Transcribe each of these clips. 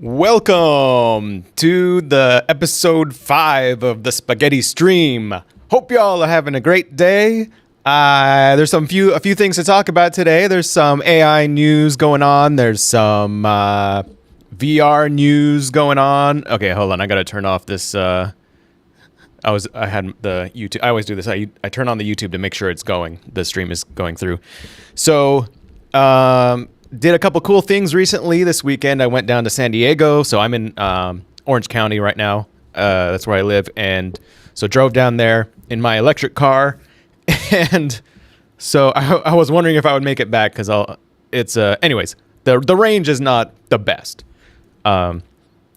Welcome to the episode 5 of the Spaghetti Stream. Hope y'all are having a great day. There's a few things to talk about today. There's some AI news going on. There's some VR news going on. Okay, hold on. I gotta turn off this. I had the YouTube. I always do this. I turn on the YouTube to make sure it's going. The stream is going through. So, did a couple cool things recently. This weekend I went down to San Diego. So I'm in Orange County right now. That's where I live. And so drove down there in my electric car. And so I was wondering if I would make it back because anyways, the range is not the best. But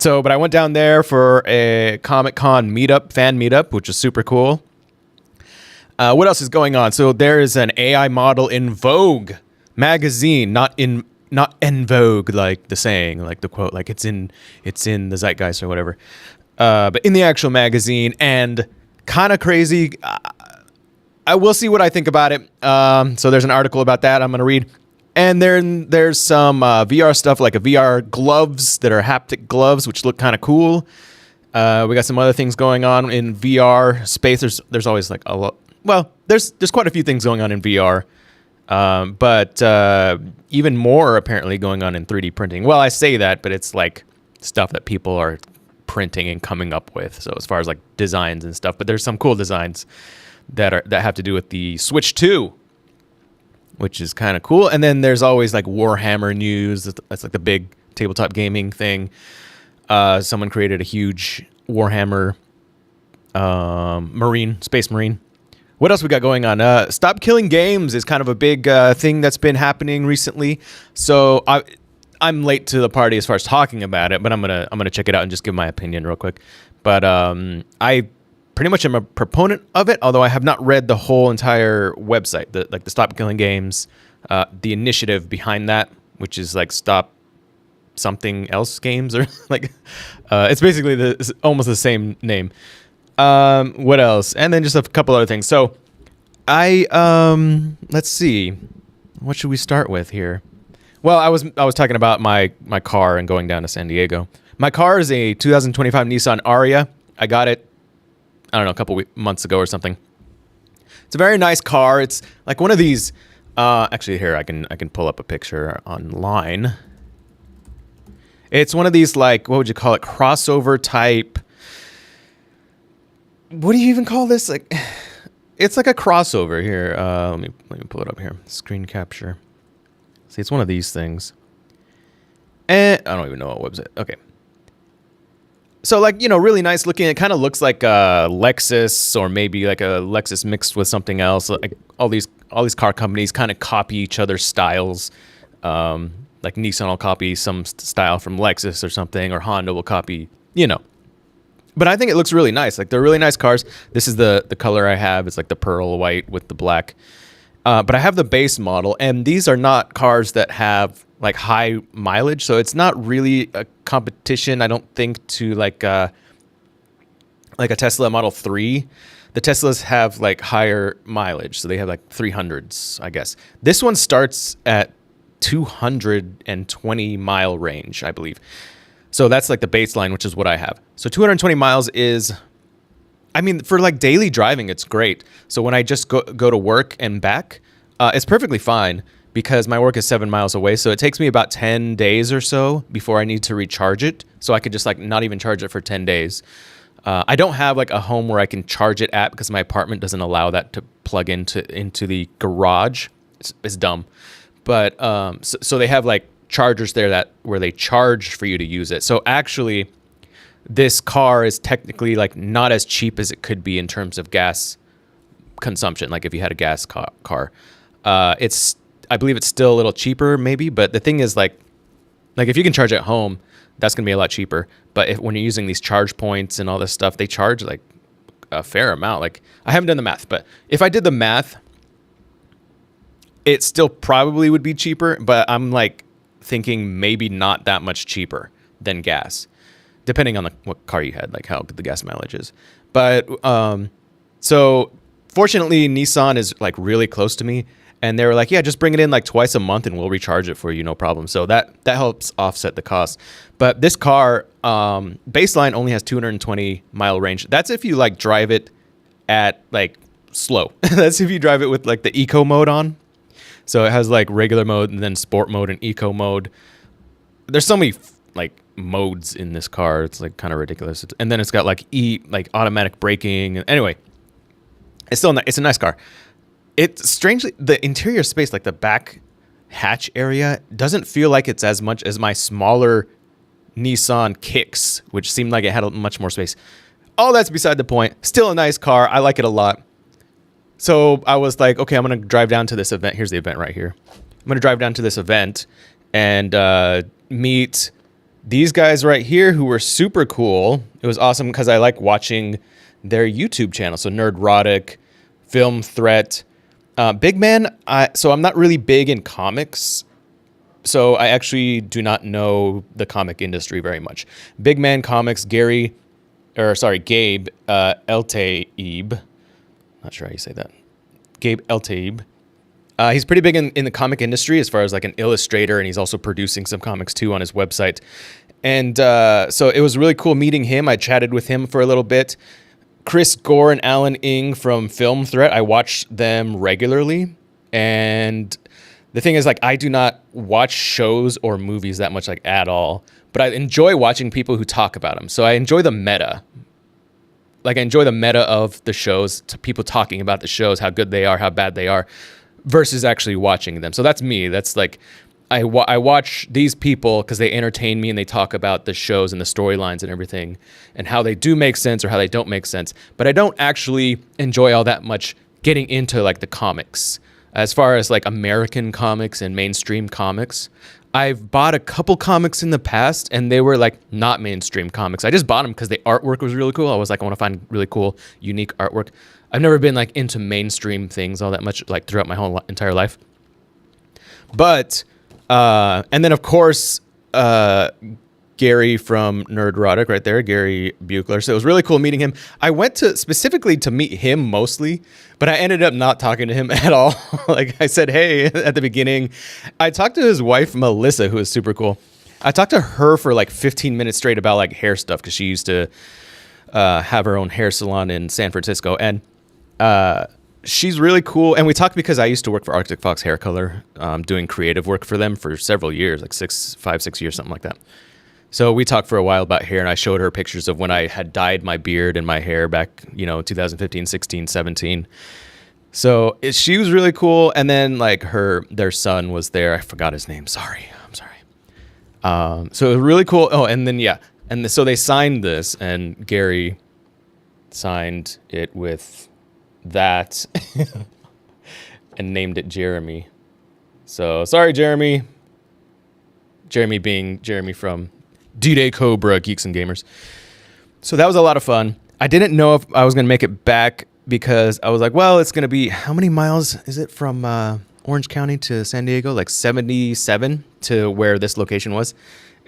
I went down there for a Comic-Con meetup, fan meetup, which is super cool. What else is going on? So there is an AI model in Vogue magazine, not in Vogue, like the saying, like the quote, like it's in the zeitgeist or whatever, but in the actual magazine, and kind of crazy. I will see what I think about it. So there's an article about that I'm gonna read, and there's some VR stuff, like a VR gloves that are haptic gloves, which look kind of cool. We got some other things going on in VR space. There's always like a lot. Well, there's quite a few things going on in VR. But even more apparently going on in 3D printing. Well, I say that, but it's like stuff that people are printing and coming up with. So as far as like designs and stuff, but there's some cool designs that have to do with the Switch 2, which is kind of cool. And then there's always like Warhammer news. That's like the big tabletop gaming thing. Someone created a huge Warhammer Space Marine. What else we got going on? Stop killing games is kind of a big thing that's been happening recently. So I'm late to the party as far as talking about it, but I'm gonna check it out and just give my opinion real quick. But I pretty much am a proponent of it, although I have not read the whole entire website, the Stop Killing Games, the initiative behind that, which is like Stop Something Else Games, or like it's basically almost the same name. What else? And then just a couple other things. So let's see. What should we start with here? Well, I was talking about my car and going down to San Diego. My car is a 2025 Nissan Ariya. I got it, I don't know, a couple months ago or something. It's a very nice car. It's like one of these, actually here, I can pull up a picture online. It's one of these, like, what would you call it? Crossover type. What do you even call this? Like, it's like a crossover here. Let me pull it up here. Screen capture. See, it's one of these things. And I don't even know what website. Okay. So, like, really nice looking. It kind of looks like a Lexus, or maybe like a Lexus mixed with something else. Like all these car companies kind of copy each other's styles. Like Nissan will copy some style from Lexus or something, or Honda will copy, But I think it looks really nice. Like, they're really nice cars. This is the color I have. It's like the pearl white with the black. But I have the base model, and these are not cars that have like high mileage. So it's not really a competition, I don't think, to like a Tesla Model 3. The Teslas have like higher mileage. So they have like 300s, I guess. This one starts at 220 mile range, I believe. So that's like the baseline, which is what I have. So 220 miles is, I mean, for like daily driving, it's great. So when I just go to work and back, it's perfectly fine because my work is 7 miles away. So it takes me about 10 days or so before I need to recharge it. So I could just like not even charge it for 10 days. I don't have like a home where I can charge it at because my apartment doesn't allow that to plug into the garage. It's dumb. But so they have like chargers there where they charge for you to use it. So actually, this car is technically like not as cheap as it could be in terms of gas consumption. Like if you had a gas car, I believe it's still a little cheaper maybe. But the thing is like if you can charge at home, that's gonna be a lot cheaper. But when you're using these charge points and all this stuff, they charge like a fair amount. Like, I haven't done the math, but if I did the math, it still probably would be cheaper. But I'm like thinking maybe not that much cheaper than gas, depending on what car you had, like how good the gas mileage is. But so fortunately, Nissan is like really close to me, And they were like, yeah, just bring it in like twice a month and we'll recharge it for you, no problem. So that helps offset the cost. But this car, baseline only has 220 mile range. That's if you like drive it at like slow. That's if you drive it with like the eco mode on. So it has like regular mode and then sport mode and eco mode. There's so many like modes in this car. It's like kind of ridiculous. And then it's got like automatic braking. Anyway, it's a nice car. It's strangely, the interior space, like the back hatch area, doesn't feel like it's as much as my smaller Nissan Kicks, which seemed like it had much more space. All that's beside the point. Still a nice car. I like it a lot. So I was like, okay, I'm going to drive down to this event. Here's the event right here. I'm going to drive down to this event and meet these guys right here who were super cool. It was awesome because I like watching their YouTube channel. So Nerdrotic, Film Threat, Big Man. So I'm not really big in comics. So I actually do not know the comic industry very much. Big Man Comics, Gabe Eltaib. Not sure how you say that. Gabe Eltaib. He's pretty big in the comic industry as far as like an illustrator, and he's also producing some comics too on his website. And so it was really cool meeting him. I chatted with him for a little bit. Chris Gore and Alan Ng from Film Threat, I watch them regularly. And the thing is, like, I do not watch shows or movies that much, like, at all. But I enjoy watching people who talk about them. So I enjoy the meta. Like, I enjoy the meta of the shows, to people talking about the shows, how good they are, how bad they are, versus actually watching them. So that's me. That's like, I watch these people because they entertain me and they talk about the shows and the storylines and everything and how they do make sense or how they don't make sense. But I don't actually enjoy all that much getting into like the comics. As far as like American comics and mainstream comics, I've bought a couple comics in the past and they were like not mainstream comics. I just bought them because the artwork was really cool. I was like, I want to find really cool, unique artwork. I've never been like into mainstream things all that much, like throughout my whole entire life. But and then of course Gary from Nerdrotic right there, Gary Buechler. So it was really cool meeting him. I went to specifically to meet him mostly, but I ended up not talking to him at all. Like I said, hey, at the beginning. I talked to his wife, Melissa, who is super cool. I talked to her for like 15 minutes straight about like hair stuff because she used to have her own hair salon in San Francisco. And she's really cool. And we talked because I used to work for Arctic Fox Hair Color, doing creative work for them for several years, like 5-6 years, something like that. So we talked for a while about hair, and I showed her pictures of when I had dyed my beard and my hair back, 2015, 16, 17. So she was really cool. And then like their son was there. I forgot his name. I'm sorry. So it was really cool. Oh, and then, yeah. And so they signed this, and Gary signed it with that and named it Jeremy. So sorry, Jeremy. Jeremy being Jeremy from D-Day Cobra, Geeks and Gamers. So that was a lot of fun. I didn't know if I was going to make it back because I was like, well, it's going to be, how many miles is it from Orange County to San Diego? Like 77 to where this location was.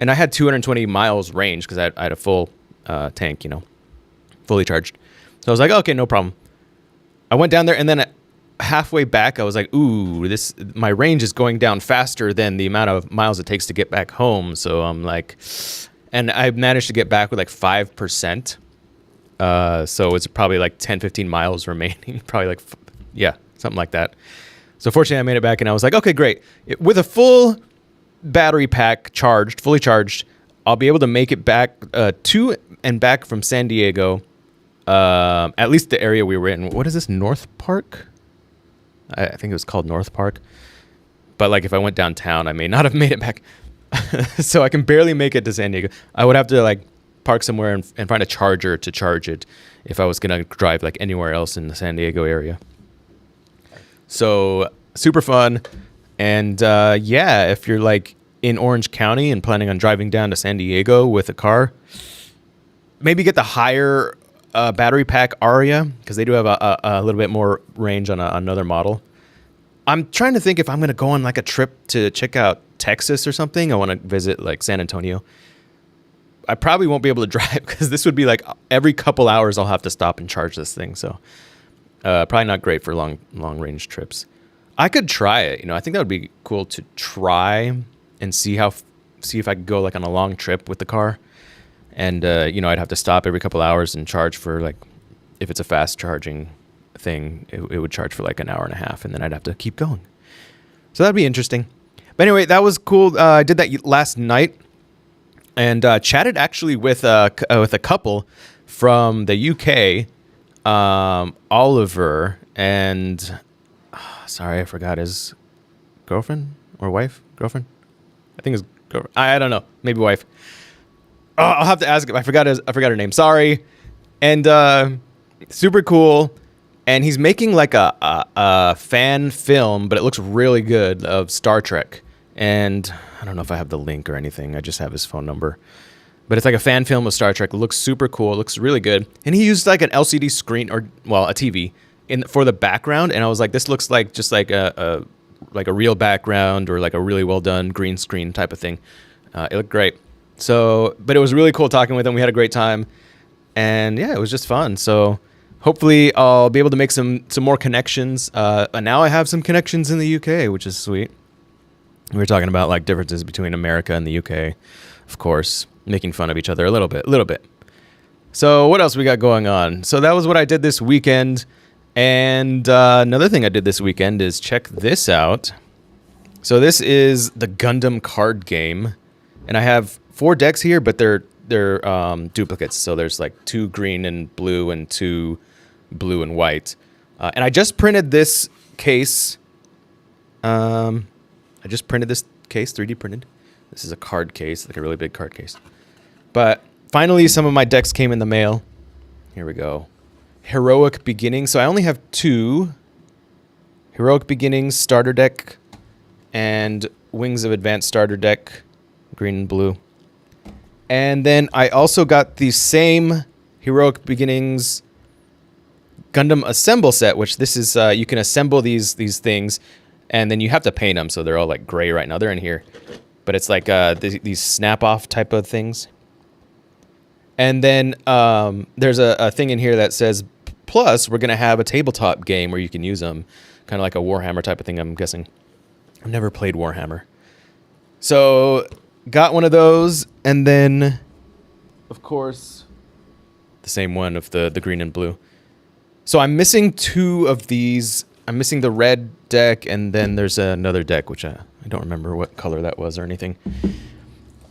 And I had 220 miles range because I had a full tank, fully charged. So I was like, okay, no problem. I went down there, and then halfway back, I was like, ooh, my range is going down faster than the amount of miles it takes to get back home. So I'm like, and I managed to get back with like 5%. So it's probably like 10, 15 miles remaining. Probably like, something like that. So fortunately I made it back, and I was like, okay, great. With a full battery pack fully charged, I'll be able to make it back to and back from San Diego. At least the area we were in. What is this, North Park? I think it was called North Park. But like if I went downtown, I may not have made it back. So I can barely make it to San Diego. I would have to like park somewhere and find a charger to charge it if I was going to drive like anywhere else in the San Diego area. So super fun. And if you're like in Orange County and planning on driving down to San Diego with a car, maybe get the higher battery pack Aria, because they do have a little bit more range on another model. I'm trying to think if I'm going to go on like a trip to check out Texas or something. I want to visit like San Antonio. I probably won't be able to drive because this would be like every couple hours I'll have to stop and charge this thing. So probably not great for long range trips. I could try it. I think that would be cool to try and see if I could go like on a long trip with the car. And, I'd have to stop every couple hours and charge for like, if it's a fast charging thing, it would charge for like an hour and a half, and then I'd have to keep going. So that'd be interesting. But anyway, that was cool. I did that last night and chatted actually with a couple from the UK, Oliver and, sorry, I forgot his girlfriend or wife? Girlfriend? I think his girlfriend. I don't know. Maybe wife. Oh, I'll have to ask him. I forgot her name. Sorry. And super cool. And he's making like a fan film, but it looks really good, of Star Trek. And I don't know if I have the link or anything. I just have his phone number. But it's like a fan film of Star Trek. It looks super cool. It looks really good. And he used like an LCD screen, or a TV for the background. And I was like, this looks like just like a real background, or like a really well done green screen type of thing. It looked great. So, but it was really cool talking with him. We had a great time, and yeah, it was just fun. So hopefully I'll be able to make some more connections. And now I have some connections in the UK, which is sweet. We were talking about like differences between America and the UK, of course, making fun of each other a little bit. So what else we got going on? So that was what I did this weekend. And another thing I did this weekend is check this out. So this is the Gundam card game, and I have 4 decks here, but they're duplicates. So there's like 2 green and blue and 2 blue and white. And I just printed this case. I just printed this case, 3D printed. This is a card case, like a really big card case. But finally, some of my decks came in the mail. Here we go. Heroic Beginnings. So I only have 2. Heroic Beginnings starter deck and Wings of Advanced starter deck, green and blue. And then I also got the same Heroic Beginnings Gundam Assemble set, which this is, you can assemble these things, and then you have to paint them, so they're all like gray right now. They're in here. But it's like these snap-off type of things. And then there's a thing in here that says, plus, we're going to have a tabletop game where you can use them. Kind of like a Warhammer type of thing, I'm guessing. I've never played Warhammer. So, got one of those. And then, of course, the same one of the green and blue. So, I'm missing 2 of these. I'm missing the red deck, and then there's another deck, which I don't remember what color that was or anything.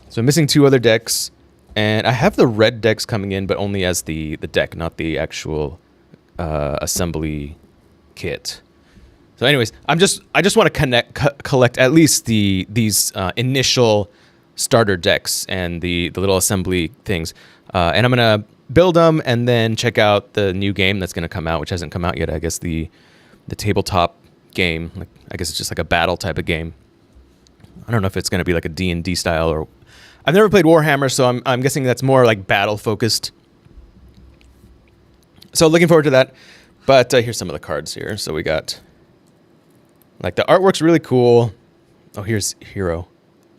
So, I'm missing 2 other decks. And I have the red decks coming in, but only as the deck, not the actual assembly kit. So, anyways, I just want to collect at least these initial starter decks and the little assembly things, and I'm gonna build them and then check out the new game that's gonna come out, which hasn't come out yet. I guess the tabletop game. Like, I guess it's just like a battle type of game. I don't know if it's gonna be like a D&D style, or I've never played Warhammer, so I'm guessing that's more like battle focused. So looking forward to that. But here's some of the cards here. So we got, like, the artwork's really cool. Oh, here's Hero.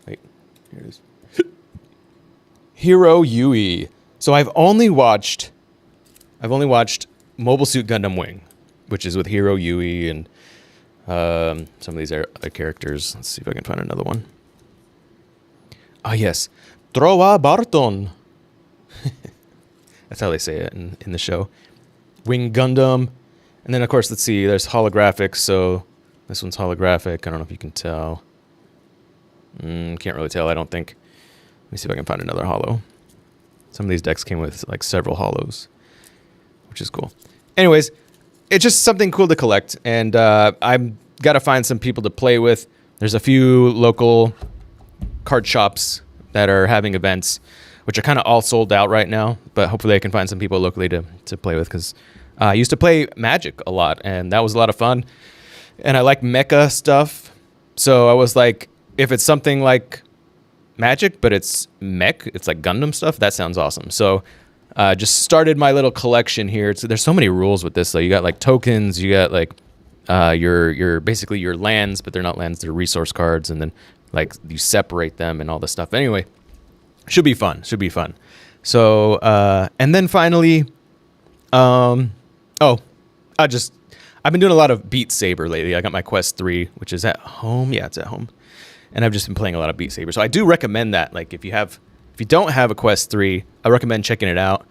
Wait, here it is. Hero Yui. So I've only watched Mobile Suit Gundam Wing, which is with Hero Yui and some of these other characters. Let's see if I can find another one. Oh, yes. Trova Barton. That's how they say it in the show. Wing Gundam. And then, of course, let's see. There's holographics. So this one's holographic. I don't know if you can tell. Can't really tell, I don't think. Let me see if I can find another holo. Some of these decks came with, like, several holos, which is cool. Anyways, it's just something cool to collect. And I've got to find some people to play with. There's a few local card shops that are having events, which are kind of all sold out right now, but hopefully I can find some people locally to play with, because I used to play Magic a lot, and that was a lot of fun, and I like mecha stuff, so I was like, if it's something like Magic, but it's mech, it's like Gundam stuff, that sounds awesome. So just started my little collection here. There's so many rules with this, though. You got like tokens, you got like your basically your lands, but they're not lands, they're resource cards, and then like you separate them and all this stuff. Anyway, should be fun. So and then finally, I I've been doing a lot of Beat Saber lately. I got my Quest 3, which is at home. Yeah, it's at home. And I've just been playing a lot of Beat Saber. So I do recommend that. Like if you don't have a Quest 3, I recommend checking it out.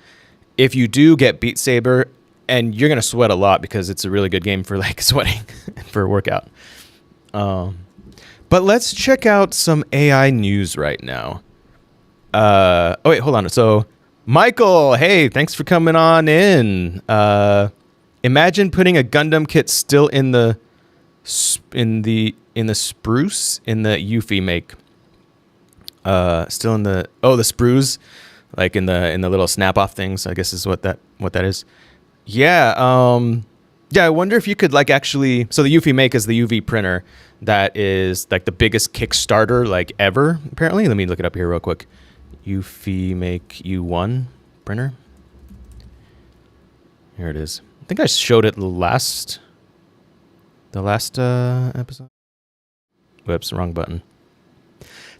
If you do get Beat Saber, and you're going to sweat a lot because it's a really good game for like sweating for a workout. But let's check out some AI news right now. Oh wait, hold on. So Michael, hey, thanks for coming on in. Imagine putting a Gundam kit still in the spruce in the EufyMake. Still in the the sprues, like in the little snap off things. I guess is what that is. Yeah. I wonder if you could like actually. So the EufyMake is the UV printer that is like the biggest Kickstarter like ever. Apparently, let me look it up here real quick. EufyMake U1 printer. Here it is. I think I showed it the last episode. Whoops, wrong button.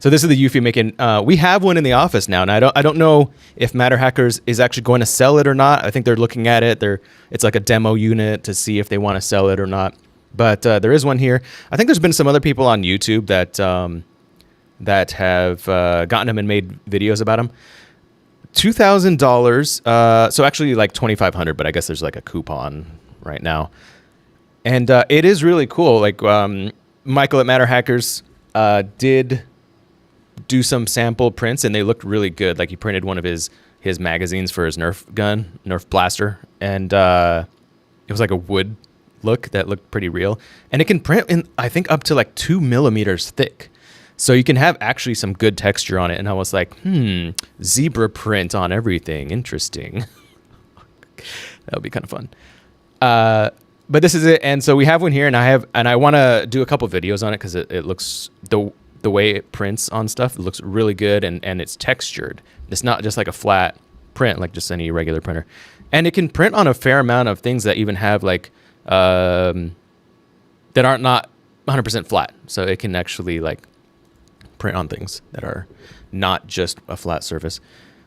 So this is the EufyMake, and we have one in the office now, and I don't know if Matter Hackers is actually going to sell it or not. I think they're looking at it. It's like a demo unit to see if they want to sell it or not. But there is one here. I think there's been some other people on YouTube that have gotten them and made videos about them. $2,000. So actually like $2,500, but I guess there's like a coupon right now. And it is really cool. Like Michael at Matter Hackers did do some sample prints, and they looked really good. Like he printed one of his magazines for his Nerf blaster, and it was like a wood look that looked pretty real. And it can print in, I think, up to like 2 millimeters thick. So you can have actually some good texture on it. And I was like, zebra print on everything. Interesting. That would be kind of fun. But this is it. And so we have one here, and I want to do a couple videos on it because it looks, the way it prints on stuff, it looks really good, and it's textured. It's not just like a flat print, like just any regular printer. And it can print on a fair amount of things that even have like, that aren't not 100% flat. So it can actually like print on things that are not just a flat surface.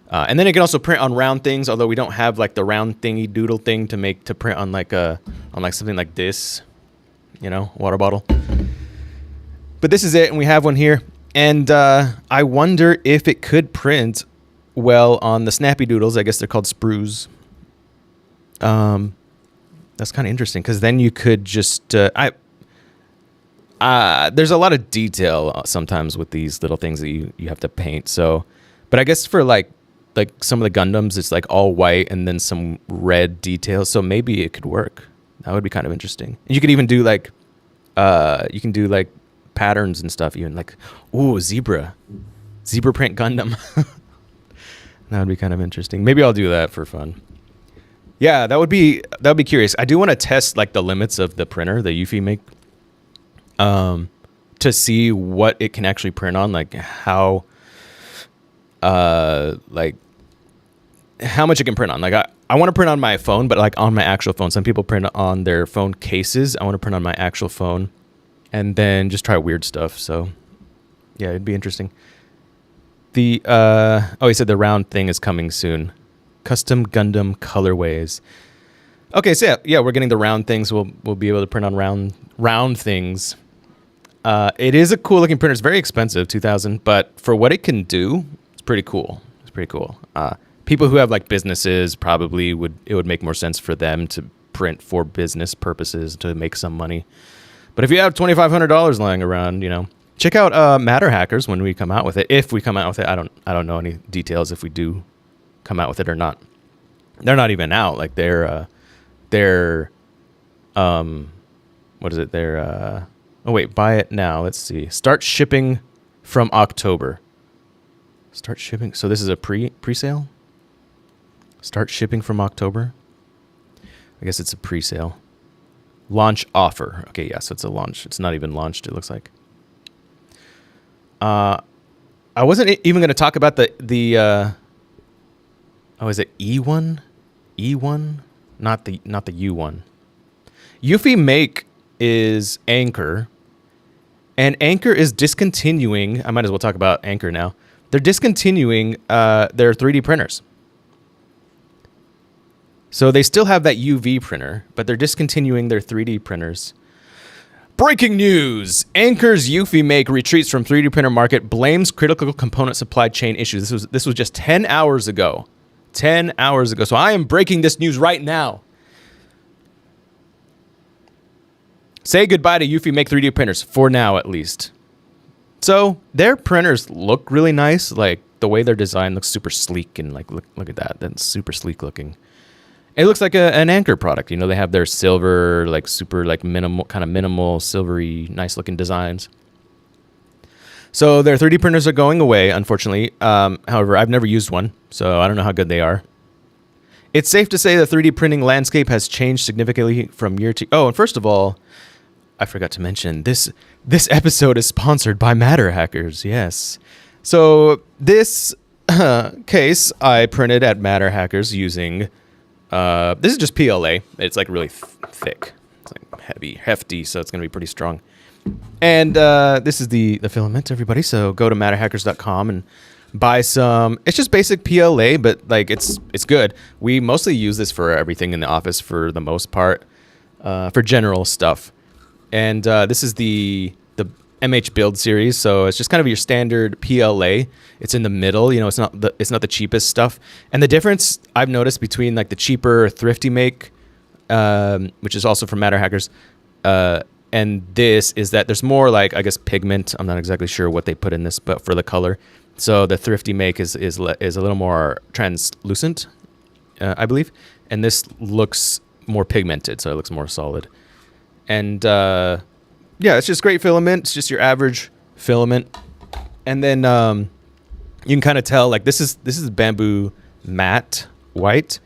And then it can also print on round things, although we don't have like the round thingy doodle thing to print on like something like this, water bottle. But this is it, and we have one here. And I wonder if it could print well on the snappy doodles. I guess they're called sprues. That's kind of interesting, because then you could just there's a lot of detail sometimes with these little things that you have to paint. So, but I guess for like some of the Gundams, it's like all white and then some red details. So maybe it could work. That would be kind of interesting. And you could even do like patterns and stuff. Even like, zebra print Gundam. That would be kind of interesting. Maybe I'll do that for fun. Yeah, that would be curious. I do want to test like the limits of the printer, the EufyMake. To see what it can actually print on, like how much it can print on. Like I want to print on my phone, but like on my actual phone. Some people print on their phone cases. I want to print on my actual phone, and then just try weird stuff. So yeah, it'd be interesting. He said the round thing is coming soon. Custom Gundam colorways. Okay, so yeah, we're getting the round things. We'll be able to print on round things. It is a cool looking printer. It's very expensive, $2,000, but for what it can do, it's pretty cool. People who have like businesses probably it would make more sense for them to print for business purposes to make some money. But if you have $2,500 lying around, check out Matter Hackers when we come out with it. If we come out with it, I don't know any details if we do come out with it or not. They're not even out. Like they're what is it? Buy it now. Let's see. Start shipping from October. Start shipping. So this is a pre-sale? Start shipping from October? I guess it's a pre-sale. Launch offer. Okay, yeah, so it's a launch. It's not even launched, it looks like. I wasn't even going to talk about the is it E1? E1? Not the U1. EufyMake is Anker, and Anker is discontinuing. I might as well talk about Anker now. They're discontinuing their 3D printers. So they still have that UV printer, but they're discontinuing their 3D printers. Breaking news! Anker's EufyMake retreats from 3D printer market, blames critical component supply chain issues. This was just 10 hours ago. 10 hours ago. So I am breaking this news right now. Say goodbye to EufyMake 3D printers, for now at least. So their printers look really nice. Like the way they're designed looks super sleek, and like look at that. That's super sleek looking. It looks like an Anker product. You know, they have their silver, like super like minimal, silvery, nice looking designs. So their 3D printers are going away, unfortunately. However, I've never used one, so I don't know how good they are. It's safe to say the 3D printing landscape has changed significantly from year to... Oh, and first of all, I forgot to mention, this episode is sponsored by Matter Hackers, yes. So this case I printed at Matter Hackers using... this is just PLA. It's like really thick. It's like heavy, hefty, so it's going to be pretty strong. And this is the filament, everybody. So go to matterhackers.com and buy some. It's just basic PLA, but like it's good. We mostly use this for everything in the office for the most part, for general stuff. And this is the MH build series, so it's just kind of your standard PLA. It's in the middle, you know. It's not the cheapest stuff. And the difference I've noticed between like the cheaper EufyMake, which is also from Matter Hackers, and this is that there's more like, I guess, pigment. I'm not exactly sure what they put in this, but for the color. So the EufyMake is a little more translucent, I believe, and this looks more pigmented, so it looks more solid. And yeah, it's just great filament. It's just your average filament. And then you can kind of tell, like, this is bamboo matte white.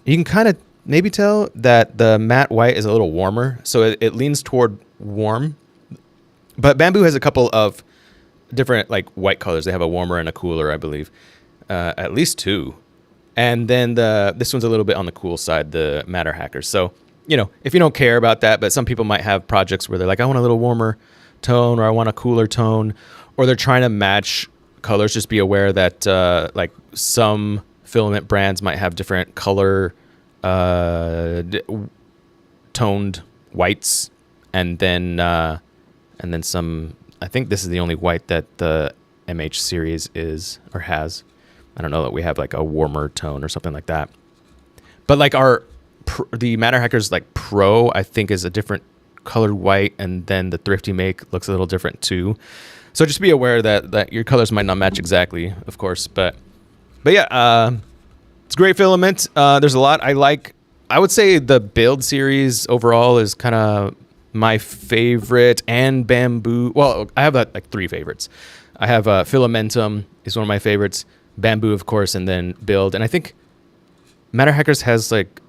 You can kind of maybe tell that the matte white is a little warmer, so it leans toward warm. But bamboo has a couple of different like white colors. They have a warmer and a cooler, I believe, at least two. And then this one's a little bit on the cool side, the Matter Hackers. So, you know, if you don't care about that, but some people might have projects where they're like, I want a little warmer tone, or I want a cooler tone, or they're trying to match colors. Just be aware that like some filament brands might have different color toned whites, and then some. I think this is the only white that the MH series is or has. I don't know that we have like a warmer tone or something like that. But like the Matter Hackers like Pro, I think, is a different colored white, and then the EufyMake looks a little different too. So just be aware that your colors might not match exactly, of course. But yeah, it's great filament. There's a lot I like. I would say the build series overall is kind of my favorite, and bamboo. Well, I have like three favorites. I have Filamentum is one of my favorites, bamboo, of course, and then build. And I think Matter Hackers has like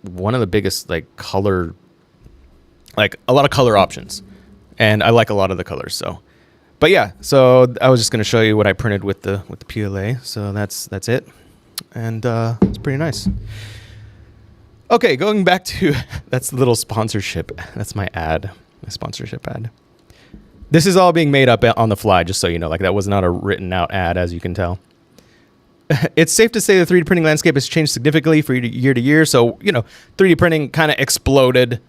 one of the biggest like color, like a lot of color options, and I like a lot of the colors. So, but yeah, so I was just gonna show you what I printed with the PLA. So that's it, and it's pretty nice. Okay, going back to that's the little sponsorship. That's my ad, my sponsorship ad. This is all being made up on the fly, just so you know. Like, that was not a written out ad, as you can tell. It's safe to say the 3D printing landscape has changed significantly from year to year. So, you know, 3D printing kind of exploded,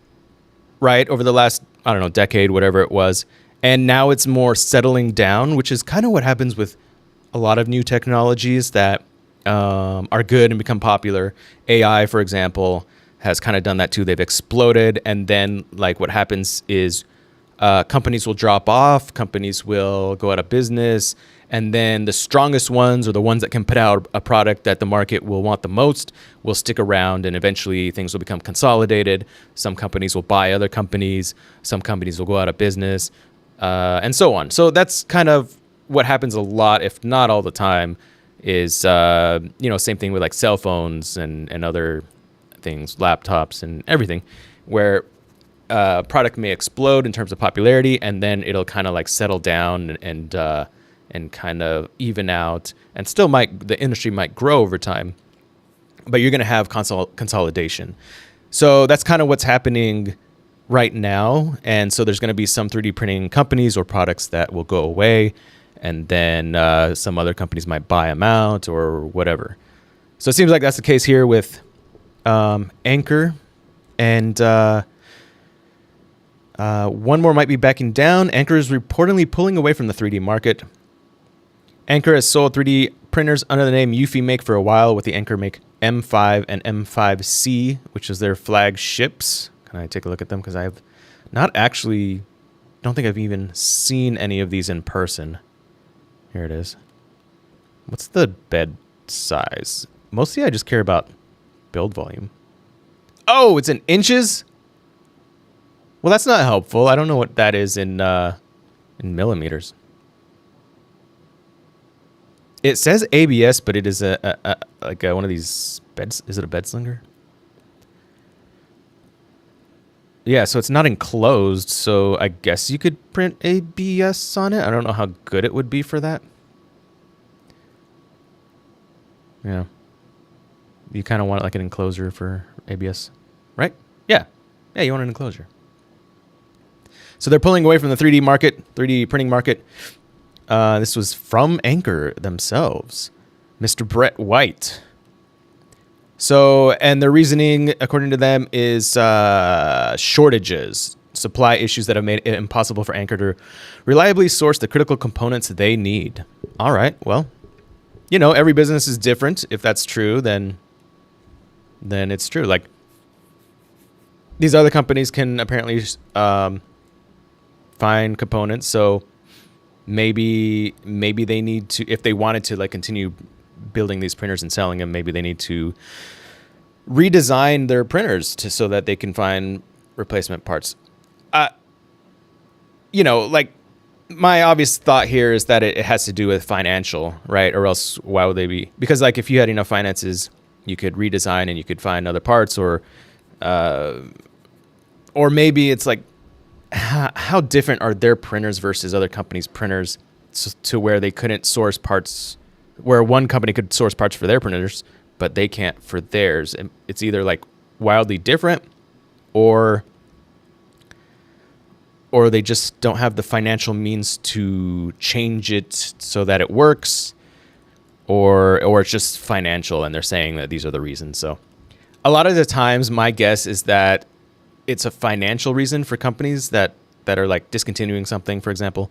right, over the last, I don't know, decade, whatever it was. And now it's more settling down, which is kind of what happens with a lot of new technologies that are good and become popular. AI, for example, has kind of done that too. They've exploded. And then, like, what happens is companies will drop off, companies will go out of business, and then the strongest ones, or the ones that can put out a product that the market will want the most, will stick around, and eventually things will become consolidated. Some companies will buy other companies, some companies will go out of business, and so on. So that's kind of what happens a lot, if not all the time, is, you know, same thing with like cell phones and other things, laptops and everything, where product may explode in terms of popularity, and then it'll kind of like settle down and kind of even out, and still the industry might grow over time, but you're going to have consolidation. So that's kind of what's happening right now. And so there's going to be some 3D printing companies or products that will go away, and then some other companies might buy them out or whatever. So it seems like that's the case here with Anker, and one more might be backing down. Anker is reportedly pulling away from the 3D market. Anker has sold 3D printers under the name EufyMake for a while, with the EufyMake M5 and M5C, which is their flagships. Can I take a look at them? Because I've not actually, don't think I've even seen any of these in person. Here it is. What's the bed size? Mostly I just care about build volume. Oh, it's in inches? Well, that's not helpful. I don't know what that is in millimeters. It says ABS, but it is like one of these beds. Is it a bed slinger? Yeah, so it's not enclosed, so I guess you could print ABS on it. I don't know how good it would be for that. Yeah. You kind of want like an enclosure for ABS, right? Yeah. Yeah, you want an enclosure. So they're pulling away from the 3D market, 3D printing market. This was from Anker themselves, Mr. Brett White. So, and their reasoning, according to them, is shortages, supply issues that have made it impossible for Anker to reliably source the critical components they need. All right, well, you know, every business is different. If that's true, then it's true. Like, these other companies can apparently find components, so maybe they need to, if they wanted to like continue building these printers and selling them, maybe they need to redesign their printers so that they can find replacement parts. You know, like, my obvious thought here is that it has to do with financial, right? Or else why would they be? Because like if you had enough finances, you could redesign and you could find other parts, or maybe it's like, how different are their printers versus other companies' printers to where they couldn't source parts, where one company could source parts for their printers, but they can't for theirs. And it's either like wildly different, or they just don't have the financial means to change it so that it works, or it's just financial and they're saying that these are the reasons. So a lot of the times my guess is that it's a financial reason for companies that are like discontinuing something, for example,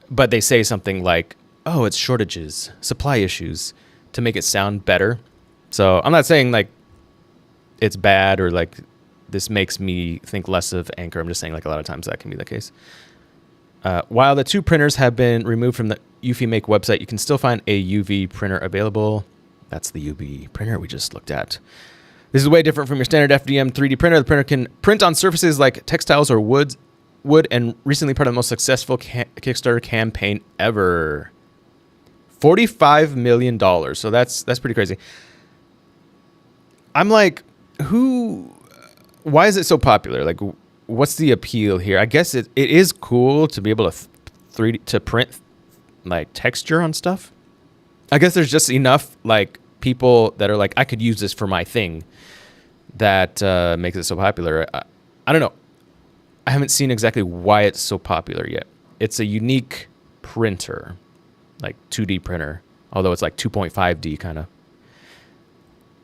but they say something like, oh, it's shortages, supply issues, to make it sound better. So I'm not saying like it's bad or like this makes me think less of Anker. I'm just saying like a lot of times that can be the case. While the two printers have been removed from the EufyMake website, you can still find a UV printer available. That's the UV printer we just looked at. This is way different from your standard FDM 3D printer. The printer can print on surfaces like textiles or wood, and recently part of the most successful Kickstarter campaign ever. $45 million. So that's pretty crazy. I'm like, why is it so popular? Like, what's the appeal here? I guess it is cool to be able to print like texture on stuff. I guess there's just enough like people that are like, I could use this for my thing, that makes it so popular. I don't know. I haven't seen exactly why it's so popular yet. It's a unique printer, like 2D printer, although it's like 2.5D kind of.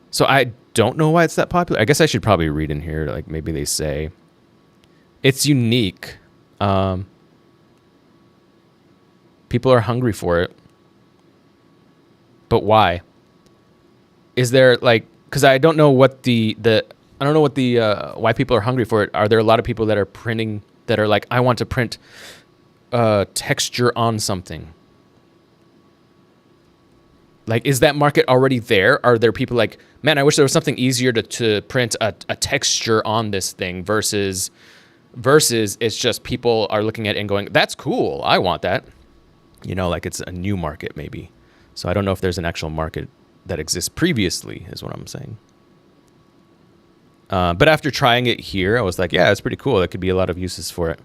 So I don't know why it's that popular. I guess I should probably read in here, like maybe they say it's unique. People are hungry for it. But why? Is there like, because I don't know what why people are hungry for it. Are there a lot of people that are printing that are like, I want to print texture on something? Like, is that market already there? Are there people like, man, I wish there was something easier to print a texture on this thing versus it's just people are looking at it and going, that's cool, I want that. You know, like it's a new market maybe. So I don't know if there's an actual market that exists previously, is what I'm saying. But after trying it here, I was like, yeah, it's pretty cool. There could be a lot of uses for it.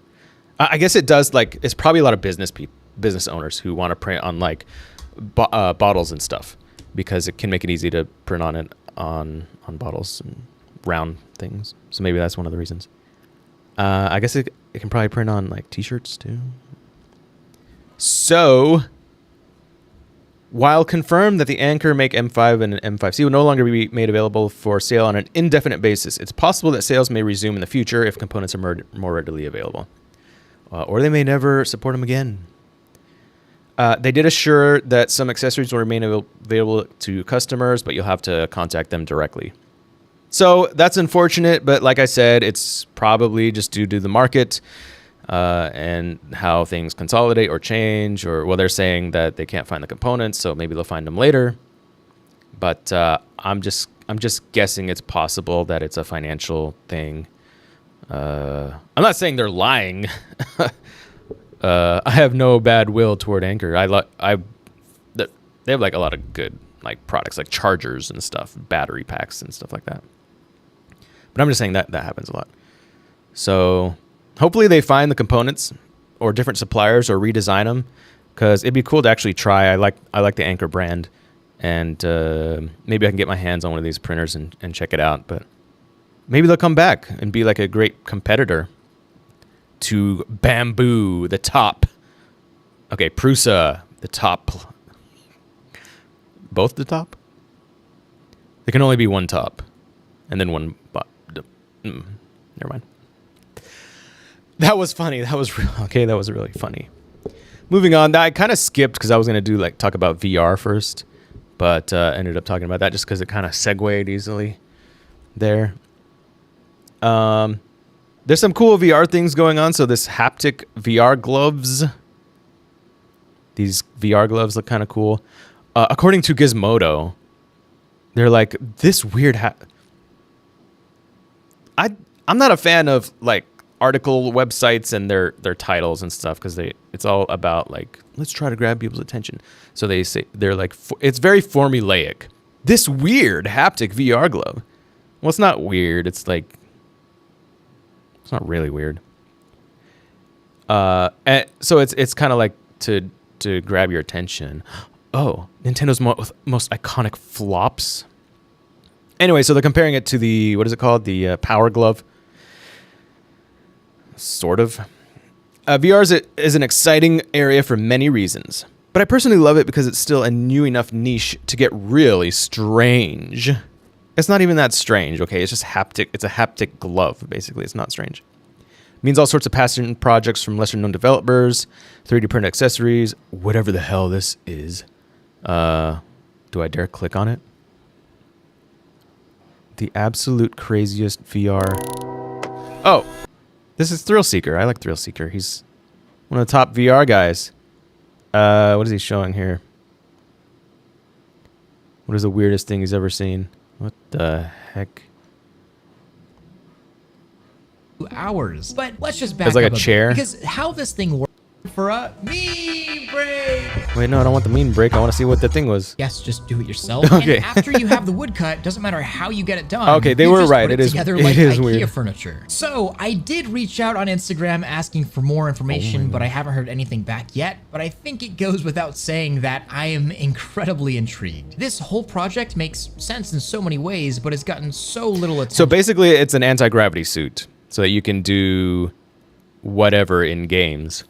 I guess it does, like, it's probably a lot of business owners who want to print on like bottles and stuff, because it can make it easy to print on it on bottles and round things. So maybe that's one of the reasons. I guess it can probably print on like t-shirts too. So While confirmed that the Anker Make M5 and M5C will no longer be made available for sale on an indefinite basis, it's possible that sales may resume in the future if components are more readily available. Or they may never support them again. They did assure that some accessories will remain available to customers, but you'll have to contact them directly. So that's unfortunate, but like I said, it's probably just due to the market and how things consolidate or change, or well, they're saying that they can't find the components, so maybe they'll find them later. But I'm just guessing it's possible that it's a financial thing. I'm not saying they're lying. I have no bad will toward Anker. They have like a lot of good like products, like chargers and stuff, battery packs and stuff like that. But I'm just saying that happens a lot. So hopefully they find the components or different suppliers or redesign them, because it'd be cool to actually try. I like the Anker brand, and maybe I can get my hands on one of these printers and check it out. But maybe they'll come back and be like a great competitor to Bamboo, the top. Okay, Prusa, the top. Both the top? There can only be one top. And then one never mind. That was funny. That was really funny. Moving on, I kind of skipped because I was going to talk about VR first, but ended up talking about that just because it kind of segued easily there. There's some cool VR things going on. So this haptic VR gloves. These VR gloves look kind of cool. According to Gizmodo, they're like this weird I'm not a fan of like article websites and their titles and stuff, because it's all about like, let's try to grab people's attention. So they're like, it's very formulaic. This weird haptic VR glove. Well, it's not weird. It's like, it's not really weird. And so it's kind of like to grab your attention. Oh, Nintendo's most iconic flops. Anyway, so they're comparing it to the, what is it called? The Power Glove. Sort of. VR is an exciting area for many reasons, but I personally love it because it's still a new enough niche to get really strange. It's not even that strange, okay? It's just haptic. It's a haptic glove, basically. It's not strange. It means all sorts of passion projects from lesser-known developers, 3D printed accessories, whatever the hell this is. Do I dare click on it? The absolute craziest VR. Oh, this is Thrill Seeker. I like Thrill Seeker. He's one of the top VR guys. What is he showing here? What is the weirdest thing he's ever seen? What the heck? Hours. But let's just back There's like up a chair. Because how this thing works for a meme break. Wait, no, I don't want the meme break. I want to see what the thing was. Yes, just do it yourself. Okay. And after you have the woodcut, doesn't matter how you get it done. Okay, they you were just right. Put It is together it like is IKEA weird. furniture. So I did reach out on Instagram asking for more information, but I haven't heard anything back yet. But I think it goes without saying that I am incredibly intrigued. This whole project makes sense in so many ways, but it's gotten so little attention. So basically, it's an anti-gravity suit so that you can do whatever in games.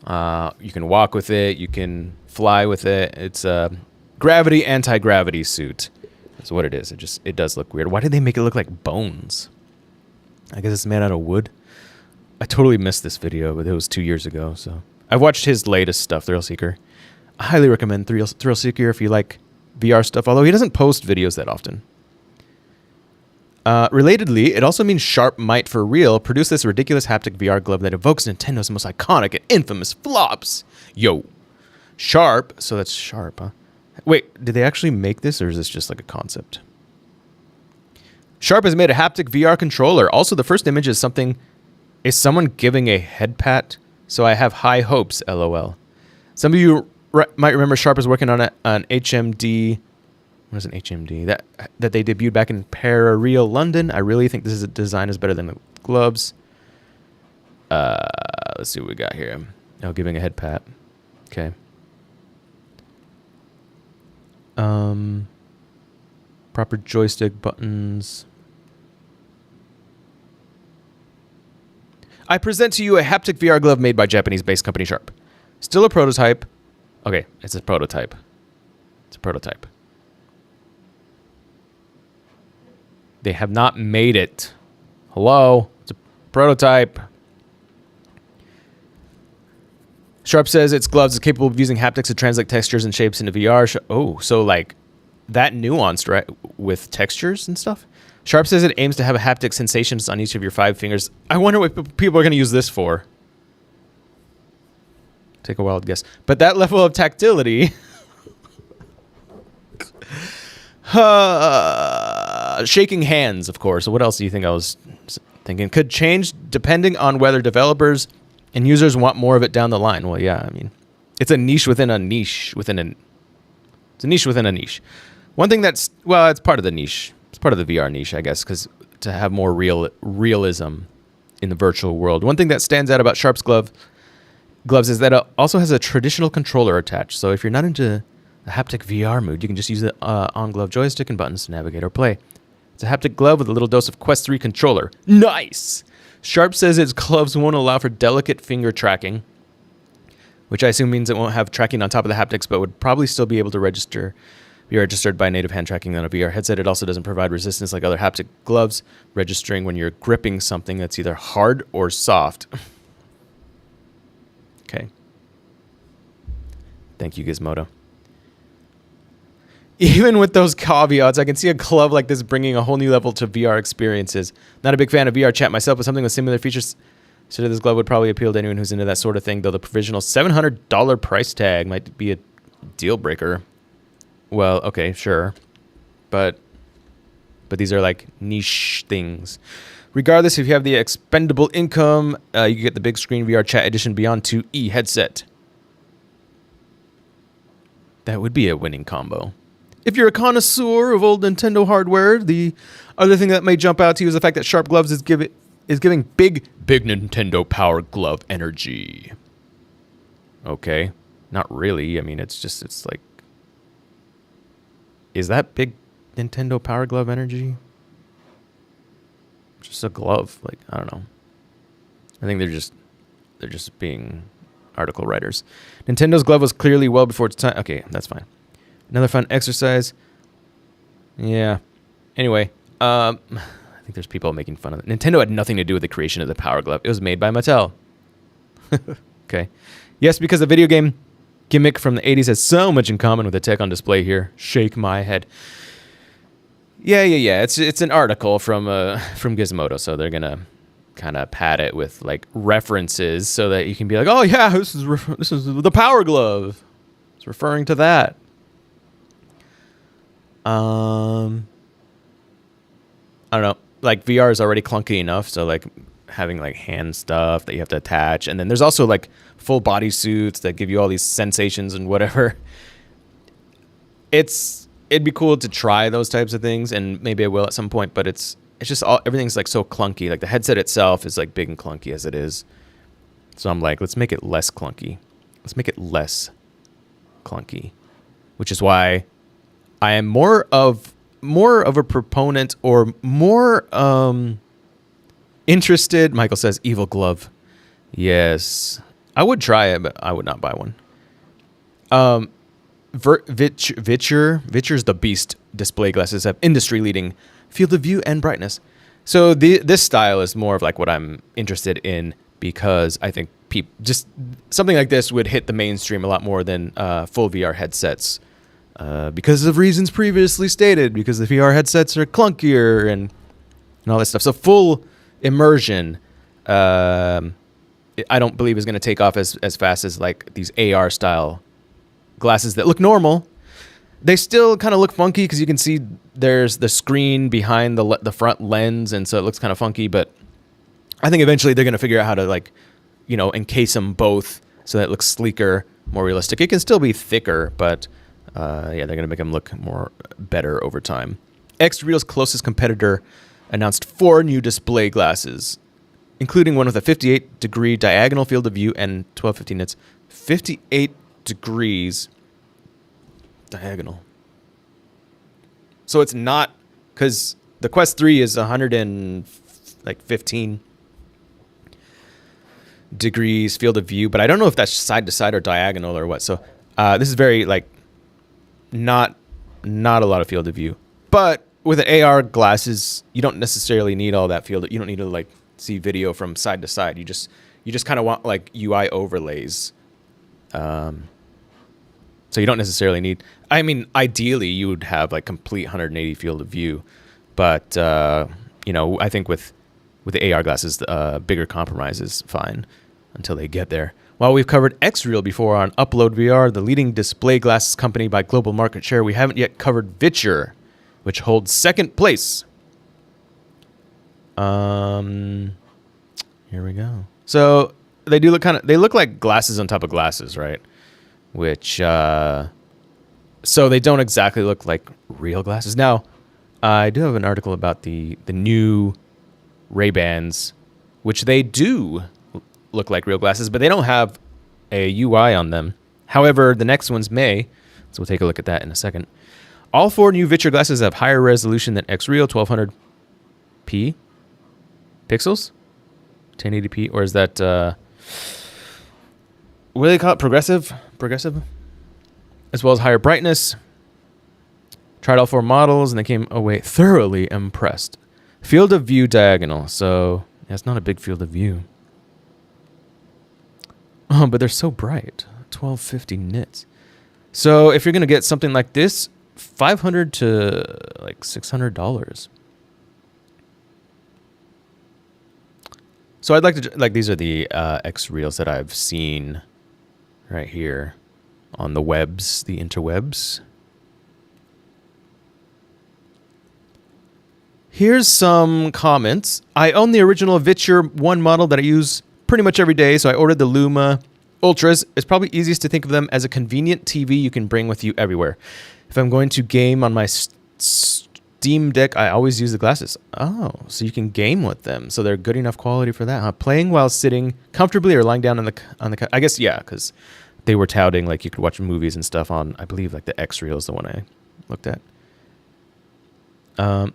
You can walk with it. You can fly with it. It's a gravity anti-gravity suit. That's what it is. It does look weird. Why did they make it look like bones? I guess it's made out of wood. I totally missed this video, but it was 2 years ago. So I've watched his latest stuff, Thrill Seeker. I highly recommend Thrill Seeker if you like VR stuff, although he doesn't post videos that often. Relatedly, it also means Sharp might, for real, produce this ridiculous haptic VR glove that evokes Nintendo's most iconic and infamous flops. Yo. Sharp. So that's Sharp, huh? Wait, did they actually make this, or is this just like a concept? Sharp has made a haptic VR controller. Also, the first image is someone giving a head pat. So I have high hopes, LOL. Some of you might remember Sharp is working on an HMD. What is an HMD? That they debuted back in Parareal London. I really think this design is better than the gloves. Let's see what we got here. Oh, giving a head pat. Okay. Proper joystick buttons. I present to you a haptic VR glove made by Japanese-based company Sharp. Still a prototype. Okay, it's a prototype. It's a prototype. They have not made it. Hello? It's a prototype. Sharp says its gloves is capable of using haptics to translate textures and shapes into VR. Oh, so like that nuanced, right? With textures and stuff? Sharp says it aims to have a haptic sensations on each of your 5 fingers. I wonder what people are going to use this for. Take a wild guess. But that level of tactility... shaking hands, of course. What else do you think I was thinking? Could change depending on whether developers and users want more of it down the line. Well, yeah, I mean, it's a niche within a niche it's a niche within a niche. One thing that's, well, it's part of the niche. It's part of the VR niche, I guess, because to have more realism in the virtual world. One thing that stands out about Sharp's gloves is that it also has a traditional controller attached. So if you're not into a haptic VR mood, you can just use the on-glove joystick and buttons to navigate or play. It's a haptic glove with a little dose of Quest 3 controller. Nice! Sharp says its gloves won't allow for delicate finger tracking, which I assume means it won't have tracking on top of the haptics, but would probably still be able to be registered by native hand tracking on a VR headset. It also doesn't provide resistance like other haptic gloves, registering when you're gripping something that's either hard or soft. Okay. Thank you, Gizmodo. Even with those caveats, I can see a glove like this bringing a whole new level to VR experiences. Not a big fan of VR chat myself, but something with similar features. So this glove would probably appeal to anyone who's into that sort of thing, though the provisional $700 price tag might be a deal breaker. Well, okay, sure. But these are like niche things. Regardless, if you have the expendable income, you can get the big screen VR chat edition Beyond 2E headset. That would be a winning combo. If you're a connoisseur of old Nintendo hardware, the other thing that may jump out to you is the fact that Sharp Gloves is giving big Nintendo Power Glove energy. Okay. Not really. I mean, it's like... Is that big Nintendo Power Glove energy? Just a glove. Like, I don't know. I think they're just being article writers. Nintendo's glove was clearly well before its time. Okay, that's fine. Another fun exercise. Yeah. Anyway, I think there's people making fun of it. Nintendo had nothing to do with the creation of the Power Glove. It was made by Mattel. Okay. Yes, because the video game gimmick from the 80s has so much in common with the tech on display here. Shake my head. Yeah. It's an article from Gizmodo, so they're gonna kind of pad it with like references so that you can be like, oh yeah, this is the Power Glove. It's referring to that. I don't know. Like VR is already clunky enough, so like having like hand stuff that you have to attach, and then there's also like full body suits that give you all these sensations and whatever. It'd be cool to try those types of things, and maybe I will at some point. But it's just everything's like so clunky. Like the headset itself is like big and clunky as it is. So I'm like, let's make it less clunky. Let's make it less clunky, which is why I am more of a proponent or more interested. Michael says evil glove. Yes, I would try it, but I would not buy one. Viture's the beast display glasses have industry leading field of view and brightness. So this style is more of like what I'm interested in, because I think just something like this would hit the mainstream a lot more than full VR headsets. Because of reasons previously stated, because the VR headsets are clunkier and all that stuff. So full immersion, I don't believe is going to take off as fast as like these AR style glasses that look normal. They still kind of look funky because you can see there's the screen behind the front lens, and so it looks kind of funky. But I think eventually they're going to figure out how to like, encase them both so that it looks sleeker, more realistic. It can still be thicker, but they're going to make them look better over time. Xreal's closest competitor announced 4 new display glasses, including one with a 58-degree diagonal field of view and 12-15 nits. 58 degrees diagonal. So it's not, because the Quest 3 is 115 degrees field of view, but I don't know if that's side to side or diagonal or what. So this is very like not a lot of field of view. But with the AR glasses, you don't necessarily need all that field. You don't need to like see video from side to side. You just kind of want like UI overlays. So you don't necessarily need. I mean, ideally you would have like complete 180 field of view, but you know, I think with the AR glasses, bigger compromise is fine until they get there. While we've covered X-Real before on Upload VR, the leading display glasses company by global market share, we haven't yet covered Viture, which holds second place. Here we go. So they do look they look like glasses on top of glasses, right? Which so they don't exactly look like real glasses. Now, I do have an article about the new Ray-Bans, which they do look like real glasses, but they don't have a UI on them. However, the next ones may, so we'll take a look at that in a second. All 4 new Viture glasses have higher resolution than X-Real, 1200p pixels, 1080p, or is that what do they call it? Progressive, as well as higher brightness. Tried all 4 models and they came away thoroughly impressed. Field of view diagonal, so yeah, it's not a big field of view. Oh, but they're so bright. 1250 nits. So if you're gonna get something like this, $500 to like $600. So I'd like to like these are the X-Reals that I've seen right here on the webs, the interwebs. Here's some comments. I own the original Viture 1 model that I use pretty much every day, so I ordered the Luma Ultras. It's probably easiest to think of them as a convenient TV you can bring with you everywhere. If I'm going to game on my Steam Deck, I always use the glasses. Oh, so you can game with them. So they're good enough quality for that, huh? Playing while sitting comfortably or lying down on the I guess, yeah, because they were touting like you could watch movies and stuff on, I believe, like the X-Reel is the one I looked at.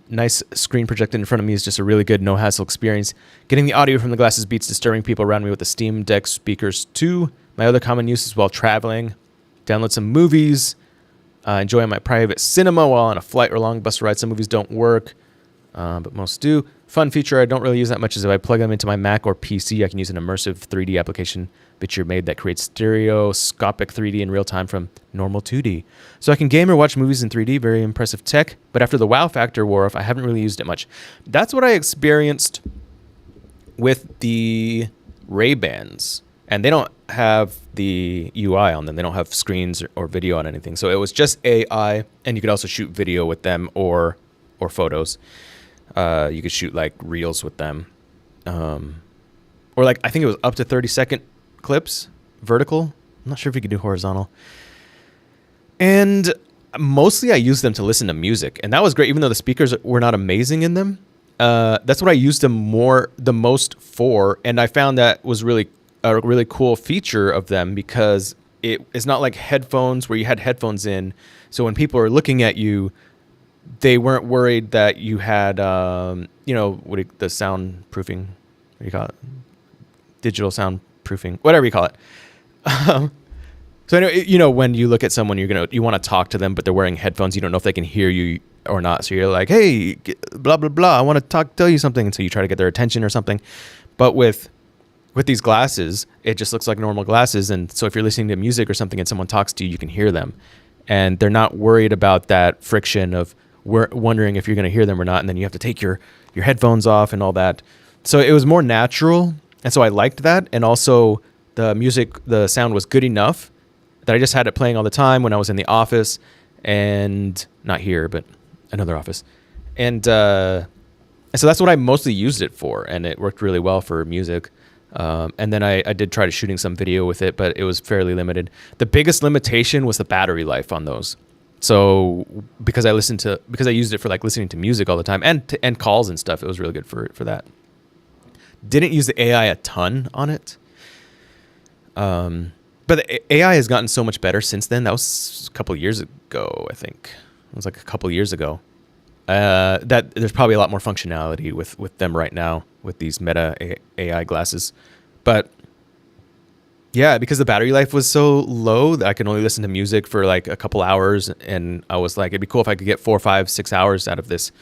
Nice screen projected in front of me is just a really good no-hassle experience. Getting the audio from the glasses beats disturbing people around me with the Steam Deck speakers too. My other common use is while traveling. Download some movies. Enjoy my private cinema while on a flight or long bus ride. Some movies don't work, but most do. Fun feature I don't really use that much is if I plug them into my Mac or PC, I can use an immersive 3D application Viture made that creates stereoscopic 3D in real time from normal 2D. So I can game or watch movies in 3D, very impressive tech. But after the wow factor wore off, I haven't really used it much. That's what I experienced with the Ray-Bans. And they don't have the UI on them. They don't have screens or video on anything. So it was just AI, and you could also shoot video with them or photos. You could shoot like reels with them. Or like, I think it was up to 30-second clips, vertical. I'm not sure if you could do horizontal. And mostly I used them to listen to music. And that was great, even though the speakers were not amazing in them. That's what I used them the most for. And I found that was a really cool feature of them because it's not like headphones where you had headphones in. So when people are looking at you, they weren't worried that you had, the soundproofing, what do you call it? Digital soundproofing, whatever you call it. So anyway, when you look at someone, you want to talk to them, but they're wearing headphones. You don't know if they can hear you or not. So you're like, hey, blah, blah, blah. I want to tell you something. And so you try to get their attention or something. But with these glasses, it just looks like normal glasses. And so if you're listening to music or something and someone talks to you, you can hear them. And they're not worried about that friction of wondering if you're going to hear them or not. And then you have to take your headphones off and all that. So it was more natural. And so I liked that. And also the sound was good enough that I just had it playing all the time when I was in the office, and not here, but another office. And so that's what I mostly used it for. And it worked really well for music. And then I did try to shooting some video with it, but it was fairly limited. The biggest limitation was the battery life on those. So because I used it for like listening to music all the time and calls and stuff, it was really good for that. Didn't use the AI a ton on it. But the AI has gotten so much better since then. That was a couple of years ago, I think. It was like a couple of years ago. That there's probably a lot more functionality with them right now with these Meta AI glasses. But Yeah, because the battery life was so low that I could only listen to music for like a couple hours, and I was like, it'd be cool if I could get 4, 5, 6 hours out of this.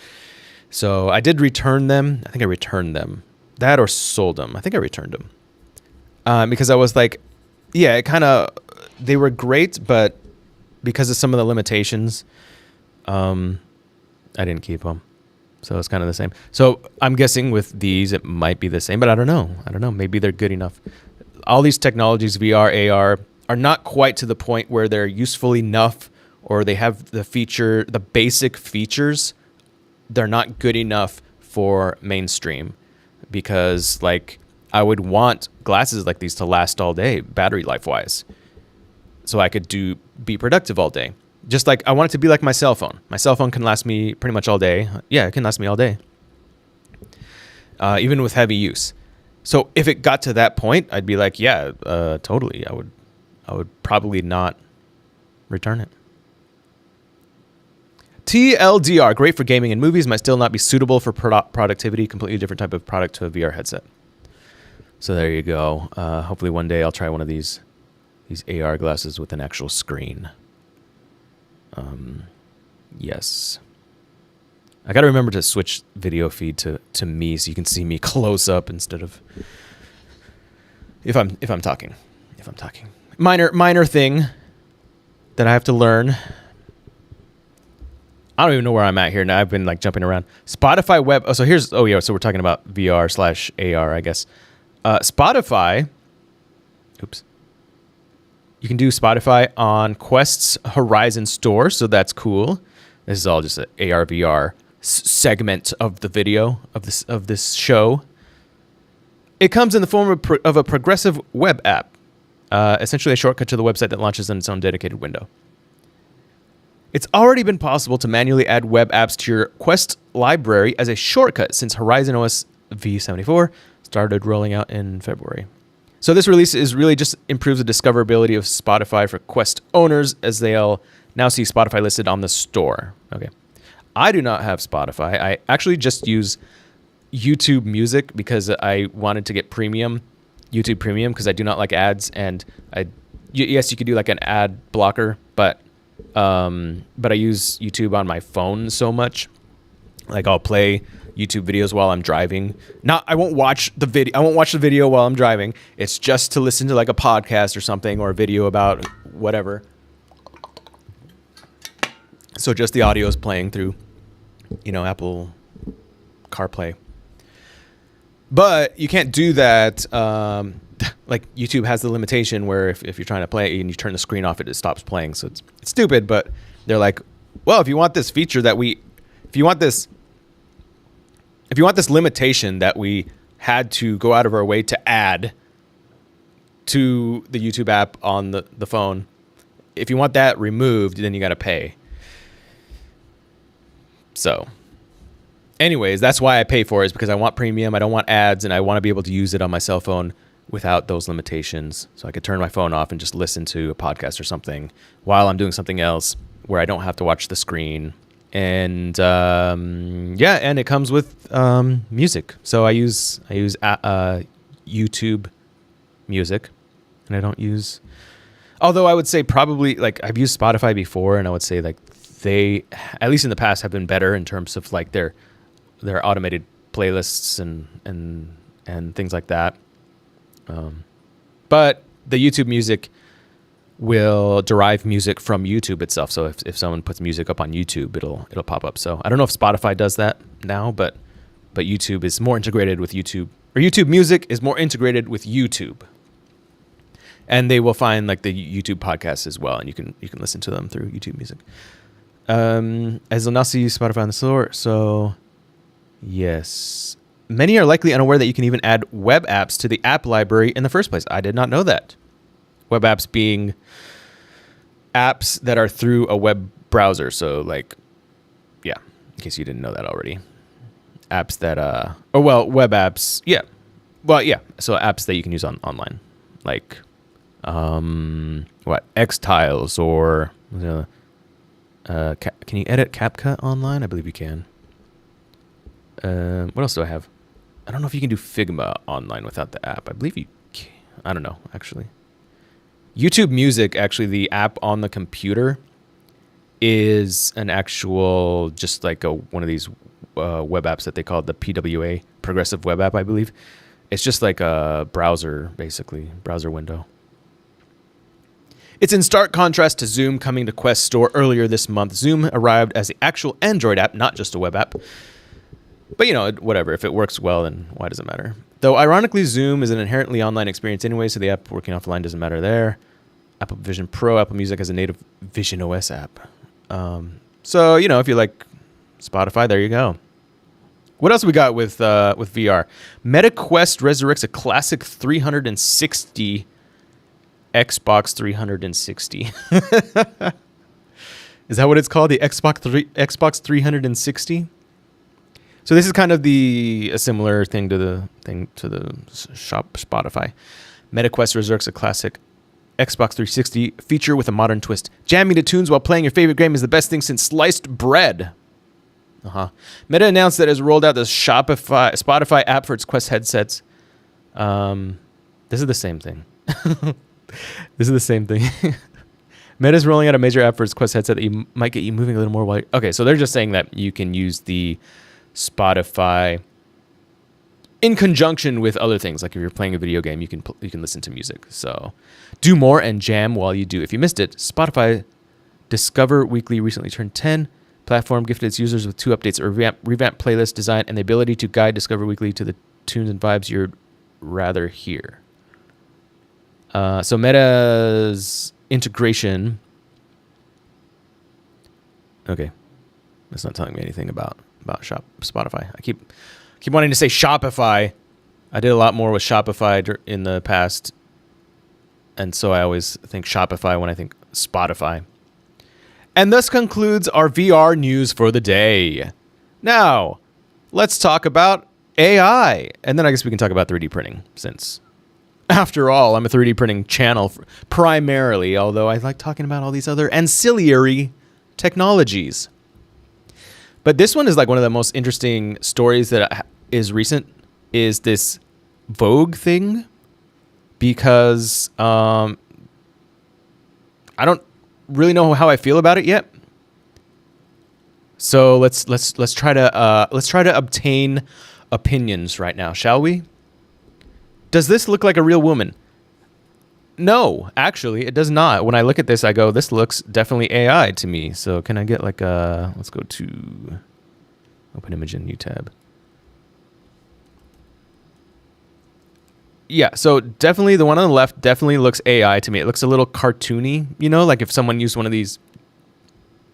So I did return them. I think I returned them. That or sold them. I think I returned them. Because I was like, yeah, they were great, but because of some of the limitations, I didn't keep them. So it's kind of the same. So I'm guessing with these, it might be the same, but I don't know. Maybe they're good enough. All these technologies, VR, AR, are not quite to the point where they're useful enough, or they have the basic features. They're not good enough for mainstream, because like I would want glasses like these to last all day, battery life wise, so I could be productive all day. Just like I want it to be like my cell phone. My cell phone can last me pretty much all day. Yeah, it can last me all day, even with heavy use. So if it got to that point, I'd be like, yeah, totally. I would probably not return it. TLDR, great for gaming and movies, might still not be suitable for productivity. Completely different type of product to a VR headset. So there you go. Hopefully one day I'll try one of these AR glasses with an actual screen. Yes. I got to remember to switch video feed to me so you can see me close up instead of if I'm talking. Minor thing that I have to learn. I don't even know where I'm at here now. I've been like jumping around. Spotify web. So we're talking about VR/AR, I guess. Spotify. Oops. You can do Spotify on Quest's Horizon store, so that's cool. This is all just an AR VR segment of the video of this show. It comes in the form of a progressive web app, essentially a shortcut to the website that launches in its own dedicated window. It's already been possible to manually add web apps to your Quest library as a shortcut since Horizon OS v74 started rolling out in February. So this release is really just improves the discoverability of Spotify for Quest owners, as they'll now see Spotify listed on the store. Okay. I do not have Spotify. I actually just use YouTube Music because I wanted to get YouTube Premium, because I do not like ads, and yes, you could do like an ad blocker, but I use YouTube on my phone so much. Like I'll play YouTube videos while I'm driving. I won't watch the video. I won't watch the video while I'm driving. It's just to listen to like a podcast or something, or a video about whatever. So just the audio is playing through, Apple CarPlay. But you can't do that. Like YouTube has the limitation where if you're trying to play and you turn the screen off, it stops playing. So it's stupid. But they're like, well, if you want this feature if you want this limitation that we had to go out of our way to add to the YouTube app on the phone, if you want that removed, then you got to pay. So anyways, that's why I pay for it, is because I want premium. I don't want ads, and I want to be able to use it on my cell phone without those limitations. So I could turn my phone off and just listen to a podcast or something while I'm doing something else where I don't have to watch the screen. And and it comes with music. So I use YouTube Music, and I don't use. Although I would say probably, like, I've used Spotify before, and I would say like they, at least in the past, have been better in terms of like their automated playlists and things like that. But the YouTube Music will derive music from YouTube itself. So if someone puts music up on YouTube, it'll pop up. So I don't know if Spotify does that now, but YouTube is more integrated with YouTube, or YouTube Music is more integrated with YouTube. And they will find like the YouTube podcasts as well, and you can listen to them through YouTube Music. As they'll now see Spotify on the store, so yes. Many are likely unaware that you can even add web apps to the app library in the first place. I did not know that. Web apps being apps that are through a web browser. So like, yeah, in case you didn't know that already. Apps that, web apps. Yeah. Well, yeah. So apps that you can use online. Like, Xtiles, or, can you edit CapCut online? I believe you can. What else do I have? I don't know if you can do Figma online without the app. I believe you can. I don't know, actually. YouTube Music, actually, the app on the computer, is an actual, just like one of these web apps that they call the PWA, Progressive Web App, I believe. It's just like a browser, basically, browser window. It's in stark contrast to Zoom coming to Quest Store earlier this month. Zoom arrived as the actual Android app, not just a web app. But, you know, whatever. If it works well, then why does it matter? Though, ironically, Zoom is an inherently online experience anyway, so the app working offline doesn't matter there. Apple Vision Pro, Apple Music has a native Vision OS app. So, you know, if you like Spotify, there you go. What else we got with VR? Meta Quest resurrects a classic 360 Xbox 360. Is that what it's called? The Xbox 360? So this is kind of a similar thing to the shop Spotify. Meta Quest resurrects a classic Xbox 360 feature with a modern twist. Jamming to tunes while playing your favorite game is the best thing since sliced bread. Meta announced that it has rolled out the Spotify app for its Quest headsets. This is the same thing. This is the same thing. Meta's rolling out a major app for its Quest headset that might get you moving a little more while... Okay, so they're just saying that you can use the Spotify in conjunction with other things. Like if you're playing a video game, you can listen to music. So do more and jam while you do. If you missed it, Spotify Discover Weekly recently turned 10. Platform gifted its users with 2 updates, a revamped playlist design, and the ability to guide Discover Weekly to the tunes and vibes you'd rather hear. So Meta's integration... Okay. That's not telling me anything about Spotify. I keep wanting to say Shopify. I did a lot more with Shopify in the past, and so I always think Shopify when I think Spotify. And this concludes our VR news for the day. Now, let's talk about AI, and then I guess we can talk about 3D printing, since, after all, I'm a 3D printing channel primarily, although I like talking about all these other ancillary technologies. But this one is like one of the most interesting stories that is recent, is this Vogue thing, because I don't really know how I feel about it yet. So let's try to obtain opinions right now, shall we? Does this look like a real woman? No, actually, it does not. When I look at this, I go, this looks definitely AI to me. So can I get like let's go to open image in new tab. Yeah, so definitely the one on the left definitely looks AI to me. It looks a little cartoony, you know, like if someone used one of these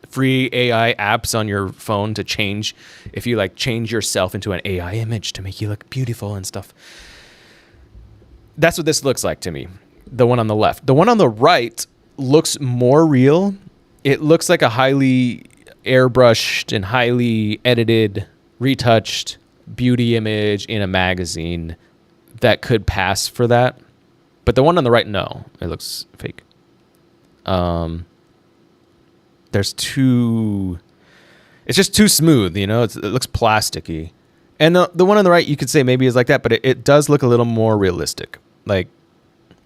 free AI apps on your phone to change, if you like change yourself into an AI image to make you look beautiful and stuff. That's what this looks like to me. The one on the left. The one on the right looks more real. It looks like a highly airbrushed and highly edited, retouched beauty image in a magazine that could pass for that. But the one on the right, no. It looks fake. There's too... It's just too smooth, you know? It looks plasticky. And the one on the right, you could say maybe is like that, but it does look a little more realistic. Like,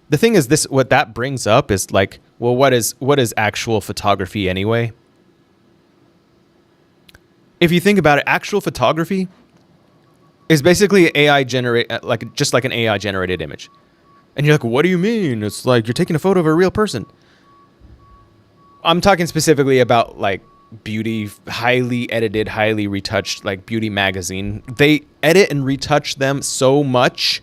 the thing is, this what that brings up is like, well, what is actual photography anyway? If you think about it, actual photography is basically just like an AI generated image. And you're like, what do you mean? It's like you're taking a photo of a real person. I'm talking specifically about like beauty, highly edited, highly retouched, like beauty magazine. They edit and retouch them so much.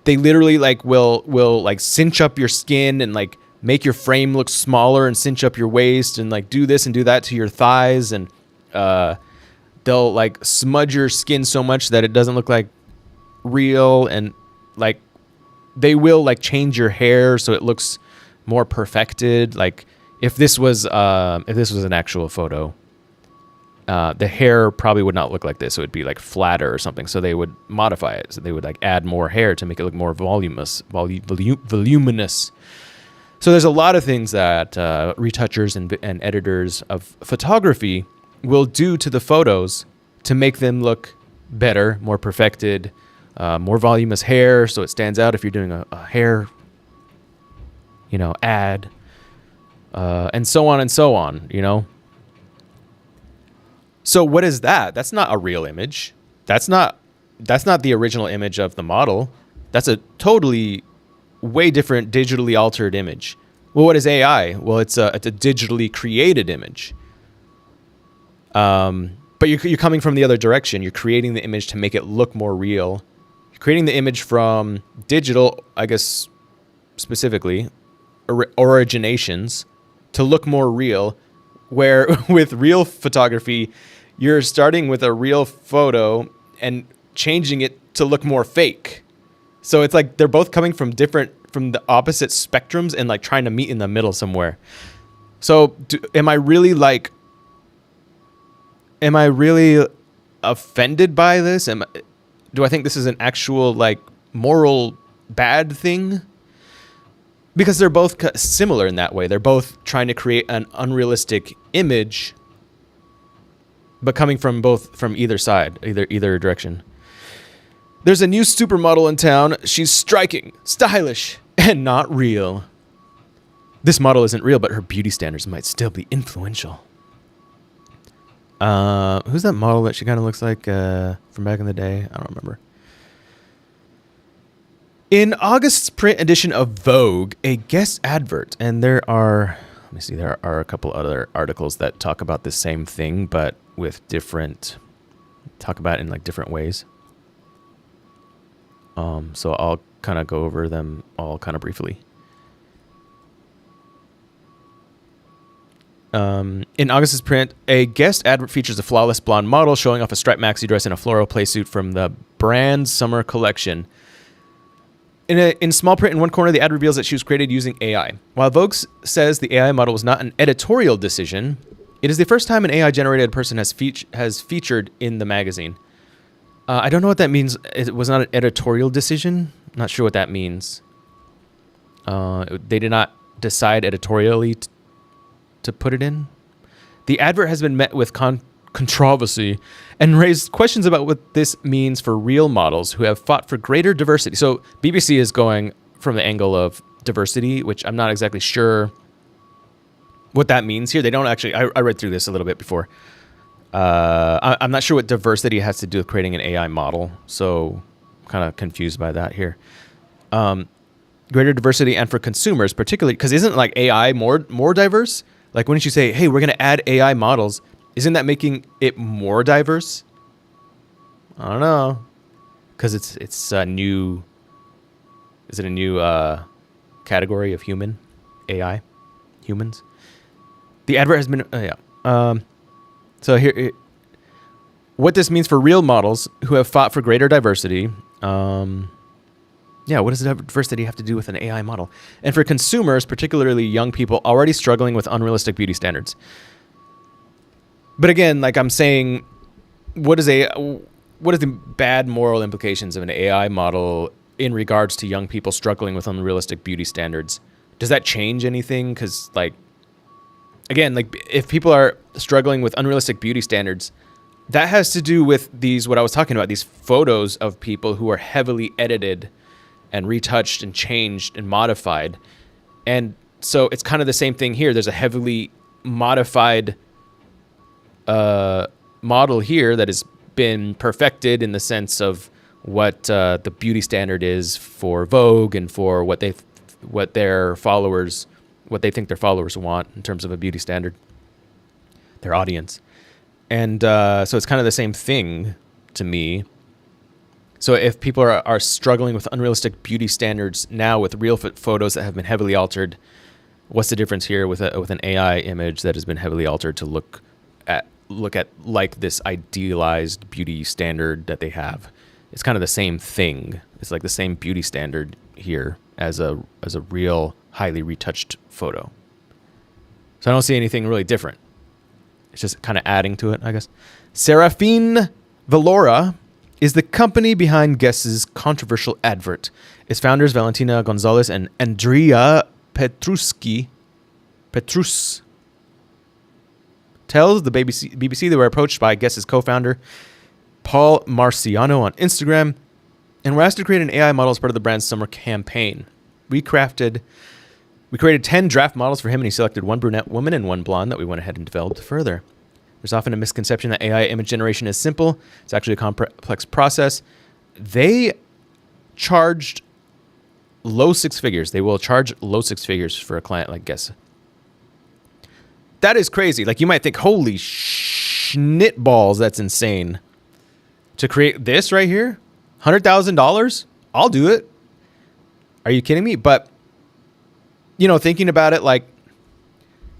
They literally like will like cinch up your skin and like make your frame look smaller and cinch up your waist and like do this and do that to your thighs, and they'll like smudge your skin so much that it doesn't look like real, and like they will like change your hair so it looks more perfected. Like if this was an actual photo, the hair probably would not look like this. It would be like flatter or something. So they would modify it. So they would like add more hair to make it look more voluminous. So there's a lot of things that retouchers and editors of photography will do to the photos to make them look better, more perfected, more voluminous hair, so it stands out if you're doing a hair ad, and so on and so on, So what is that? That's not a real image. That's not the original image of the model. That's a totally way different digitally altered image. Well, what is AI? Well, it's a digitally created image. But you're coming from the other direction. You're creating the image to make it look more real. You're creating the image from digital, I guess, specifically, originations to look more real, where with real photography, you're starting with a real photo and changing it to look more fake. So it's like they're both coming from the opposite spectrums and like trying to meet in the middle somewhere. So am I really offended by this? Do I think this is an actual like moral bad thing? Because they're both similar in that way. They're both trying to create an unrealistic image, but coming from either side, either direction. There's a new supermodel in town. She's striking, stylish, and not real. This model isn't real, but her beauty standards might still be influential. Who's that model that she kind of looks like from back in the day? I don't remember. In August's print edition of Vogue, a guest advert, and there are a couple other articles that talk about the same thing, but with talk about it in like different ways. So I'll kind of go over them all kind of briefly. In August's print, a guest advert features a flawless blonde model showing off a striped maxi dress and a floral playsuit from the brand's summer collection. In small print in one corner, the ad reveals that she was created using AI. While Vogue says the AI model was not an editorial decision, it is the first time an AI-generated person has featured in the magazine. I don't know what that means. It was not an editorial decision. Not sure what that means. They did not decide editorially to put it in. The advert has been met with controversy and raised questions about what this means for real models who have fought for greater diversity. So BBC is going from the angle of diversity, which I'm not exactly sure what that means here. They don't actually, I read through this a little bit before. I'm not sure what diversity has to do with creating an AI model, so I'm kind of confused by that here. Greater diversity and for consumers, particularly, because isn't like AI more diverse? Like, wouldn't you say, hey, we're going to add AI models? Isn't that making it more diverse? I don't know. Because it's a new... Is it a new category of human? AI? Humans? The advert has been... So here... What this means for real models who have fought for greater diversity... what does diversity have to do with an AI model? And for consumers, particularly young people, already struggling with unrealistic beauty standards. But again, like I'm saying, what is the bad moral implications of an AI model in regards to young people struggling with unrealistic beauty standards? Does that change anything? Because if people are struggling with unrealistic beauty standards, that has to do with what I was talking about, these photos of people who are heavily edited and retouched and changed and modified. And so it's kind of the same thing here. There's a heavily modified model here that has been perfected in the sense of what the beauty standard is for Vogue and for what they think their followers want in terms of a beauty standard, their audience. And so it's kind of the same thing to me. So if people are struggling with unrealistic beauty standards now with real photos that have been heavily altered, what's the difference here with an AI image that has been heavily altered to look at like this idealized beauty standard that they have? It's kind of the same thing. It's like the same beauty standard here as a real highly retouched photo. So I don't see anything really different. It's just kind of adding to it, I guess. Serafine Valora is the company behind Guess's controversial advert. Its founders, Valentina Gonzalez and Andrea Petrus, tells the BBC they were approached by Guess's co-founder, Paul Marciano, on Instagram, and were asked to create an AI model as part of the brand's summer campaign. We crafted We created 10 draft models for him, and he selected one brunette woman and one blonde that we went ahead and developed further. There's often a misconception that AI image generation is simple. It's actually a complex process. They charged low six figures. They will charge low six figures for a client like Guess. That is crazy. Like, you might think, holy schnit balls, that's insane. To create this right here, $100,000, I'll do it. Are you kidding me? But, you know, thinking about it, like,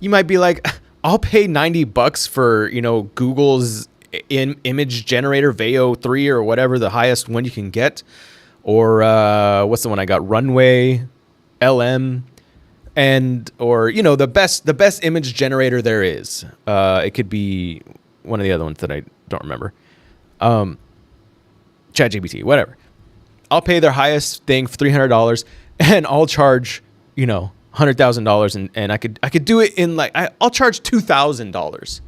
you might be like, I'll pay $90 for, you know, Google's image generator, Veo 3 or whatever, the highest one you can get. Or what's the one I got? Runway, LM, and or, you know, the best image generator there is. It could be one of the other ones that I don't remember. ChatGPT, whatever. I'll pay their highest thing for $300, and I'll charge, you know, $100,000, and I could do it in like I'll charge $2,000.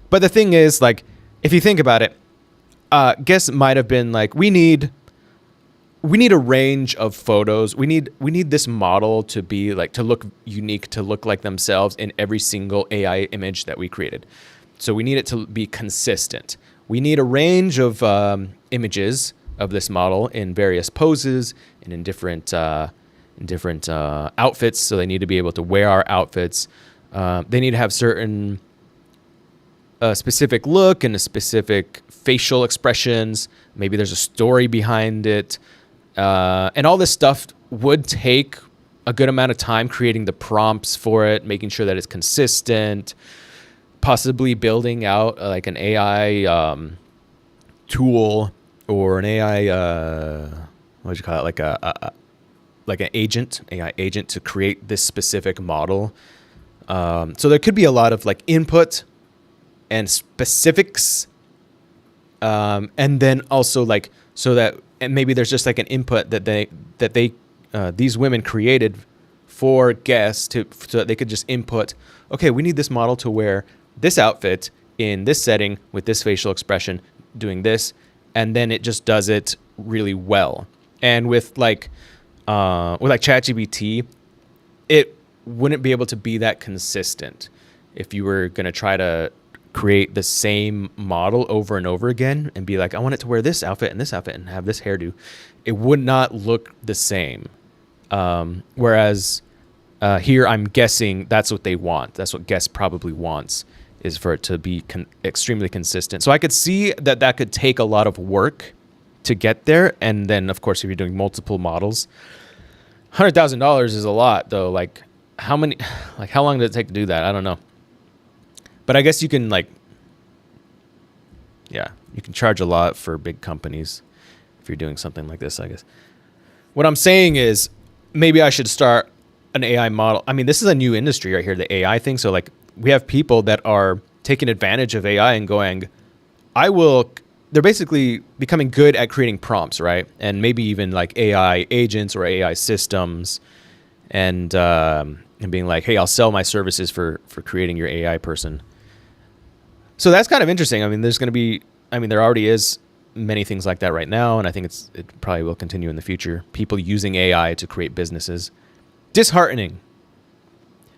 But the thing is, like, if you think about it, Guess might have been like, we need a range of photos. We need this model to be like, to look unique, to look like themselves in every single AI image that we created. So we need it to be consistent. We need a range of images of this model in various poses and in different outfits. So they need to be able to wear our outfits. They need to have certain specific look and a specific facial expressions. Maybe there's a story behind it. And all this stuff would take a good amount of time creating the prompts for it, making sure that it's consistent, possibly building out like an AI tool or an AI, what do you call it? Like an agent, AI agent to create this specific model. So there could be a lot of like input and specifics. And then also like, so that, and maybe there's just like an input that they these women created for guests so that they could just input, okay, we need this model to wear this outfit in this setting with this facial expression doing this. And then it just does it really well. And with like ChatGPT, it wouldn't be able to be that consistent if you were going to try to create the same model over and over again and be like, I want it to wear this outfit and have this hairdo. It would not look the same. Whereas here I'm guessing that's what they want. That's what Guess probably wants, is for it to be extremely consistent. So I could see that could take a lot of work to get there. And then of course, if you're doing multiple models, $100,000 is a lot though. Like how long did it take to do that? I don't know. But I guess you can you can charge a lot for big companies if you're doing something like this, I guess. What I'm saying is maybe I should start an AI model. I mean, this is a new industry right here, the AI thing. So like we have people that are taking advantage of AI and going, they're basically becoming good at creating prompts, right? And maybe even like AI agents or AI systems and being like, hey, I'll sell my services for creating your AI person. So that's kind of interesting. I mean, there already is many things like that right now, and I think it probably will continue in the future. People using AI to create businesses. Disheartening.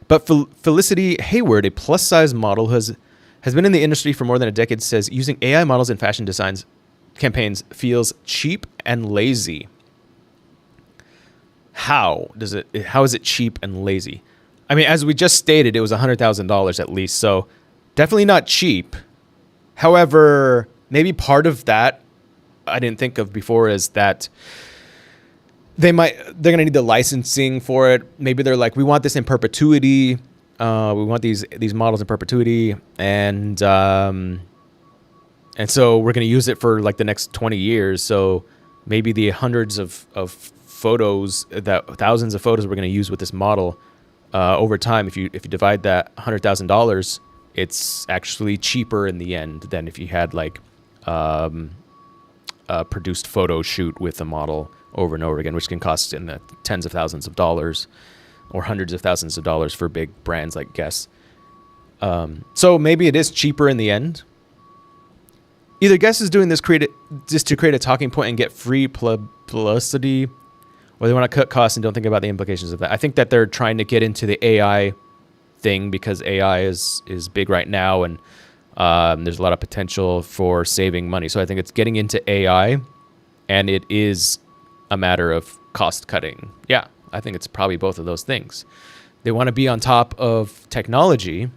But Felicity Hayward, a plus-size model, has been in the industry for more than a decade, says using AI models in fashion designs campaigns feels cheap and lazy. How is it cheap and lazy? I mean, as we just stated, it was $100,000 at least, so definitely not cheap. However, maybe part of that I didn't think of before is that they're going to need the licensing for it. Maybe they're like, we want this in perpetuity. We want these models in perpetuity, and so we're going to use it for like the next 20 years. So maybe the hundreds of photos, thousands of photos we're going to use with this model over time. If you divide that $100,000, it's actually cheaper in the end than if you had like a produced photo shoot with a model over and over again, which can cost in the tens of thousands of dollars or hundreds of thousands of dollars for big brands like Guess. So maybe it is cheaper in the end. Either Guess is doing this just to create a talking point and get free publicity, or they want to cut costs and don't think about the implications of that. I think that they're trying to get into the AI thing because AI is big right now, and there's a lot of potential for saving money. So I think it's getting into AI, and it is a matter of cost cutting. Yeah, I think it's probably both of those things. They want to be on top of technology,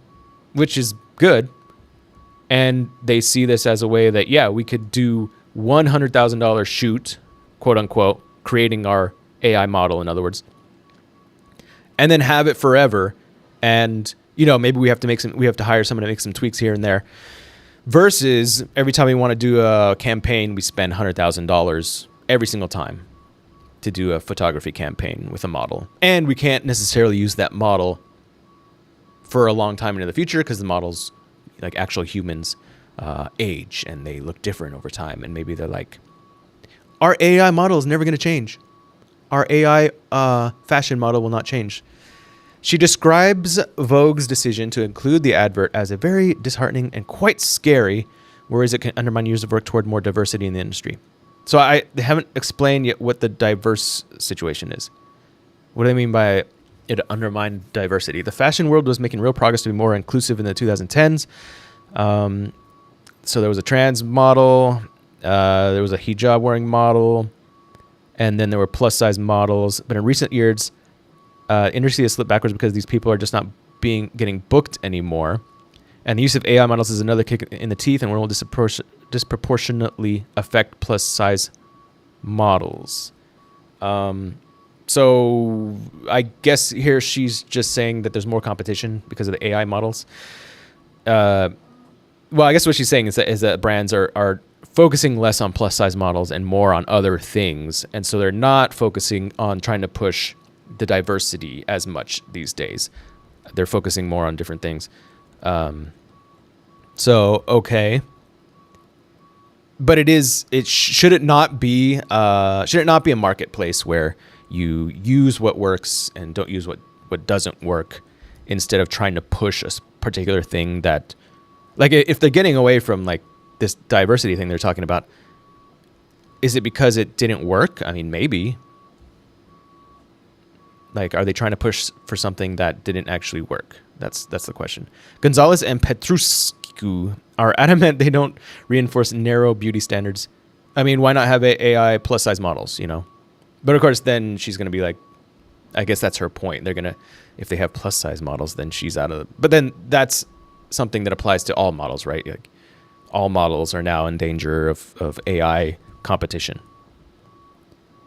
which is good, and they see this as a way that, yeah, we could do $100,000 shoot, quote unquote, creating our AI model, in other words, and then have it forever. And, maybe we have to hire someone to make some tweaks here and there, versus every time we want to do a campaign, we spend $100,000 every single time to do a photography campaign with a model. And we can't necessarily use that model for a long time into the future because the models, like actual humans, age and they look different over time. And maybe they're like, our AI model is never going to change. Our AI fashion model will not change. She describes Vogue's decision to include the advert as a very disheartening and quite scary, whereas it can undermine years of work toward more diversity in the industry. So they haven't explained yet what the diverse situation is. What do they mean by it undermined diversity? The fashion world was making real progress to be more inclusive in the 2010s. So there was a trans model, there was a hijab wearing model, and then there were plus size models. But in recent years, industry has slipped backwards because these people are just not getting booked anymore. And the use of AI models is another kick in the teeth and will disproportionately affect plus size models. So I guess here she's just saying that there's more competition because of the AI models. Well, I guess what she's saying is that brands are focusing less on plus size models and more on other things. And so they're not focusing on trying to push the diversity as much these days. They're focusing more on different things. So, okay. But should it not be a marketplace where you use what works and don't use what doesn't work, instead of trying to push a particular thing that, like, if they're getting away from like this diversity thing they're talking about, is it because it didn't work? I mean, maybe. Like, are they trying to push for something that didn't actually work? That's the question. Gonzalez and Petruscu are adamant they don't reinforce narrow beauty standards. I mean, why not have AI plus size models, But of course, then she's going to be like, I guess that's her point. They're going to, if they have plus size models, then she's out of but then that's something that applies to all models, right? Like, all models are now in danger of AI competition.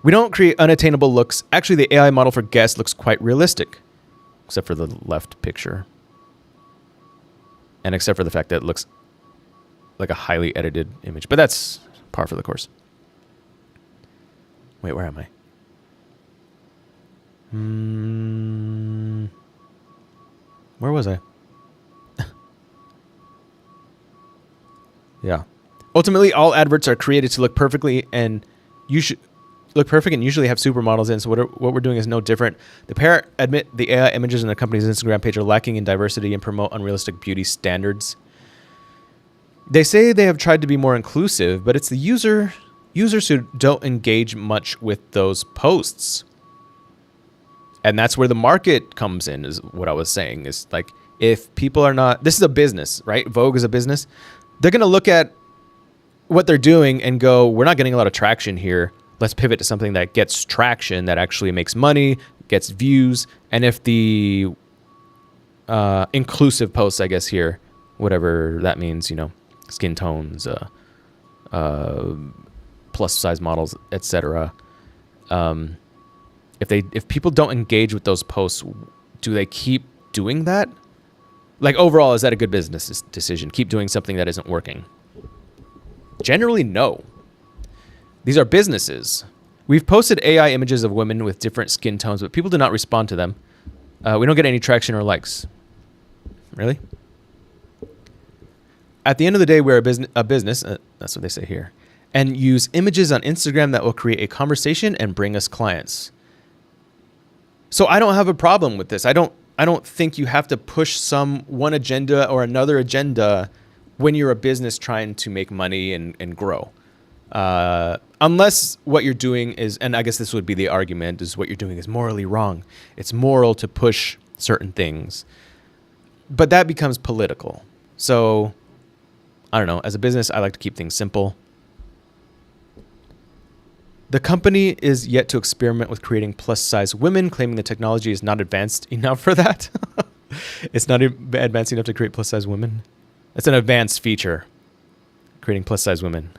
We don't create unattainable looks. Actually, the AI model for guests looks quite realistic, except for the left picture. And except for the fact that it looks like a highly edited image. But that's par for the course. Wait, where am I? Where was I? Yeah. Ultimately, all adverts are created to look perfectly, and usually have supermodels in. So what we're doing is no different. The pair admit the AI images on the company's Instagram page are lacking in diversity and promote unrealistic beauty standards. They say they have tried to be more inclusive, but it's the users who don't engage much with those posts. And that's where the market comes in, is what I was saying. Is like, if people are not, this is a business, right? Vogue is a business. They're going to look at what they're doing and go, we're not getting a lot of traction here. Let's pivot to something that gets traction, that actually makes money, gets views. And if the inclusive posts, I guess here, whatever that means, skin tones, plus size models, etc. If people don't engage with those posts, do they keep doing that? Like, overall, is that a good business decision? Keep doing something that isn't working? Generally, no. These are businesses. We've posted AI images of women with different skin tones, but people do not respond to them. We don't get any traction or likes. Really? At the end of the day, we're a business, that's what they say here, and use images on Instagram that will create a conversation and bring us clients. So I don't have a problem with this. I don't think you have to push one agenda or another agenda when you're a business trying to make money and grow. Unless what you're doing is, and I guess this would be the argument, is what you're doing is morally wrong. It's moral to push certain things. But that becomes political. So, I don't know. As a business, I like to keep things simple. The company is yet to experiment with creating plus-size women, claiming the technology is not advanced enough for that. It's not advanced enough to create plus-size women. It's an advanced feature, creating plus-size women.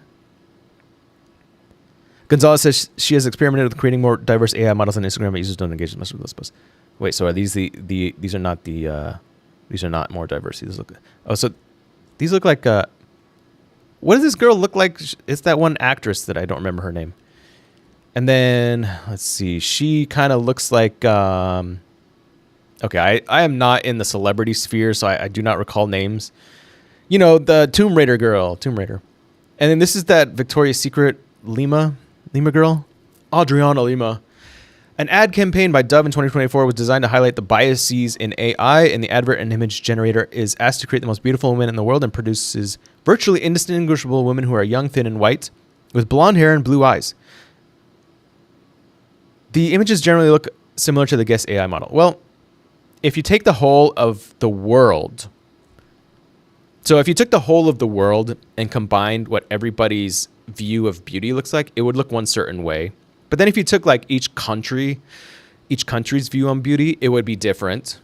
Gonzalez says she has experimented with creating more diverse AI models on Instagram, but users don't engage as much with those posts. Wait, so are these these are not these are not more diverse. These look, so these look like what does this girl look like? It's that one actress that I don't remember her name. And then let's see, she kind of looks like okay, I am not in the celebrity sphere, so I do not recall names. You know, the Tomb Raider girl, Tomb Raider. And then this is that Victoria's Secret Lima girl, Adriana Lima. An ad campaign by Dove in 2024 was designed to highlight the biases in AI, and the advert and image generator is asked to create the most beautiful women in the world and produces virtually indistinguishable women who are young, thin, and white with blonde hair and blue eyes. The images generally look similar to the guest AI model. Well, if you take the whole of the world, so if you took the whole of the world and combined what everybody's view of beauty looks like, it would look one certain way. But then if you took like each country's view on beauty, it would be different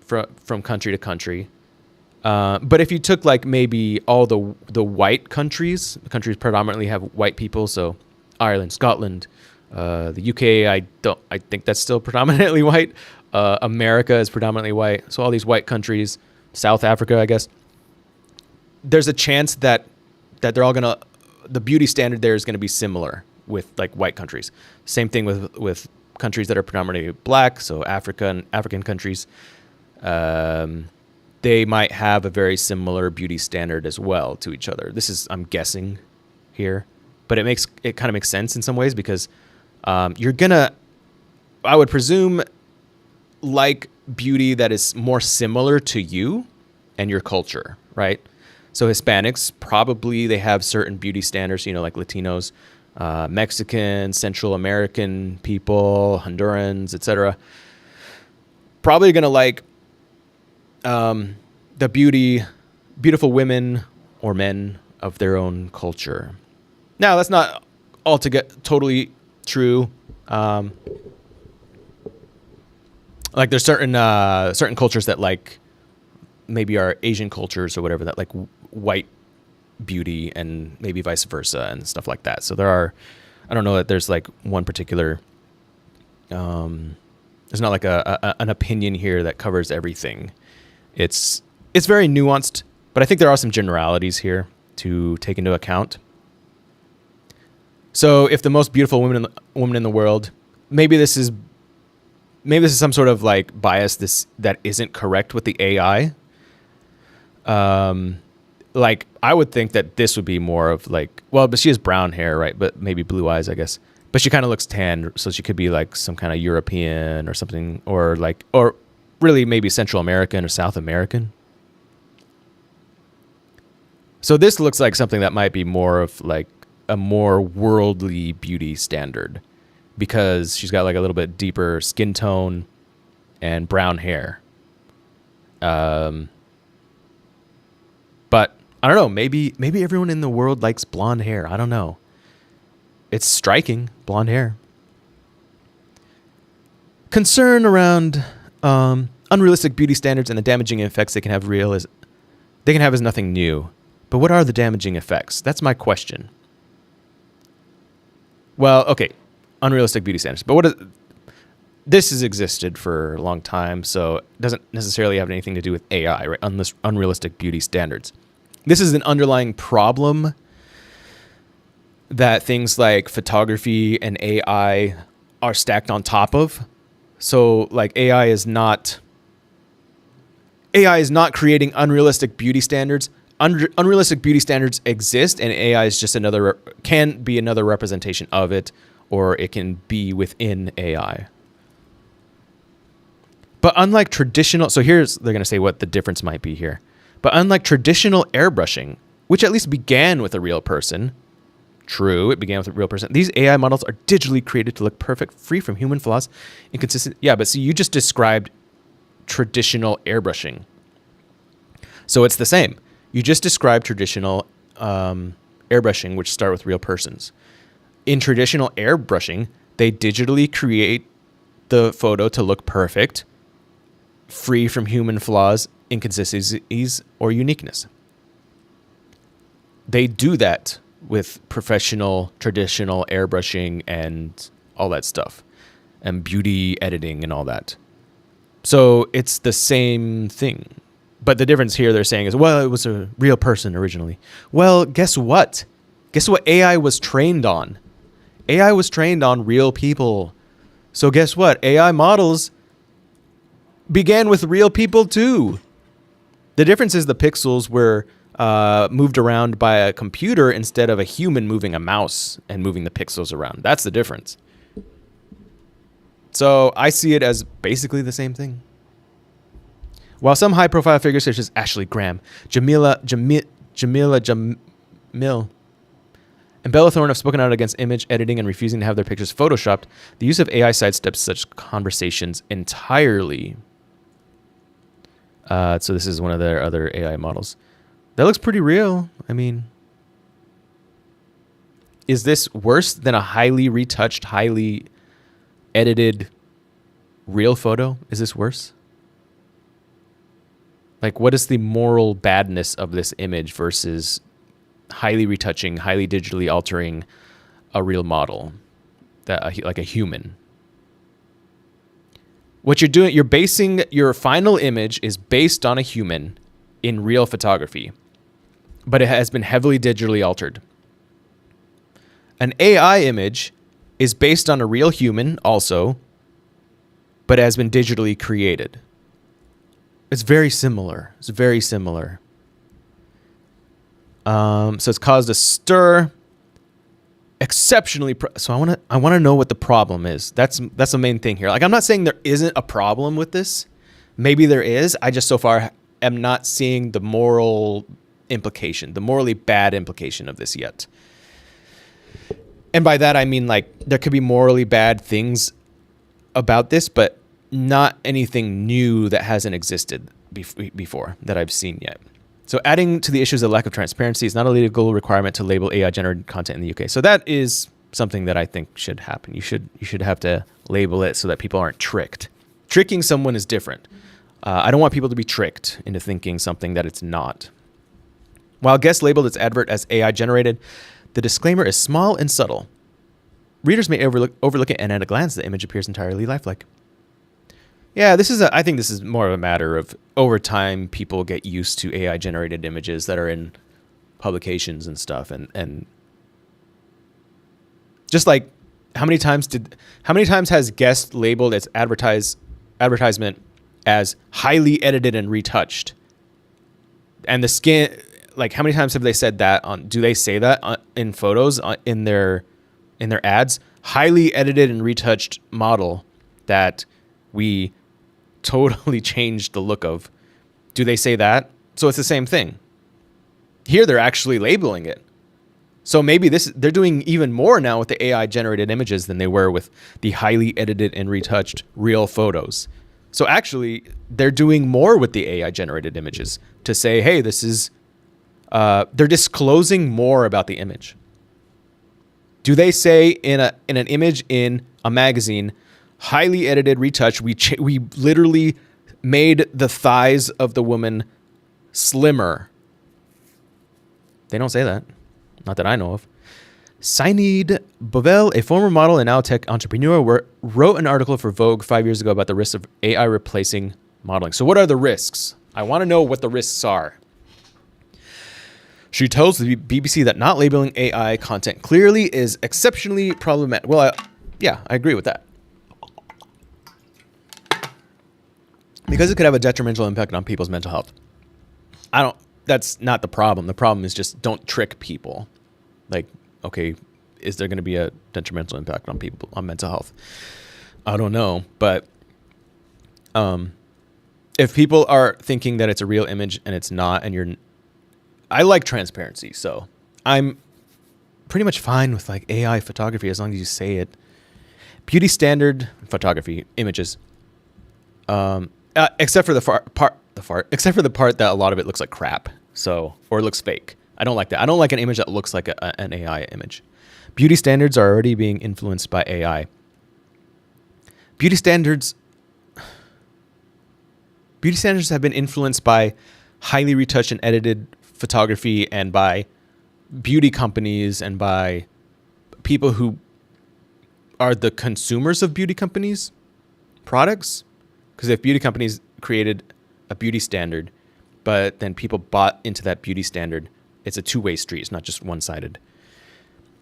from country to country. But if you took like maybe all the white countries predominantly have white people, so Ireland, Scotland, the UK, I think that's still predominantly white. America is predominantly white. So all these white countries, South Africa, I guess, there's a chance that they're all gonna, the beauty standard there is gonna be similar with like white countries. Same thing with countries that are predominantly black, so African countries. They might have a very similar beauty standard as well to each other. This is, I'm guessing here, but it kind of makes sense in some ways because you're gonna, I would presume, like beauty that is more similar to you and your culture, right? So Hispanics, probably they have certain beauty standards, you know, like Latinos, Mexicans, Central American people, Hondurans, etc. Probably gonna like the beautiful women or men of their own culture. Now, that's not altogether totally true. Like there's certain cultures that like maybe are Asian cultures or whatever that like white beauty and maybe vice versa and stuff like that. So there are, I don't know that there's like one particular, there's not like an opinion here that covers everything. It's very nuanced, but I think there are some generalities here to take into account. So if the most beautiful woman in the world, maybe this is some sort of like bias that isn't correct with the AI. Like I would think that this would be more of like, well, but she has brown hair, right? But maybe blue eyes, I guess. But she kind of looks tan, so she could be like some kind of European or something, or really maybe Central American or South American. So this looks like something that might be more of like a more worldly beauty standard because she's got like a little bit deeper skin tone and brown hair. But I don't know, maybe everyone in the world likes blonde hair. I don't know. It's striking, blonde hair. Concern around unrealistic beauty standards and the damaging effects they can have is nothing new. But what are the damaging effects? That's my question. Well, okay, unrealistic beauty standards. But this has existed for a long time, so it doesn't necessarily have anything to do with AI, right? Unrealistic beauty standards. This is an underlying problem that things like photography and AI are stacked on top of. So like AI is not creating unrealistic beauty standards. Unrealistic beauty standards exist, and AI is just can be another representation of it, or it can be within AI. But unlike traditional, so they're going to say what the difference might be here. But unlike traditional airbrushing, which at least began with a real person, True, it began with a real person. These AI models are digitally created to look perfect, free from human flaws, inconsistent. Yeah, but see, you just described traditional airbrushing. So it's the same. You just described traditional airbrushing, which start with real persons. In traditional airbrushing, they digitally create the photo to look perfect, free from human flaws, inconsistencies, or uniqueness. They do that with professional, traditional airbrushing and all that stuff, and beauty editing and all that. So it's the same thing. But the difference here they're saying is, well, it was a real person originally. Well, guess what? Guess what AI was trained on? AI was trained on real people. So guess what? AI models began with real people too. The difference is the pixels were moved around by a computer instead of a human moving a mouse and moving the pixels around. That's the difference. So I see it as basically the same thing. While some high-profile figures such as Ashley Graham, Jamila Jamil, and Bella Thorne have spoken out against image editing and refusing to have their pictures photoshopped, the use of AI sidesteps such conversations entirely. So this is one of their other AI models. That looks pretty real. I mean, is this worse than a highly retouched, highly edited real photo? Is this worse? Like, what is the moral badness of this image versus highly retouching, highly digitally altering a real model, like a human? What you're doing, you're basing your final image is based on a human in real photography, but it has been heavily digitally altered. An AI image is based on a real human also, but has been digitally created. It's very similar. It's very similar. So it's caused a stir. Exceptionally. So I want to know what the problem is. That's the main thing here. Like, I'm not saying there isn't a problem with this. Maybe there is. I just so far am not seeing the moral implication, the morally bad implication of this yet. And by that I mean, like, there could be morally bad things about this, but not anything new that hasn't existed before that I've seen yet. So adding to the issues of lack of transparency is not a legal requirement to label AI generated content in the UK. So that is something that I think should happen. You should have to label it so that people aren't tricked. Tricking someone is different. I don't want people to be tricked into thinking something that it's not. While guest labeled its advert as AI generated, the disclaimer is small and subtle. Readers may overlook it, and at a glance, the image appears entirely lifelike. Yeah, I think this is more of a matter of over time people get used to AI generated images that are in publications and stuff, and just like how many times has guest labeled its advertisement as highly edited and retouched, and the skin, like, how many times have they said that do they say that in photos in their ads? Highly edited and retouched model that we totally changed the look of. Do they say that? So it's the same thing. Here they're actually labeling it. So maybe they're doing even more now with the AI generated images than they were with the highly edited and retouched real photos. So actually they're doing more with the AI generated images to say, hey, this is they're disclosing more about the image. Do they say in an image in a magazine, highly edited, retouched, we literally made the thighs of the woman slimmer? They don't say that. Not that I know of. Sinead Bovell, a former model and now tech entrepreneur, wrote an article for Vogue 5 years ago about the risks of AI replacing modeling. So what are the risks? I want to know what the risks are. She tells the BBC that not labeling AI content clearly is exceptionally problematic. Well, I agree with that. Because it could have a detrimental impact on people's mental health. That's not the problem. The problem is just don't trick people. Like, okay, is there going to be a detrimental impact on people, on mental health? I don't know. But if people are thinking that it's a real image and it's not, and I like transparency, so I'm pretty much fine with like AI photography as long as you say it. Beauty standard photography images, except for except for the part that a lot of it looks like crap, or looks fake. I don't like that. I don't like an image that looks like an AI image. Beauty standards are already being influenced by AI. Beauty standards have been influenced by highly retouched and edited photography, and by beauty companies, and by people who are the consumers of beauty companies' products. Because if beauty companies created a beauty standard, but then people bought into that beauty standard, it's a two-way street. It's not just one-sided.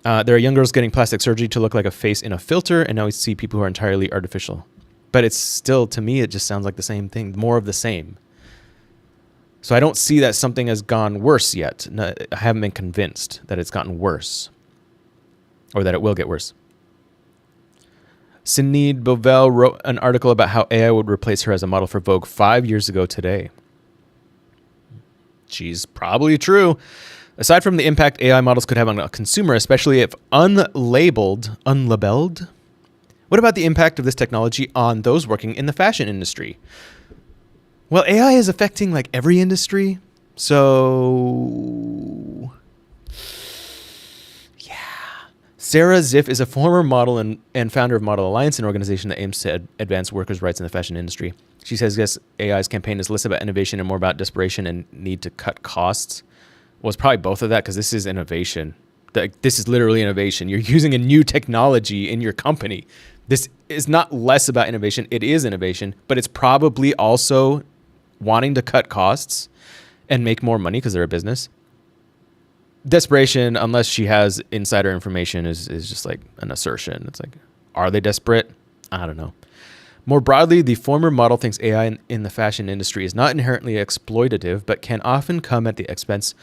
There are young girls getting plastic surgery to look like a face in a filter, and now we see people who are entirely artificial. But it's still, to me, it just sounds like the same thing, more of the same. So I don't see that something has gone worse yet. No, I haven't been convinced that it's gotten worse, or that it will get worse. Sinead Bovell wrote an article about how AI would replace her as a model for Vogue 5 years ago today. She's probably true. Aside from the impact AI models could have on a consumer, especially if unlabeled, what about the impact of this technology on those working in the fashion industry? Well, AI is affecting like every industry. So, yeah. Sarah Ziff is a former model and founder of Model Alliance, an organization that aims to advance workers' rights in the fashion industry. She says, yes, AI's campaign is less about innovation and more about desperation and need to cut costs. Well, it's probably both of that, because this is innovation. This is literally innovation. You're using a new technology in your company. This is not less about innovation. It is innovation, but it's probably also wanting to cut costs and make more money because they're a business. Desperation, unless she has insider information, is just like an assertion. It's like, are they desperate? I don't know. More broadly, the former model thinks AI in the fashion industry is not inherently exploitative, but can often come at the expense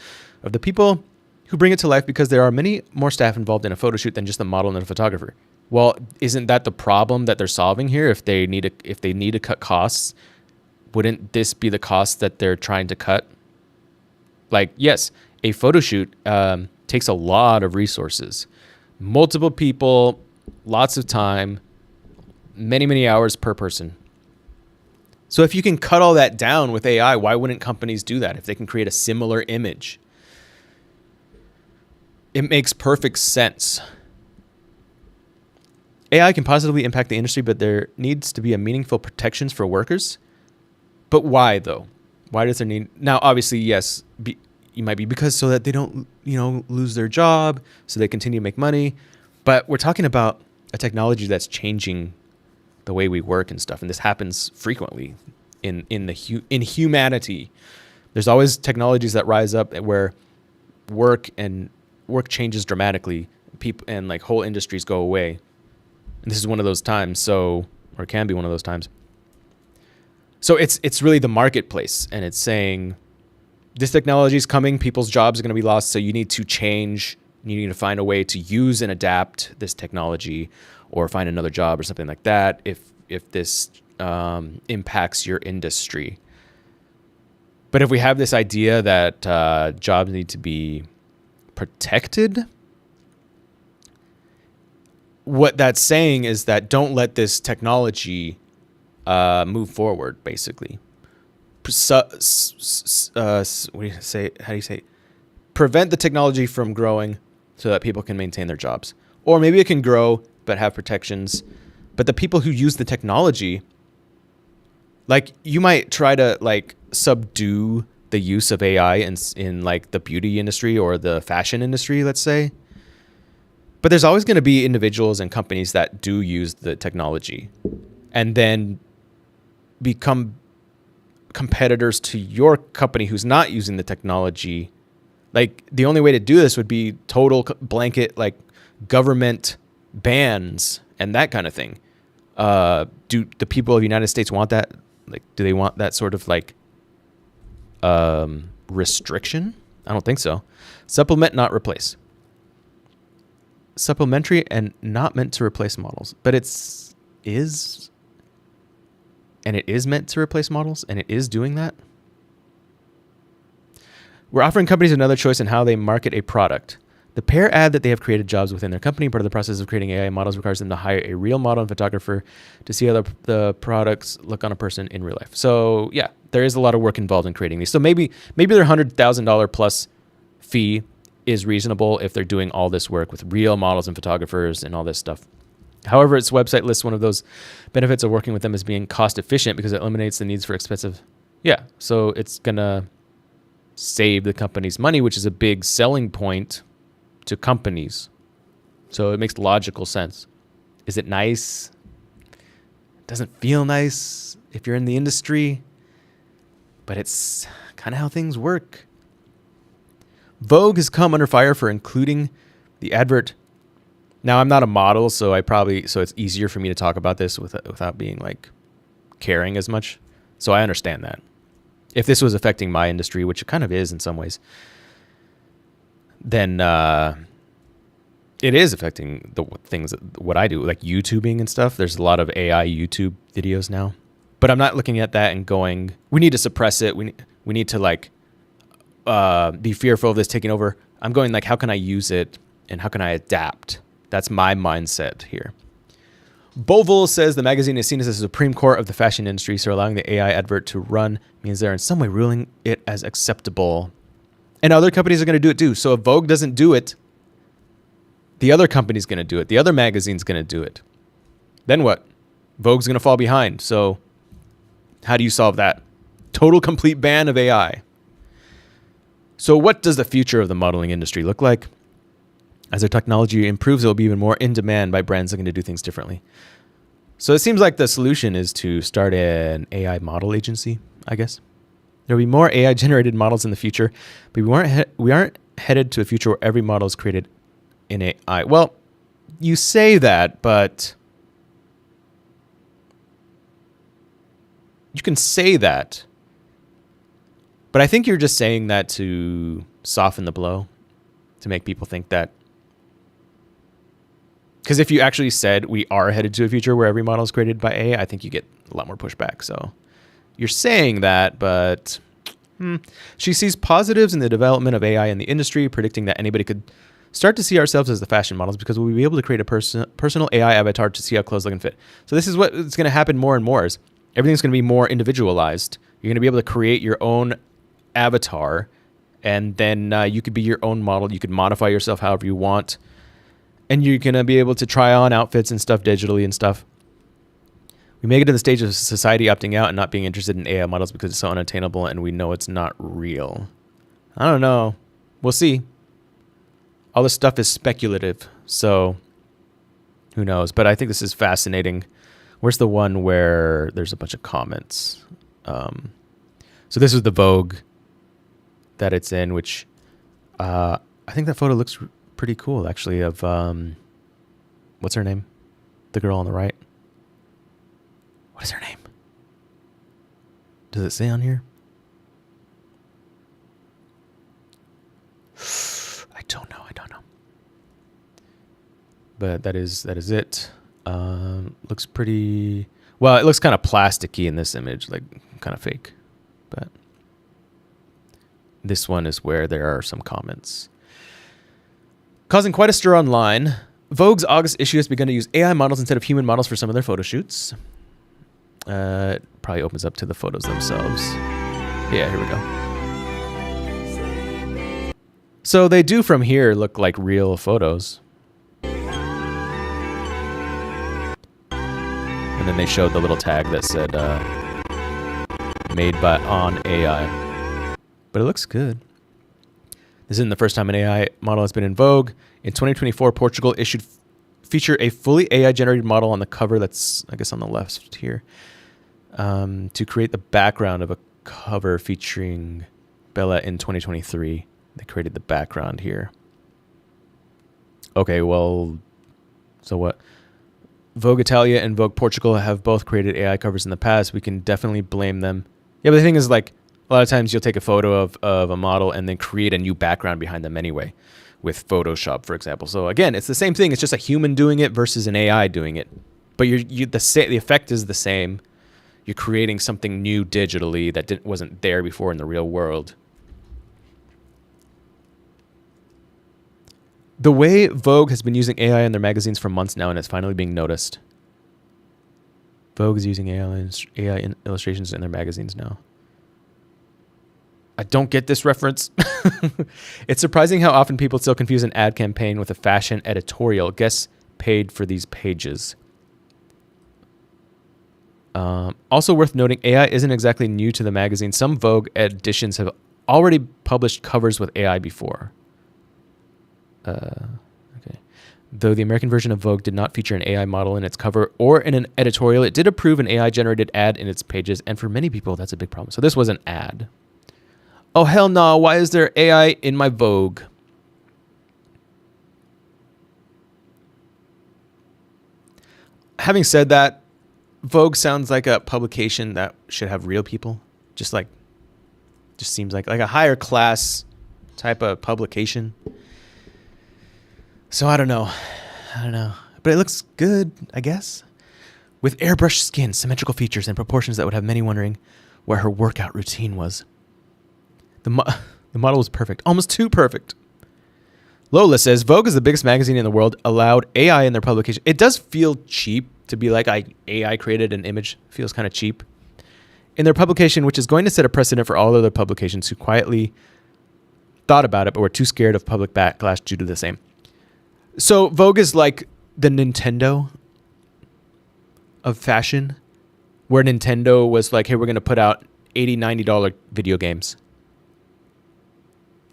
of the people who bring it to life, because there are many more staff involved in a photo shoot than just the model and a photographer. Well, isn't that the problem that they're solving here? If they need to cut costs, wouldn't this be the cost that they're trying to cut? Like, yes, a photo shoot takes a lot of resources, multiple people, lots of time, many hours per person. So if you can cut all that down with AI, why wouldn't companies do that if they can create a similar image? It makes perfect sense. AI can positively impact the industry, but there needs to be a meaningful protections for workers. But why, though? Why does there need... Now, obviously, yes, you might be because so that they don't, lose their job, so they continue to make money. But we're talking about a technology that's changing the way we work and stuff, and this happens frequently in humanity. There's always technologies that rise up where work changes dramatically. People and like whole industries go away. And this is one of those times, or can be one of those times. So it's really the marketplace, and it's saying this technology is coming, people's jobs are going to be lost, so you need to change. You need to find a way to use and adapt this technology, or find another job or something like that if this impacts your industry. But if we have this idea that jobs need to be protected, what that's saying is that don't let this technology move forward, basically. What do you say? How do you say? Prevent the technology from growing so that people can maintain their jobs. Or maybe it can grow but have protections. But the people who use the technology, like, you might try to like subdue the use of AI in like the beauty industry or the fashion industry, let's say. But there's always going to be individuals and companies that do use the technology and then become competitors to your company who's not using the technology. Like, the only way to do this would be total blanket, like, government bans and that kind of thing. Do the people of the United States want that? Like, do they want that sort of like restriction? I don't think so. Supplement, not replace. Supplementary and not meant to replace models, but it is meant to replace models, and it is doing that. We're offering companies another choice in how they market a product. The pair add that they have created jobs within their company. Part of the process of creating AI models requires them to hire a real model and photographer to see how the products look on a person in real life. So yeah, there is a lot of work involved in creating these. So maybe their $100,000 plus fee is reasonable if they're doing all this work with real models and photographers and all this stuff. However, its website lists one of those benefits of working with them as being cost efficient because it eliminates the needs for expensive. Yeah, so it's gonna save the company's money, which is a big selling point to companies. So it makes logical sense. Is it nice? It doesn't feel nice if you're in the industry, but it's kind of how things work. Vogue has come under fire for including the advert. Now, I'm not a model, so it's easier for me to talk about this without being like caring as much. So I understand that. If this was affecting my industry, which it kind of is in some ways, then it is affecting the things, what I do, like YouTubing and stuff. There's a lot of AI YouTube videos now. But I'm not looking at that and going, we need to suppress it. We need to like be fearful of this taking over. I'm going like, how can I use it and how can I adapt? That's my mindset here. Bovil says the magazine is seen as the supreme core of the fashion industry, so allowing the AI advert to run means they're in some way ruling it as acceptable. And other companies are going to do it too. So if Vogue doesn't do it, the other company's going to do it. The other magazine's going to do it. Then what? Vogue's going to fall behind. So how do you solve that? Total complete ban of AI. So what does the future of the modeling industry look like? As their technology improves, it will be even more in demand by brands looking to do things differently. So it seems like the solution is to start an AI model agency, I guess. There will be more AI-generated models in the future, but we aren't headed to a future where every model is created in AI. Well, you say that, but you can say that. But I think you're just saying that to soften the blow, to make people think that. Because if you actually said we are headed to a future where every model is created by AI, I think you get a lot more pushback. So you're saying that, but she sees positives in the development of AI in the industry, predicting that anybody could start to see ourselves as the fashion models because we'll be able to create a personal AI avatar to see how clothes look and fit. So this is what is going to happen more and more is everything's going to be more individualized. You're going to be able to create your own avatar, and then you could be your own model. You could modify yourself however you want. And you're going to be able to try on outfits and stuff digitally and stuff. We make it to the stage of society opting out and not being interested in AI models because it's so unattainable and we know it's not real. I don't know. We'll see. All this stuff is speculative, so who knows? But I think this is fascinating. Where's the one where there's a bunch of comments? So this is the Vogue that it's in, which I think that photo looks pretty cool, actually, of what's her name? The girl on the right. What is her name? Does it say on here? I don't know. But that is it. Looks pretty well. It looks kind of plasticky in this image, like kind of fake. But this one is where there are some comments. Causing quite a stir online, Vogue's August issue has begun to use AI models instead of human models for some of their photo shoots. It probably opens up to the photos themselves. Yeah, here we go. So they do from here look like real photos. And then they showed the little tag that said made by on AI. But it looks good. This isn't the first time an AI model has been in Vogue. In 2024, Portugal featured a fully AI-generated model on the cover that's, I guess, on the left here, to create the background of a cover featuring Bella in 2023. They created the background here. Okay, well, so what? Vogue Italia and Vogue Portugal have both created AI covers in the past. We can definitely blame them. Yeah, but the thing is, like, a lot of times you'll take a photo of a model and then create a new background behind them anyway with Photoshop, for example. So again, it's the same thing. It's just a human doing it versus an AI doing it. But the effect is the same. You're creating something new digitally that wasn't there before in the real world. The way Vogue has been using AI in their magazines for months now, and it's finally being noticed. Vogue is using AI illustrations in their magazines now. I don't get this reference. It's surprising how often people still confuse an ad campaign with a fashion editorial. Guess paid for these pages. Also worth noting, AI isn't exactly new to the magazine. Some Vogue editions have already published covers with AI before. Okay. Though the American version of Vogue did not feature an AI model in its cover or in an editorial, it did approve an AI-generated ad in its pages, and for many people, that's a big problem. So this was an ad. Oh, hell no. Why is there AI in my Vogue? Having said that, Vogue sounds like a publication that should have real people. Just seems like a higher class type of publication. So I don't know. But it looks good, I guess. With airbrushed skin, symmetrical features, and proportions that would have many wondering where her workout routine was. The model was perfect. Almost too perfect. Lola says, Vogue is the biggest magazine in the world, allowed AI in their publication. It does feel cheap to be like, AI created an image. Feels kind of cheap. In their publication, which is going to set a precedent for all other publications who quietly thought about it but were too scared of public backlash due to the same. So Vogue is like the Nintendo of fashion, where Nintendo was like, hey, we're going to put out $80, $90 video games.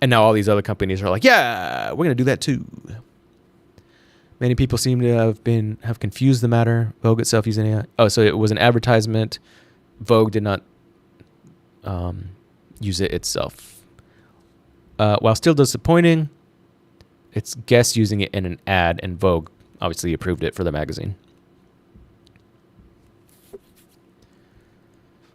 And now all these other companies are like, yeah, we're going to do that too. Many people seem to have confused the matter. Vogue itself using AI. Oh, so it was an advertisement. Vogue did not use it itself. While still disappointing, it's guests using it in an ad, and Vogue obviously approved it for the magazine.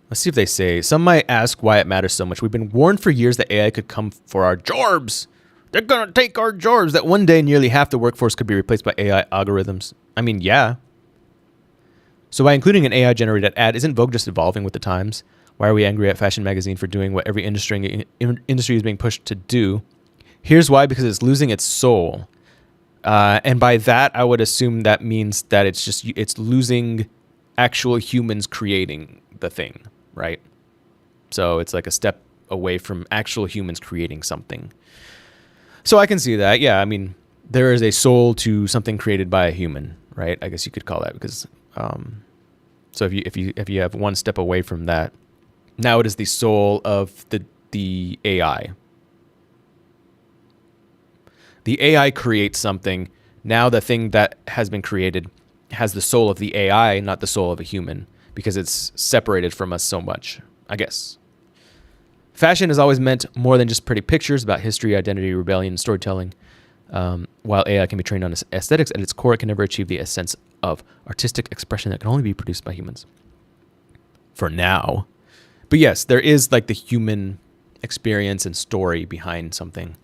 Let's see if they say. Some might ask why it matters so much. We've been warned for years that AI could come for our jobs. They're going to take our jobs. That one day nearly half the workforce could be replaced by AI algorithms. I mean, yeah. So by including an AI-generated ad, isn't Vogue just evolving with the times? Why are we angry at Fashion Magazine for doing what every industry is being pushed to do? Here's why, because it's losing its soul. And by that, I would assume that means that it's losing actual humans creating the thing, right? So it's like a step away from actual humans creating something. So I can see that. Yeah, I mean, there is a soul to something created by a human, right? I guess you could call that, because so if you have one step away from that, now it is the soul of the AI. The AI creates something. Now the thing that has been created has the soul of the AI, not the soul of a human, because it's separated from us so much, I guess. Fashion has always meant more than just pretty pictures, about history, identity, rebellion, storytelling. While AI can be trained on aesthetics, at its core, it can never achieve the sense of artistic expression that can only be produced by humans. For now. But yes, there is like the human experience and story behind something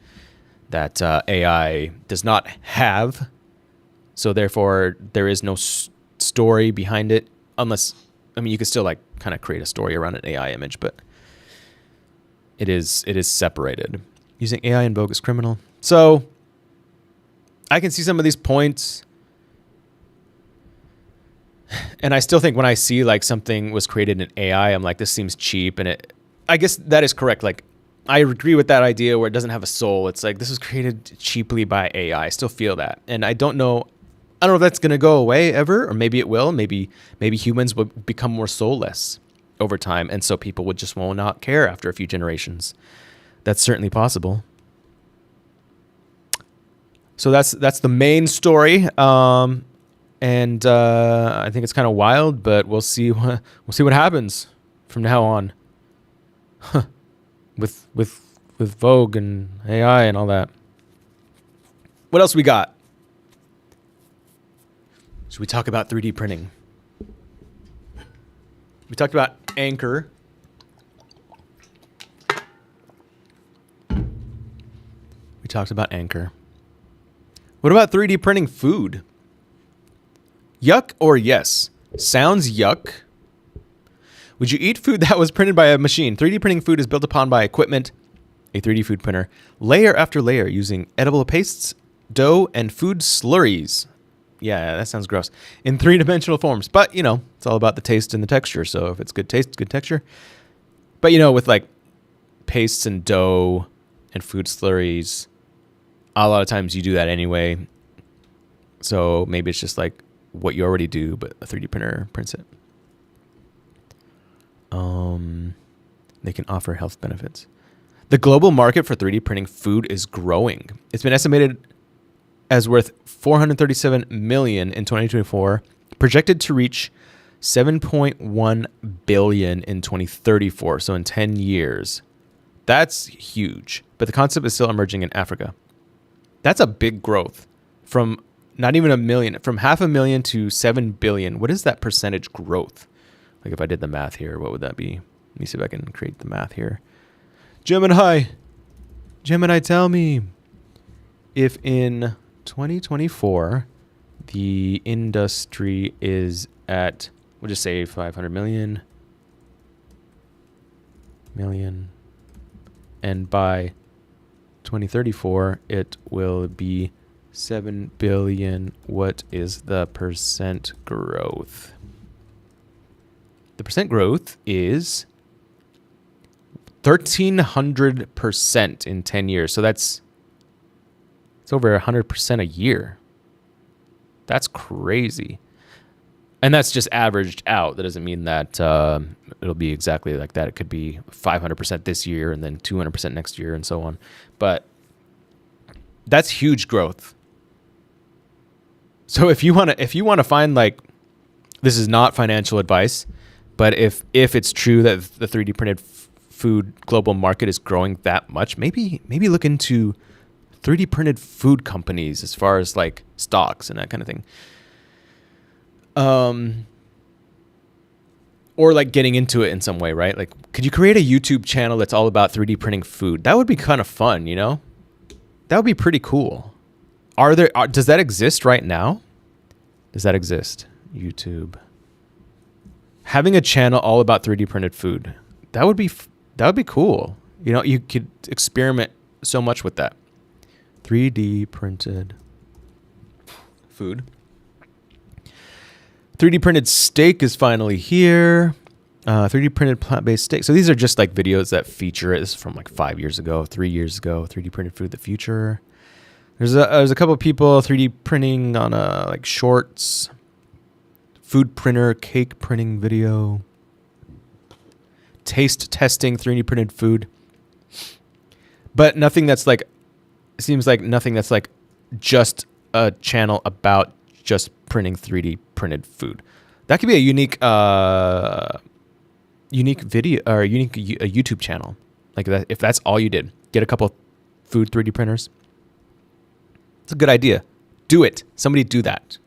that AI does not have. So therefore, there is no story behind it, unless, I mean, you could still like kind of create a story around an AI image, but it is separated. Using AI in Vogue is criminal. So I can see some of these points, and I still think when I see like something was created in AI, I'm like, this seems cheap. And I guess that is correct. Like, I agree with that idea where it doesn't have a soul. It's like, this was created cheaply by AI. I still feel that. And I don't know if that's going to go away ever, or maybe it will. Maybe humans will become more soulless over time. And so people will not care after a few generations. That's certainly possible. So that's the main story. And I think it's kind of wild, but we'll see what happens from now on. With Vogue and AI and all that. What else we got? Should we talk about 3D printing? We talked about Anker. What about 3D printing food? Yuck or yes? Sounds yuck. Would you eat food that was printed by a machine? 3D printing food is built upon by equipment, a 3D food printer, layer after layer, using edible pastes dough, and food slurries. Yeah, that sounds gross. In three-dimensional forms. But, you know, it's all about the taste and the texture. So if it's good taste, good texture. But, you know, with like pastes and dough and food slurries, a lot of times you do that anyway. So maybe it's just like what you already do, but a 3D printer prints it. They can offer health benefits. The global market for 3D printing food is growing. It's been estimated as worth $437 million in 2024, projected to reach $7.1 billion in 2034, so in 10 years. That's huge, but the concept is still emerging in Africa. That's a big growth from not even a million, from 500,000 to 7 billion. What is that percentage growth? Like if I did the math here, what would that be? Let me see if I can create the math here. Gemini, tell me if in 2024 the industry is at, we'll just say 500 million, and by 2034 it will be 7 billion. What is the percent growth? The percent growth is 1,300% in 10 years. So it's over 100% a year. That's crazy. And that's just averaged out. That doesn't mean that it'll be exactly like that. It could be 500% this year and then 200% next year and so on. But that's huge growth. So if you want to find, like, this is not financial advice, but if it's true that the 3D printed food global market is growing that much, maybe look into 3D printed food companies as far as like stocks and that kind of thing. Or like getting into it in some way, right? Like, could you create a YouTube channel that's all about 3D printing food? That would be kind of fun, you know? That would be pretty cool. Does that exist right now? Does that exist? YouTube. Having a channel all about 3D printed food. That would be cool. You know, you could experiment so much with that. 3D printed food. 3D printed steak is finally here. 3D printed plant-based steak. So these are just like videos that feature it. This is from like 5 years ago, 3 years ago. 3D printed food, the future. There's a couple of people 3D printing on like shorts. Food printer, cake printing video. Taste testing 3D printed food. But nothing that's like, it seems like nothing that's like just a channel about just printing 3D printed food. That could be a unique video or a YouTube channel. Like that, if that's all you did, get a couple food 3D printers. It's a good idea. Do it. Somebody do that.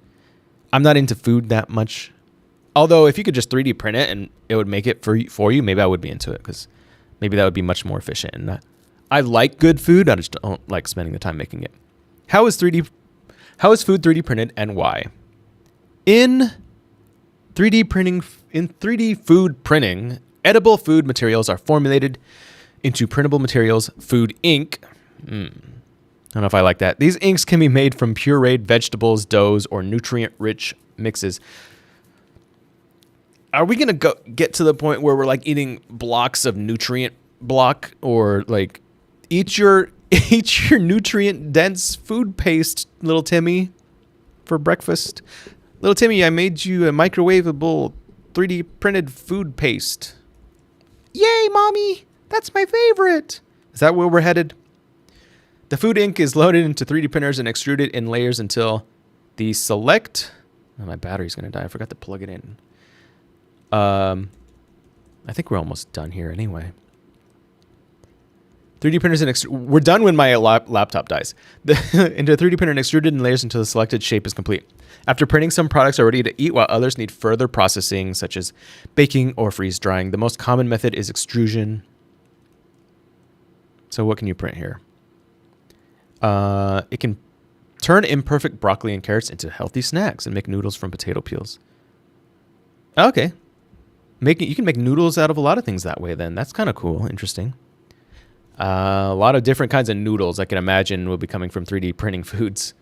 I'm not into food that much. Although if you could just 3D print it and it would make it for you, maybe I would be into it because maybe that would be much more efficient. And I like good food. I just don't like spending the time making it. How is food 3D printed and why? In 3D food printing, edible food materials are formulated into printable materials, food ink. I don't know if I like that. These inks can be made from pureed vegetables, doughs, or nutrient-rich mixes. Are we going to get to the point where we're like eating blocks of nutrient block or like eat your nutrient-dense food paste, little Timmy, for breakfast? Little Timmy, I made you a microwavable 3D printed food paste. Yay, Mommy! That's my favorite. Is that where we're headed? The food ink is loaded into 3D printers and extruded in layers until the select... Oh, my battery's going to die. I forgot to plug it in. I think we're almost done here anyway. 3D printers and we're done when my laptop dies. Into a 3D printer and extruded in layers until the selected shape is complete. After printing, some products are ready to eat while others need further processing, such as baking or freeze drying. The most common method is extrusion. So what can you print here? It can turn imperfect broccoli and carrots into healthy snacks and make noodles from potato peels. Okay. You can make noodles out of a lot of things that way then. That's kind of cool. Interesting. A lot of different kinds of noodles I can imagine will be coming from 3D printing foods.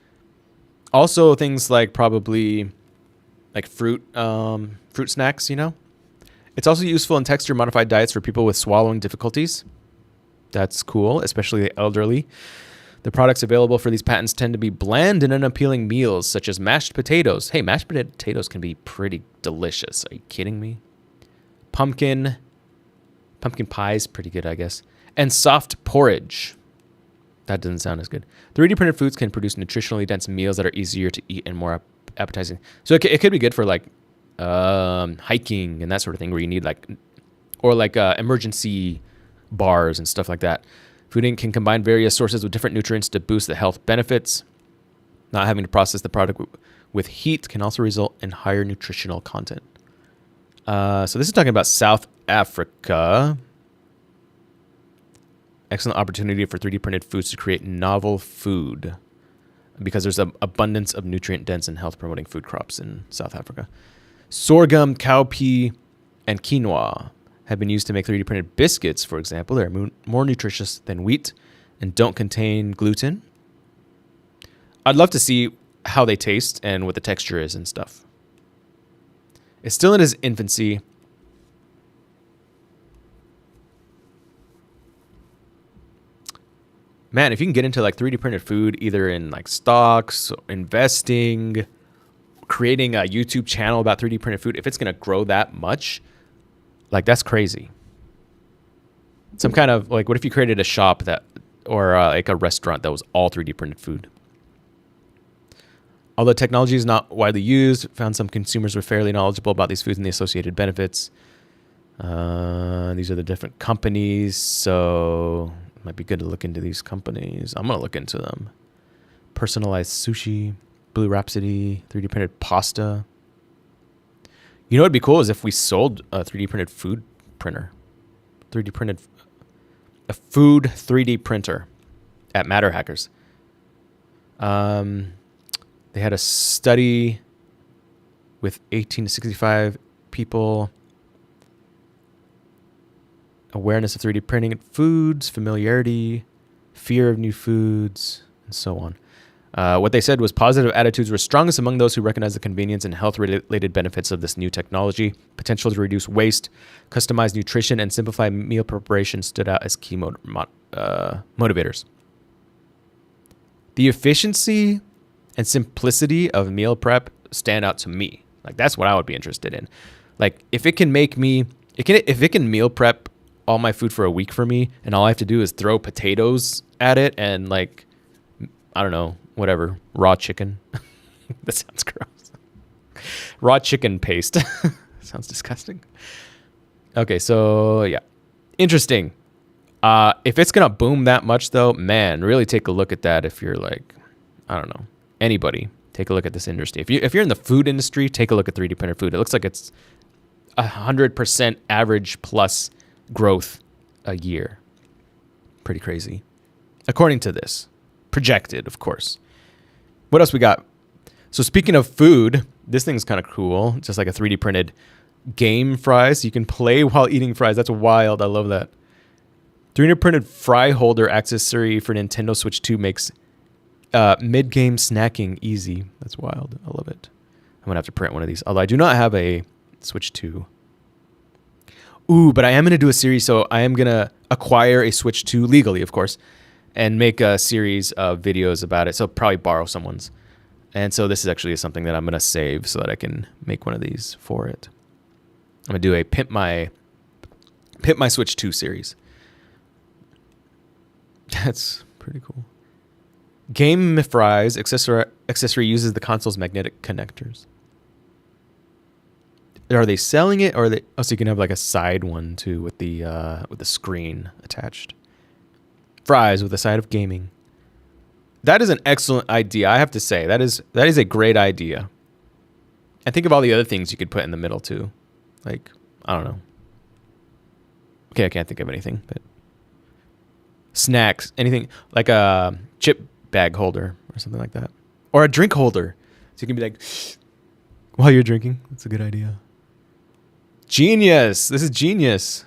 Also, things like probably like fruit snacks, you know? It's also useful in texture modified diets for people with swallowing difficulties. That's cool, especially the elderly. The products available for these patents tend to be bland and unappealing meals, such as mashed potatoes. Hey, mashed potatoes can be pretty delicious. Are you kidding me? Pumpkin pie is pretty good, I guess. And soft porridge. That doesn't sound as good. 3D printed foods can produce nutritionally dense meals that are easier to eat and more appetizing. So it could be good for like hiking and that sort of thing, where you need like emergency bars and stuff like that. Food Inc. can combine various sources with different nutrients to boost the health benefits. Not having to process the product with heat can also result in higher nutritional content. So this is talking about South Africa. Excellent opportunity for 3D printed foods to create novel food, because there's an abundance of nutrient-dense and health-promoting food crops in South Africa. Sorghum, cowpea, and quinoa have been used to make 3D printed biscuits, for example. They're more nutritious than wheat and don't contain gluten. I'd love to see how they taste and what the texture is and stuff. It's still in its infancy. Man, if you can get into like 3D printed food, either in like stocks, investing, creating a YouTube channel about 3D printed food, if it's going to grow that much, like that's crazy. Some kind of like, what if you created a shop or like a restaurant that was all 3D printed food? Although technology is not widely used, found some consumers were fairly knowledgeable about these foods and the associated benefits. These are the different companies, so it might be good to look into these companies. I'm going to look into them. Personalized sushi, Blue Rhapsody, 3D printed pasta. You know what would be cool is if we sold a 3D printed food printer. A food 3D printer at Matter Hackers. They had a study with 18 to 65 people. Awareness of 3D printing and foods, familiarity, fear of new foods, and so on. What they said was positive attitudes were strongest among those who recognize the convenience and health-related benefits of this new technology. Potential to reduce waste, customize nutrition, and simplify meal preparation stood out as key motivators. The efficiency and simplicity of meal prep stand out to me. Like, that's what I would be interested in. Like, if it can make me, if it can meal prep all my food for a week for me, and all I have to do is throw potatoes at it and like, I don't know, whatever, raw chicken. That sounds gross. Raw chicken paste. Sounds disgusting. Okay, so yeah, interesting. If it's gonna boom that much though, man, really take a look at that. If you're like, I don't know, anybody, take a look at this industry. If you're in the food industry, take a look at 3D printed food. It looks like it's 100% average plus growth a year. Pretty crazy, according to this. Projected, of course. What else we got? So speaking of food, this thing's kind of cool. Just like a 3D printed game fries. You can play while eating fries. That's wild. I love that. 3D printed fry holder accessory for Nintendo Switch 2 makes mid-game snacking easy. That's wild. I love it. I'm going to have to print one of these. Although I do not have a Switch 2. Ooh, but I am going to do a series. So I am going to acquire a Switch 2 legally, of course, and make a series of videos about it. So probably borrow someone's. And so this is actually something that I'm going to save so that I can make one of these for it. I'm going to do a Pimp My Switch 2 series. That's pretty cool. Game Fries accessory uses the console's magnetic connectors. Are they selling it, or are they? Oh, so you can have like a side one too with the screen attached. Fries with a side of gaming. That is an excellent idea. I have to say that is a great idea. And think of all the other things you could put in the middle too. Like, I don't know. Okay, I can't think of anything, but snacks, anything like a chip bag holder or something like that, or a drink holder, so you can be like while you're drinking. That's a good idea. Genius. This is genius.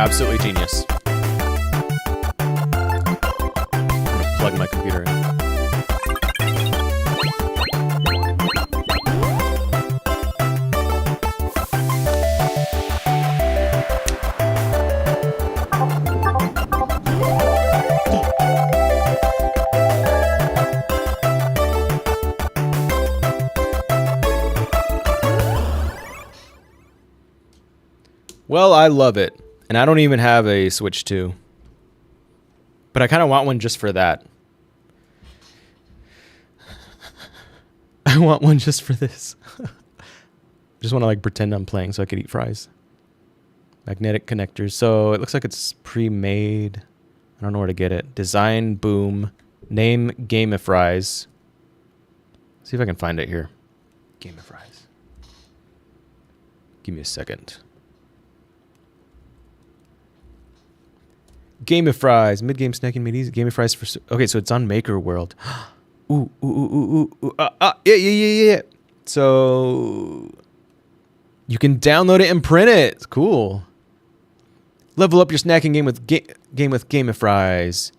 Absolutely genius. I'm gonna plug my computer in. Well, I love it. And I don't even have a Switch 2. But I kind of want one just for that. I want one just for this. Just want to like pretend I'm playing so I could eat fries. Magnetic connectors. So it looks like it's pre-made. I don't know where to get it. Design, boom. Name, Gamifries. See if I can find it here. Gamifries. Give me a second. Gamifries, mid-game snacking made easy. Gamifries for okay, so it's on Maker World. Yeah. So you can download it and print it. It's cool. Level up your snacking game with Gamifries.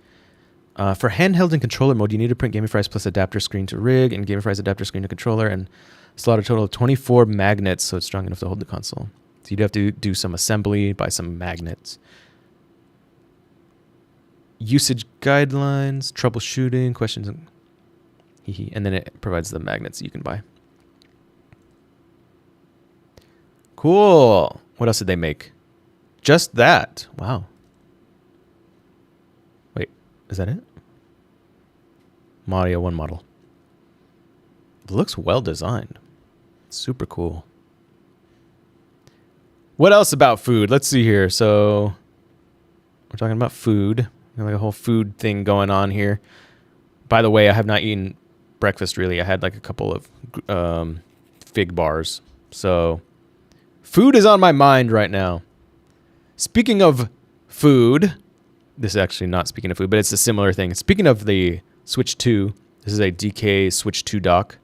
For handheld and controller mode, you need to print Gamifries plus adapter screen to rig and Gamifries adapter screen to controller and slot a total of 24 magnets, so it's strong enough to hold the console. So you'd have to do some assembly, buy some magnets. Usage guidelines, troubleshooting, questions, and then it provides the magnets you can buy. Cool. What else did they make? Just that. Wow. Wait, is that it? Mario 1 model. It looks well designed. Super cool. What else about food? Let's see here. So we're talking about food. Like a whole food thing going on here. By the way, I have not eaten breakfast really. I had like a couple of fig bars. So food is on my mind right now. Speaking of food, this is actually not speaking of food, but it's a similar thing. Speaking of the Switch 2, this is a DK Switch 2 dock.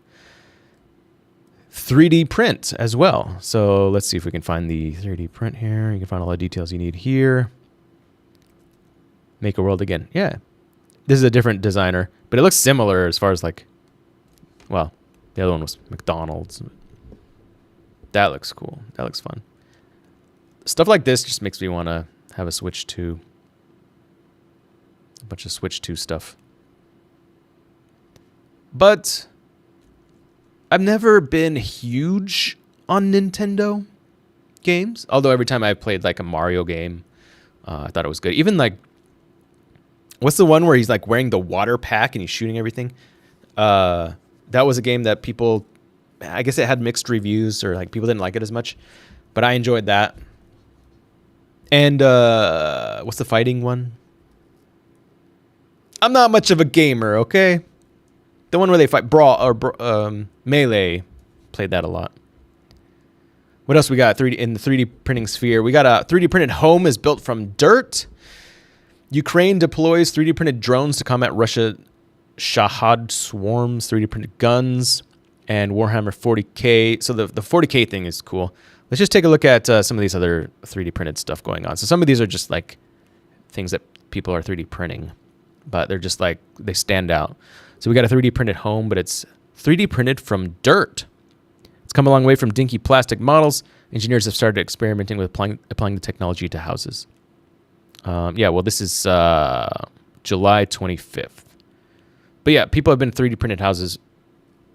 3D print as well. So let's see if we can find the 3D print here. You can find all the details you need here. Make a world again. Yeah. This is a different designer, but it looks similar as far as like, well, the other one was McDonald's. That looks cool. That looks fun. Stuff like this just makes me want to have a Switch 2. A bunch of Switch 2 stuff. But I've never been huge on Nintendo games. Although every time I played like a Mario game, I thought it was good. Even like, what's the one where he's like wearing the water pack and he's shooting everything? That was a game that people, I guess it had mixed reviews or like people didn't like it as much, but I enjoyed that. And what's the fighting one? I'm not much of a gamer, okay? The one where they fight Brawl or Melee, played that a lot. What else we got? 3D in the 3D printing sphere. We got a 3D printed home is built from dirt. Ukraine deploys 3D printed drones to combat Russia Shahad swarms, 3D printed guns, and Warhammer 40K. So the 40K thing is cool. Let's just take a look at some of these other 3D printed stuff going on. So some of these are just like things that people are 3D printing, but they're just like, they stand out. So we got a 3D printed home, but it's 3D printed from dirt. It's come a long way from dinky plastic models. Engineers have started experimenting with applying the technology to houses. Yeah, well, this is July 25th. But yeah, people have been 3D printed houses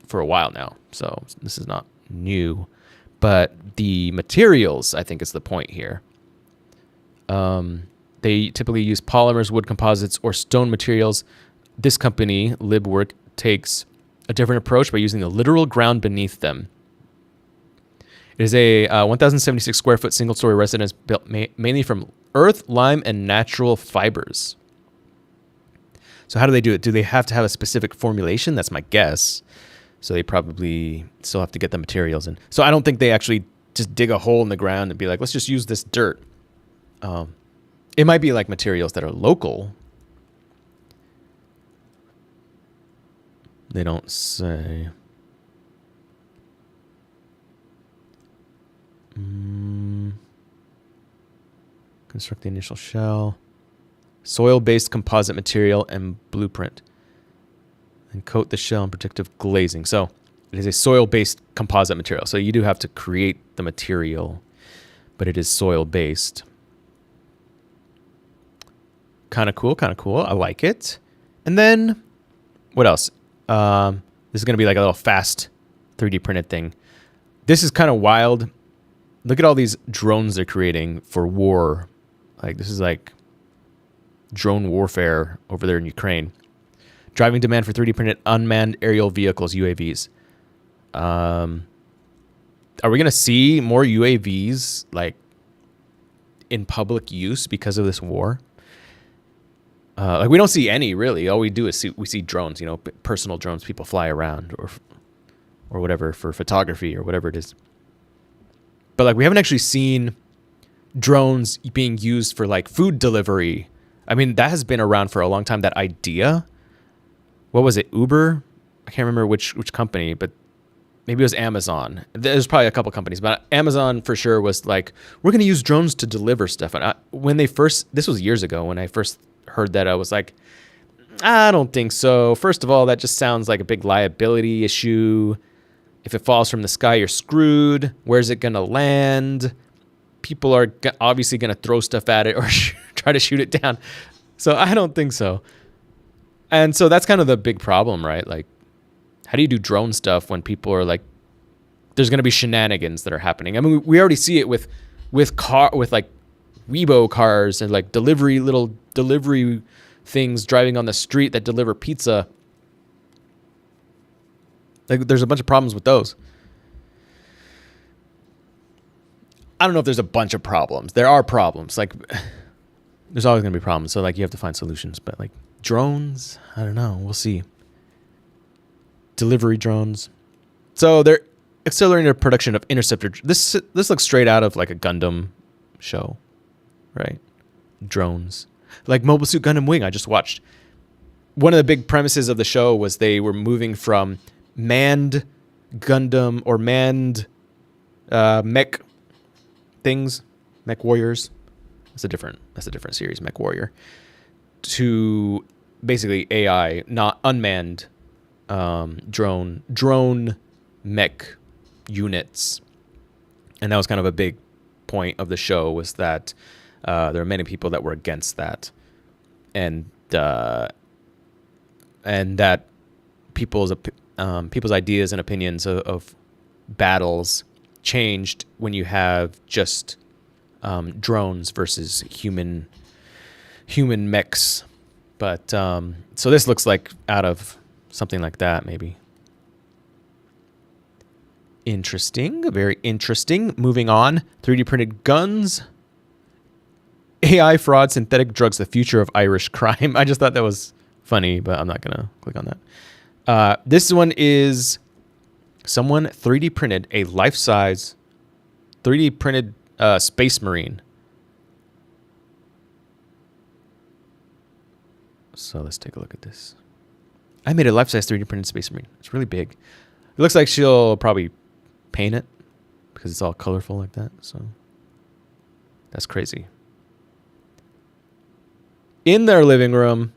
for a while now, so this is not new. But the materials, I think, is the point here. They typically use polymers, wood composites, or stone materials. This company, LibWork, takes a different approach by using the literal ground beneath them. It is a 1,076 square foot single-story residence built mainly from earth, lime, and natural fibers. So how do they do it? Do they have to have a specific formulation? That's my guess. So they probably still have to get the materials in. So I don't think they actually just dig a hole in the ground and be like, let's just use this dirt. It might be like materials that are local. They don't say. Construct the initial shell. Soil-based composite material and blueprint. And coat the shell in protective glazing. So it is a soil-based composite material. So you do have to create the material, but it is soil-based. Kind of cool, kind of cool. I like it. And then, what else? This is going to be like a little fast 3D printed thing. This is kind of wild. Look at all these drones they're creating for war. Like, this is like drone warfare over there in Ukraine. Driving demand for 3D printed unmanned aerial vehicles, UAVs. Are we going to see more UAVs like in public use because of this war? Like we don't see any really. All we do is we see drones, you know, personal drones. People fly around or whatever for photography or whatever it is. But like we haven't actually seen drones being used for like food delivery. I mean, that has been around for a long time. That idea. What was it? Uber? I can't remember which company, but maybe it was Amazon. There's probably a couple companies, but Amazon for sure was like, we're going to use drones to deliver stuff. And this was years ago when I first heard that, I was like, I don't think so. First of all, that just sounds like a big liability issue. If it falls from the sky, you're screwed. Where's it going to land? People are obviously going to throw stuff at it or try to shoot it down. So I don't think so. And so that's kind of the big problem, right? Like, how do you do drone stuff when people are like, there's going to be shenanigans that are happening? I mean, we already see it with like Weibo cars and like little delivery things driving on the street that deliver pizza. Like, there's a bunch of problems with those. I don't know if there's a bunch of problems. There are problems. Like, there's always going to be problems. So like, you have to find solutions. But like drones, I don't know. We'll see. Delivery drones. So they're accelerating the production of interceptor. This looks straight out of like a Gundam show, right? Drones. Like Mobile Suit Gundam Wing, I just watched. One of the big premises of the show was they were moving from manned Gundam or manned mech things, mech warriors. That's a different series, Mech Warrior, to basically AI, not unmanned drone mech units. And that was kind of a big point of the show, was that there are many people that were against that, and that people's ideas and opinions of battles changed when you have just drones versus human mechs. But so this looks like out of something like that, maybe. Interesting, very interesting. Moving on, 3D printed guns. AI fraud, synthetic drugs, the future of Irish crime. I just thought that was funny, but I'm not going to click on that. This one is someone 3D printed a life-size 3D printed Space Marine. So let's take a look at this. I made a life-size 3D printed Space Marine. It's really big. It looks like she'll probably paint it because it's all colorful like that. So that's crazy. In their living room,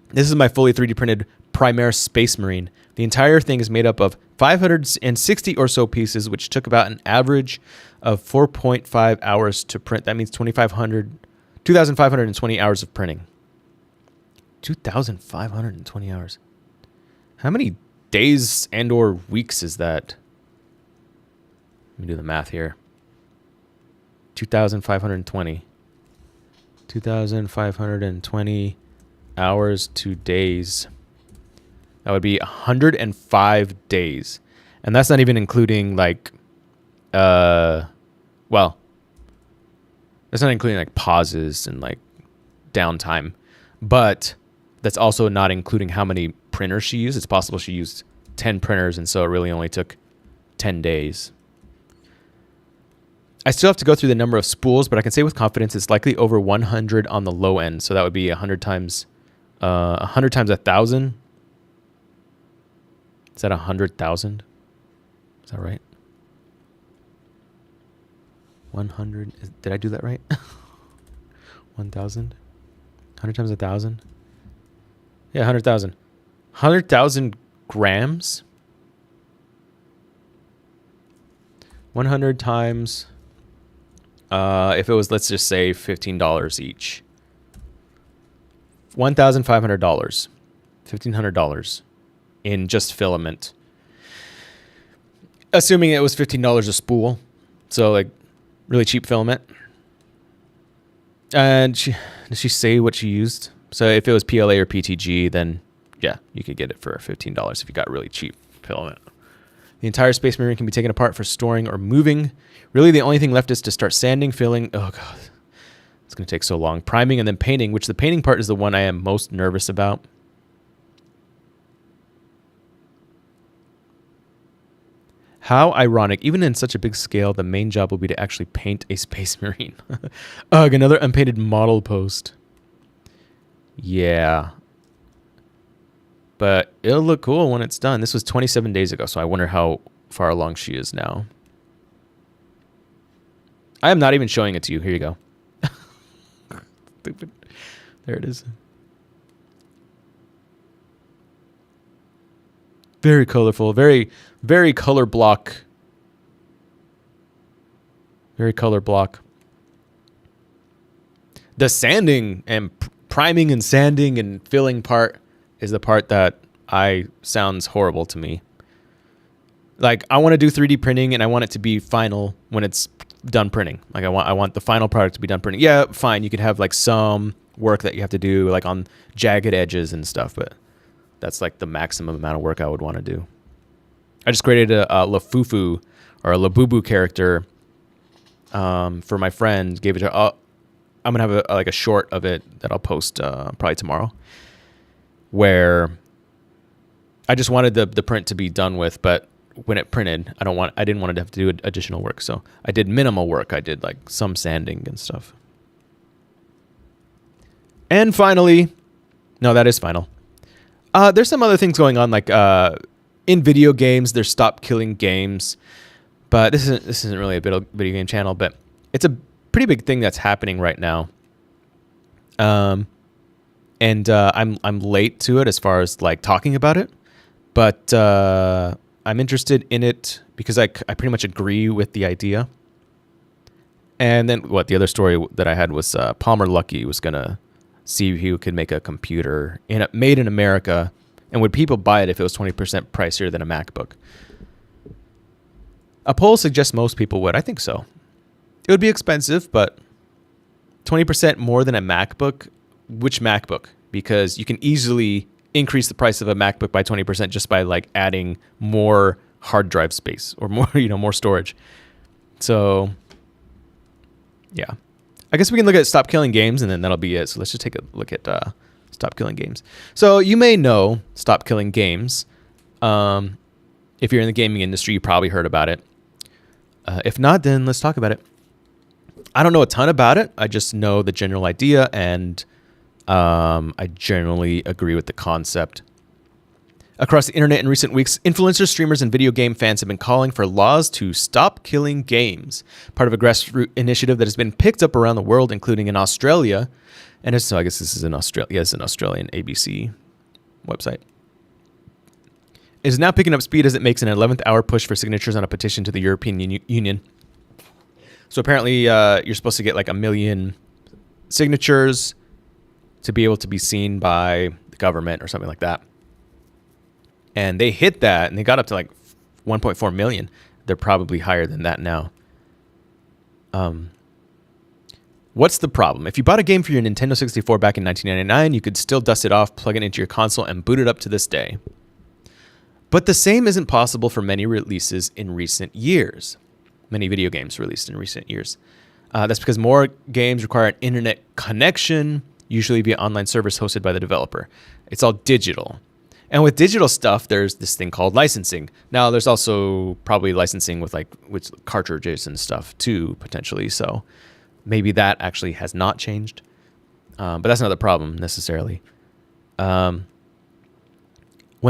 this is my fully 3D printed Primaire Space Marine. The entire thing is made up of 560 or so pieces, which took about an average of 4.5 hours to print. That means 2,520 hours of printing. 2,520 hours. How many days and or weeks is that? Let me do the math here. 2,520. 2,520 hours to days. That would be 105 days. And that's not even including like, that's not including like pauses and like downtime. But that's also not including how many printers she used. It's possible she used 10 printers, and so it really only took 10 days. I still have to go through the number of spools, but I can say with confidence it's likely over 100 on the low end. So that would be 100 times 1,000. Is that 100,000? Is that right? 100. Did I do that right? 1,000? 100 times 1,000? Yeah, 100,000. 100,000 grams? 100 times... if it was, let's just say, $15 each. $1,500. $1,500 in just filament. Assuming it was $15 a spool. So, like, really cheap filament. And did she say what she used? So if it was PLA or PTG, then yeah, you could get it for $15 if you got really cheap filament. The entire Space Marine can be taken apart for storing or moving. Really, the only thing left is to start sanding, filling. Oh, God. It's going to take so long. Priming and then painting, which the painting part is the one I am most nervous about. How ironic. Even in such a big scale, the main job will be to actually paint a Space Marine. Ugh, another unpainted model post. Yeah. But it'll look cool when it's done. This was 27 days ago, so I wonder how far along she is now. I am not even showing it to you. Here you go. Stupid. There it is. Very colorful. Very, very color block. Very color block. The sanding and priming and sanding and filling part is the part that sounds horrible to me. Like, I want to do 3D printing and I want it to be final when it's done printing. Like, I want the final product to be done printing. Yeah, fine. You could have like some work that you have to do like on jagged edges and stuff, but that's like the maximum amount of work I would want to do. I just created a Lafufu or a Labubu character for my friend. Gave it to her. I'm gonna have like a short of it that I'll post probably tomorrow, where I just wanted the print to be done with, but when it printed, I didn't want to have to do additional work, so I did minimal work. I did like some sanding and stuff. And finally, no, that is final. There's some other things going on, like in video games, there's stop killing games, but this isn't really a video game channel, but it's a pretty big thing that's happening right now. I'm late to it as far as like talking about it, but I'm interested in it because I pretty much agree with the idea. And then the other story that I had was Palmer Luckey was gonna see if he could make a computer made in America, and would people buy it if it was 20% pricier than a MacBook? A poll suggests most people would. I think so. It would be expensive, but 20% more than a MacBook. Which MacBook? Because you can easily increase the price of a MacBook by 20% just by like adding more hard drive space or more, more storage. So yeah, I guess we can look at Stop Killing Games and then that'll be it. So let's just take a look at Stop Killing Games. So you may know Stop Killing Games. If you're in the gaming industry, you probably heard about it. If not, then let's talk about it. I don't know a ton about it. I just know the general idea, and I generally agree with the concept. Across the internet in recent weeks, influencers, streamers, and video game fans have been calling for laws to stop killing games, part of a grassroots initiative that has been picked up around the world, including in Australia. And so I guess this is in Australia. Yeah, it's an Australian ABC website. It is now picking up speed as it makes an 11th hour push for signatures on a petition to the European Union. So apparently you're supposed to get like 1 million signatures to be able to be seen by the government or something like that. And they hit that, and they got up to like 1.4 million. They're probably higher than that now. What's the problem? If you bought a game for your Nintendo 64 back in 1999, you could still dust it off, plug it into your console, and boot it up to this day. But the same isn't possible for many releases in recent years. Many video games released in recent years. That's because more games require an internet connection, usually via online servers hosted by the developer. It's all digital. And with digital stuff, there's this thing called licensing. Now, there's also probably licensing with cartridges and stuff too, potentially. So maybe that actually has not changed. But that's not the problem necessarily. When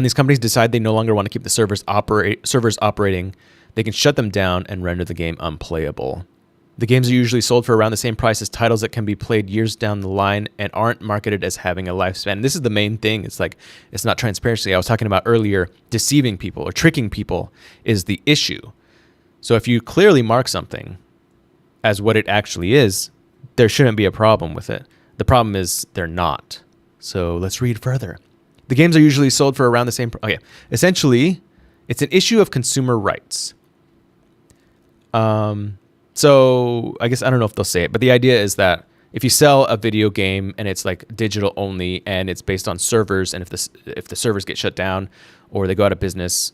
these companies decide they no longer want to keep the servers operating, they can shut them down and render the game unplayable. The games are usually sold for around the same price as titles that can be played years down the line and aren't marketed as having a lifespan. And this is the main thing. It's like, it's not transparency. I was talking about earlier, deceiving people or tricking people is the issue. So if you clearly mark something as what it actually is, there shouldn't be a problem with it. The problem is they're not. So let's read further. The games are usually sold for around the same. Okay. Essentially, it's an issue of consumer rights. So I guess I don't know if they'll say it, but the idea is that if you sell a video game and it's like digital only and it's based on servers, and if the servers get shut down or they go out of business,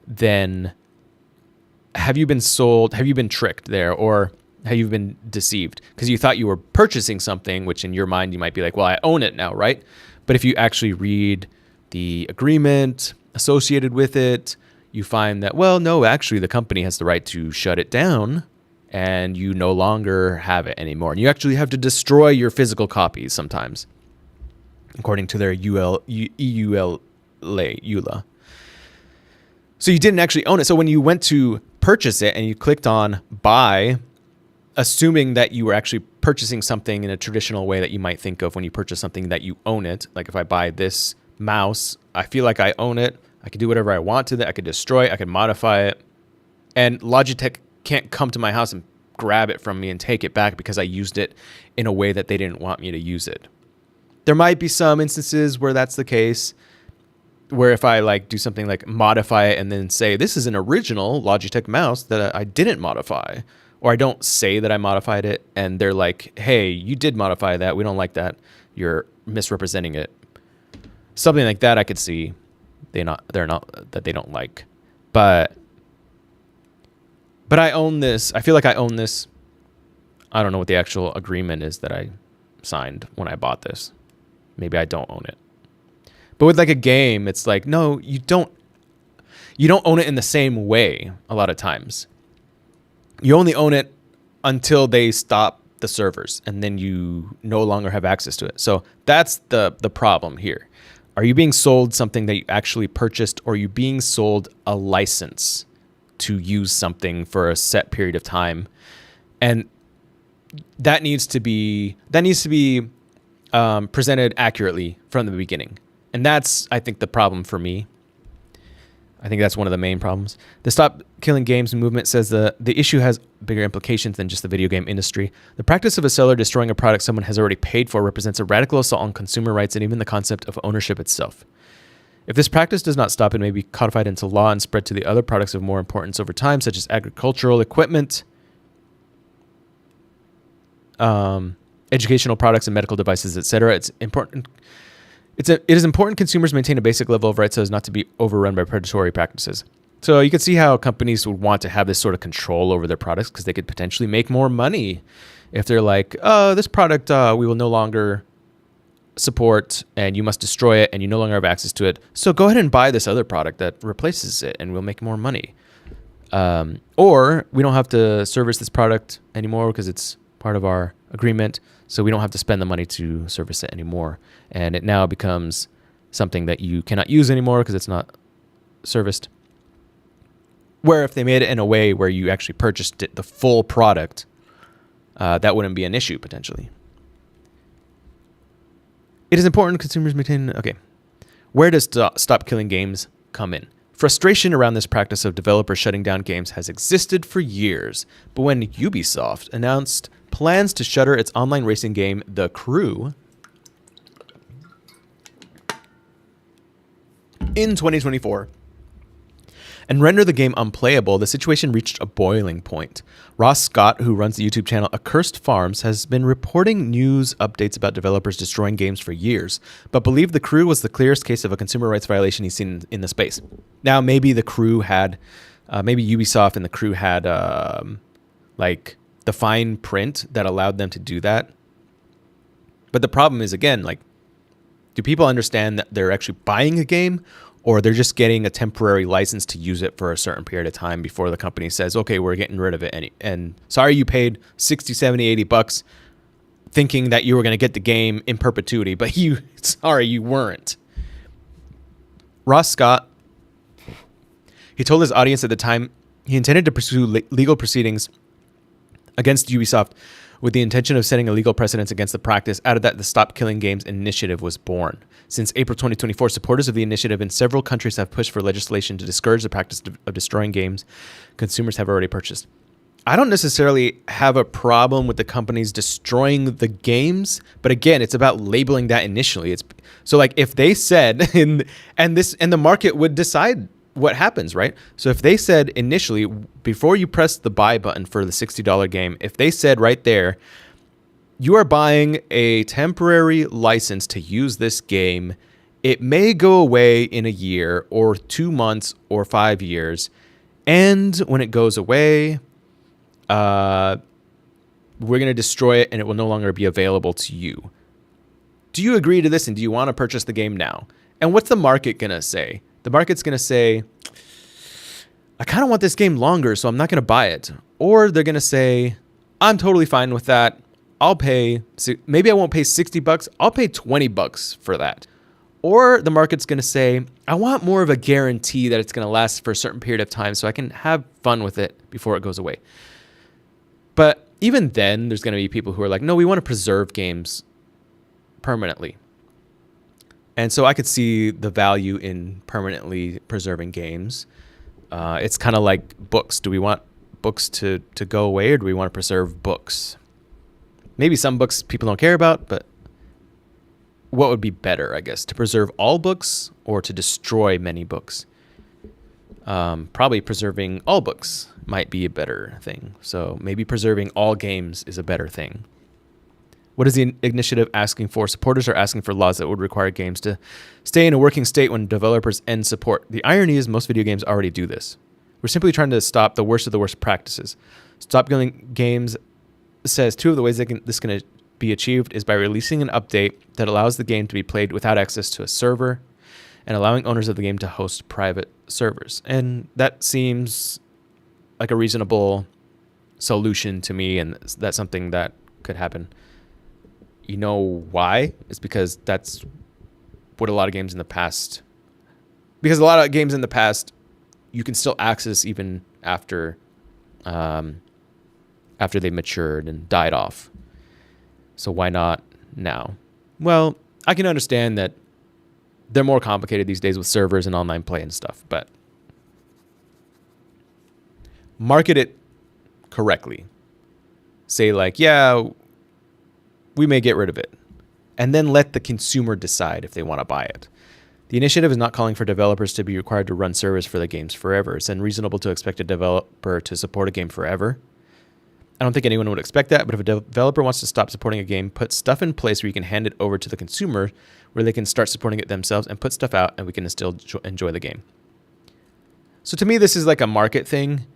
then have you been sold? Have you been tricked there, or have you been deceived? Because you thought you were purchasing something, which in your mind you might be like, well, I own it now, right? But if you actually read the agreement associated with it, you find that, well, no, actually the company has the right to shut it down and you no longer have it anymore. And you actually have to destroy your physical copies sometimes, according to their EULA. So you didn't actually own it. So when you went to purchase it and you clicked on buy, assuming that you were actually purchasing something in a traditional way that you might think of when you purchase something that you own it. Like if I buy this mouse, I feel like I own it. I could do whatever I want to it. I could destroy it. I could modify it. And Logitech can't come to my house and grab it from me and take it back because I used it in a way that they didn't want me to use it. There might be some instances where that's the case, where if I like do something like modify it and then say, this is an original Logitech mouse that I didn't modify, or I don't say that I modified it and they're like, hey, you did modify that. We don't like that. You're misrepresenting it. Something like that I could see they're not that they don't like. But I own this. I feel like I own this. I don't know what the actual agreement is that I signed when I bought this. Maybe I don't own it. But with like a game, it's like, no, you don't own it in the same way a lot of times. You only own it until they stop the servers and then you no longer have access to it. So that's the problem here. Are you being sold something that you actually purchased, or are you being sold a license to use something for a set period of time? And that needs to be presented accurately from the beginning. And that's, I think, the problem for me. I think that's one of the main problems. The Stop Killing Games movement says the issue has bigger implications than just the video game industry. The practice of a seller destroying a product someone has already paid for represents a radical assault on consumer rights and even the concept of ownership itself. If this practice does not stop, it may be codified into law and spread to the other products of more importance over time, such as agricultural equipment, educational products, and medical devices, etc. It is important consumers maintain a basic level of rights so as not to be overrun by predatory practices. So you can see how companies would want to have this sort of control over their products because they could potentially make more money if they're like, oh, this product we will no longer support and you must destroy it and you no longer have access to it. So go ahead and buy this other product that replaces it and we'll make more money. Or we don't have to service this product anymore because it's part of our agreement. So we don't have to spend the money to service it anymore. And it now becomes something that you cannot use anymore because it's not serviced. Where if they made it in a way where you actually purchased it, the full product, that wouldn't be an issue potentially. It is important consumers maintain... Okay. Where does Stop Killing Games come in? Frustration around this practice of developers shutting down games has existed for years. But when Ubisoft announced plans to shutter its online racing game, The Crew, in 2024, and render the game unplayable, the situation reached a boiling point. Ross Scott, who runs the YouTube channel Accursed Farms, has been reporting news updates about developers destroying games for years, but believed The Crew was the clearest case of a consumer rights violation he's seen in the space. Now, maybe The Crew had, maybe Ubisoft and The Crew had, like, the fine print that allowed them to do that. But the problem is, again, like, do people understand that they're actually buying a game, or they're just getting a temporary license to use it for a certain period of time before the company says, okay, we're getting rid of it. And sorry you paid 60, 70, 80 bucks thinking that you were going to get the game in perpetuity, but sorry, you weren't. Ross Scott, he told his audience at the time he intended to pursue legal proceedings against Ubisoft with the intention of setting a legal precedence against the practice. Out of that, the Stop Killing Games initiative was born. Since April 2024, supporters of the initiative in several countries have pushed for legislation to discourage the practice of destroying games consumers have already purchased. I don't necessarily have a problem with the companies destroying the games, but again, it's about labeling that initially. It's so like if they said and the market would decide what happens, right? So if they said initially, before you press the buy button for the $60 game, if they said right there, you are buying a temporary license to use this game, it may go away in a year or 2 months or 5 years, and when it goes away, we're going to destroy it and it will no longer be available to you. Do you agree to this, and do you want to purchase the game now? And what's the market going to say? The market's going to say, I kind of want this game longer, so I'm not going to buy it. Or they're going to say, I'm totally fine with that. I'll pay, maybe I won't pay $60. I'll pay $20 for that. Or the market's going to say, I want more of a guarantee that it's going to last for a certain period of time so I can have fun with it before it goes away. But even then, there's going to be people who are like, no, we want to preserve games permanently. And so I could see the value in permanently preserving games. It's kind of like books. Do we want books to go away, or do we want to preserve books? Maybe some books people don't care about, but what would be better, I guess, to preserve all books or to destroy many books? Probably preserving all books might be a better thing. So maybe preserving all games is a better thing. What is the initiative asking for? Supporters are asking for laws that would require games to stay in a working state when developers end support. The irony is most video games already do this. We're simply trying to stop the worst of the worst practices. Stop Killing Games says two of the ways this can be achieved is by releasing an update that allows the game to be played without access to a server and allowing owners of the game to host private servers. And that seems like a reasonable solution to me, and that's something that could happen. You know why? It's because that's what a lot of games in the past... Because a lot of games in the past, you can still access even after they matured and died off. So why not now? Well, I can understand that they're more complicated these days with servers and online play and stuff, but market it correctly. Say like, yeah, we may get rid of it, and then let the consumer decide if they want to buy it. The initiative is not calling for developers to be required to run servers for the games forever. It's unreasonable to expect a developer to support a game forever. I don't think anyone would expect that, but if a developer wants to stop supporting a game, put stuff in place where you can hand it over to the consumer, where they can start supporting it themselves, and put stuff out, and we can still enjoy the game. So to me, this is like a market thing.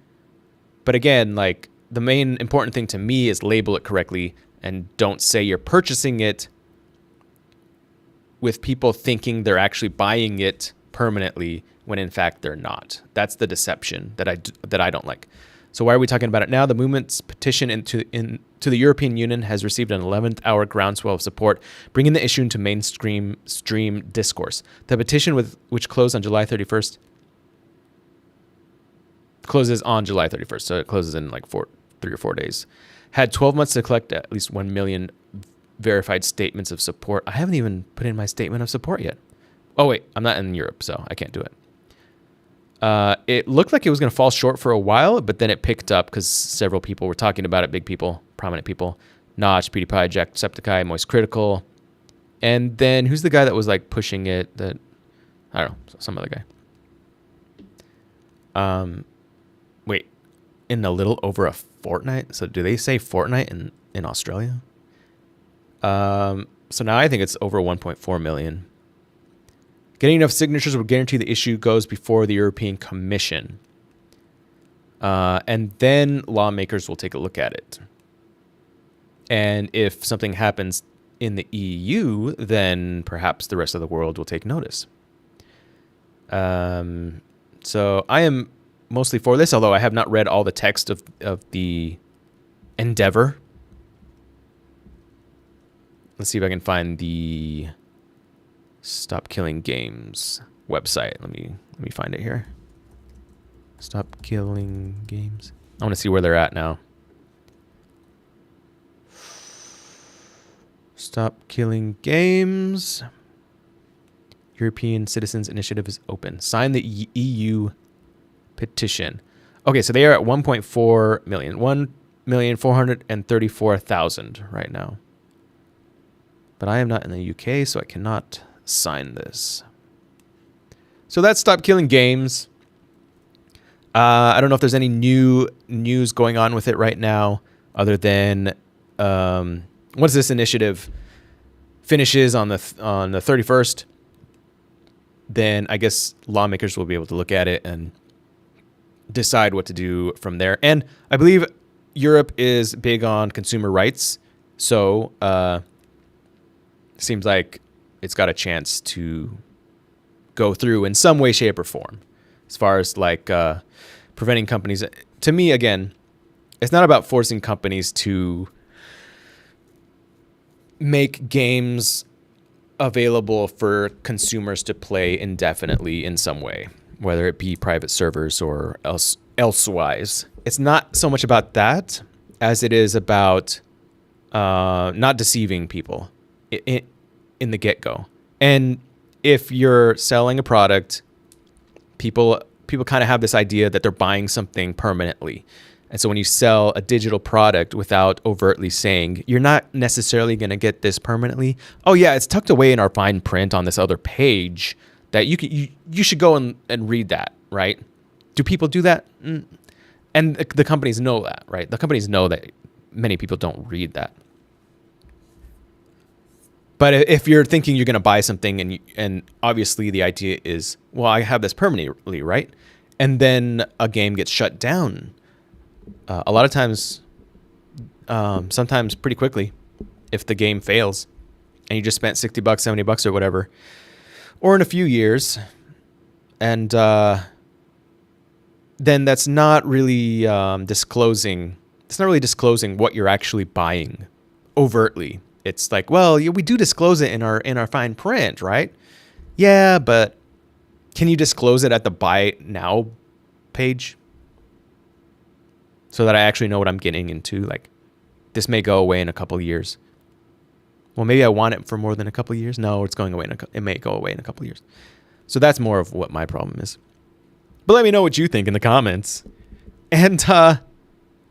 But again, like the main important thing to me is label it correctly, and don't say you're purchasing it with people thinking they're actually buying it permanently when in fact they're not. That's the deception that I don't like. So why are we talking about it now? The movement's petition to the European Union has received an 11th hour groundswell of support, bringing the issue into mainstream discourse. The petition, which closed on July 31st, closes on July 31st, so it closes in like 3 or 4 days, had 12 months to collect at least 1 million verified statements of support. I haven't even put in my statement of support yet. Oh wait, I'm not in Europe, so I can't do it. It looked like it was going to fall short for a while, but then it picked up because several people were talking about it. Big people, prominent people. Notch, PewDiePie, Jacksepticeye, Moist Critical. And then who's the guy that was like pushing it? I don't know, some other guy. Wait, in a little over a fortnight? So do they say fortnight in Australia? So now I think it's over 1.4 million. Getting enough signatures will guarantee the issue goes before the European Commission. And then lawmakers will take a look at it. And if something happens in the EU, then perhaps the rest of the world will take notice. So I am mostly for this, although I have not read all the text of the endeavor. Let's see if I can find the Stop Killing Games website. Let me find it here. Stop Killing Games. I want to see where they're at now. Stop killing games. European Citizens Initiative is open. Sign the EU petition. Okay, so they are at 1.4 million. 1,434,000 right now. But I am not in the UK, so I cannot sign this. So that's Stop Killing Games. I don't know if there's any new news going on with it right now, other than once this initiative finishes on the 31st, then I guess lawmakers will be able to look at it and decide what to do from there. And I believe Europe is big on consumer rights, so seems like it's got a chance to go through in some way, shape, or form. As far as like preventing companies, to me, again, it's not about forcing companies to make games available for consumers to play indefinitely in some way, whether it be private servers or elsewise. It's not so much about that as it is about not deceiving people in the get-go. And if you're selling a product, people kind of have this idea that they're buying something permanently. And so when you sell a digital product without overtly saying, you're not necessarily going to get this permanently. Oh yeah, it's tucked away in our fine print on this other page that you should go and read that, right? Do people do that? And the companies know that, right? The companies know that many people don't read that. But if you're thinking you're going to buy something and obviously the idea is, well, I have this permanently, right? And then a game gets shut down. A lot of times, sometimes pretty quickly, if the game fails and you just spent $60, $70 or whatever, or in a few years, and then that's not really disclosing. It's not really disclosing what you're actually buying overtly. It's like, well, we do disclose it in our fine print, right? Yeah, but can you disclose it at the buy now page so that I actually know what I'm getting into? Like, this may go away in a couple of years. Well, maybe I want it for more than a couple of years. No, it's going away. It may go away in a couple of years. So that's more of what my problem is. But let me know what you think in the comments. And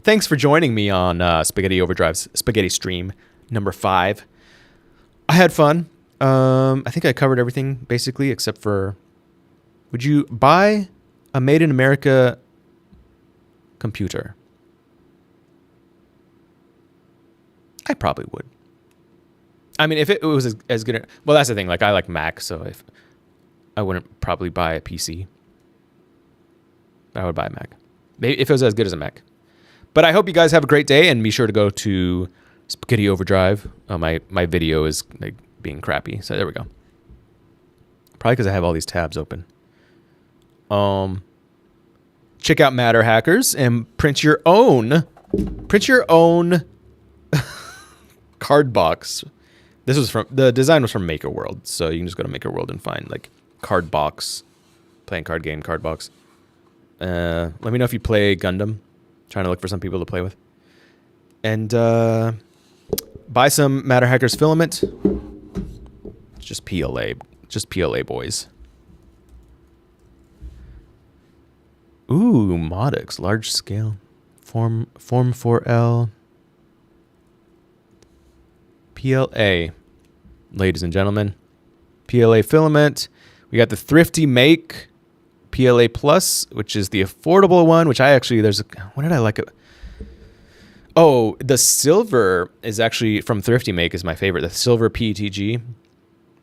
thanks for joining me on Spaghetti Overdrive's Spaghetti Stream number 5. I had fun. I think I covered everything basically, except for, would you buy a Made in America computer? I probably would. I mean, if it was as good, well, that's the thing. Like, I like Mac, so if I wouldn't probably buy a PC, but I would buy a Mac. Maybe if it was as good as a Mac. But I hope you guys have a great day, and be sure to go to Spaghetti Overdrive. My video is like being crappy, so there we go. Probably because I have all these tabs open. Check out Matter Hackers and print your own card box. This was the design was from Maker World, so you can just go to Maker World and find like card box, playing card game card box. Let me know if you play Gundam. Trying to look for some people to play with. And buy some Matter Hackers filament. It's just PLA boys. Ooh, Modix, large scale. Form 4L. PLA. Ladies and gentlemen. PLA filament. We got the EufyMake PLA Plus, which is the affordable one, which what did I like it? Oh, the silver is actually from EufyMake is my favorite. The silver PETG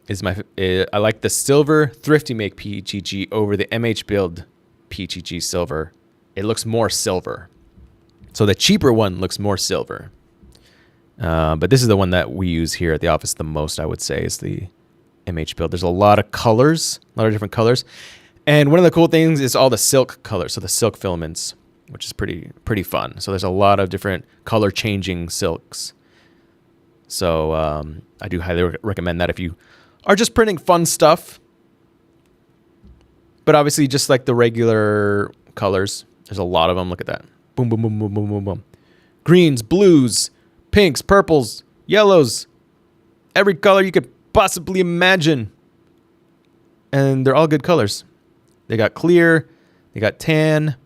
is I like the silver EufyMake PETG over the MH Build PETG silver. It looks more silver. So the cheaper one looks more silver. But this is the one that we use here at the office the most, I would say, is the MH Build. There's a lot of colors, a lot of different colors. And one of the cool things is all the silk colors, so the silk filaments, which is pretty fun. So there's a lot of different color changing silks. So I do highly recommend that if you are just printing fun stuff. But obviously, just like the regular colors, there's a lot of them. Look at that. Boom, boom, boom, boom, boom, boom, boom. Greens, blues, pinks, purples, yellows. Every color you could possibly imagine. And they're all good colors. They got clear. They got tan.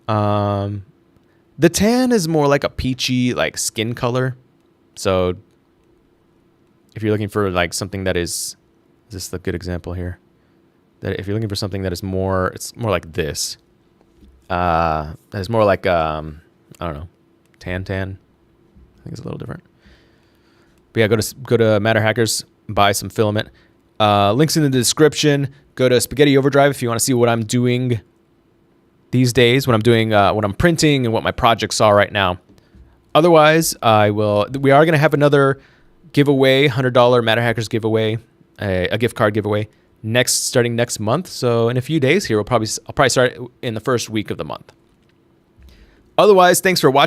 The tan is more like a peachy, like skin color. So if you're looking for like something that is this a good example here? That if you're looking for something that is more, it's more like this. That is more like I don't know, tan. I think it's a little different. But yeah, go to Matter Hackers, buy some filament. Links in the description. Go to Spaghetti Overdrive if you want to see what I'm doing these days, what I'm doing, what I'm printing, and what my projects are right now. Otherwise, we are going to have another giveaway, $100 Matter Hackers giveaway, a gift card giveaway starting next month. So in a few days here, I'll probably start in the first week of the month. Otherwise, thanks for watching.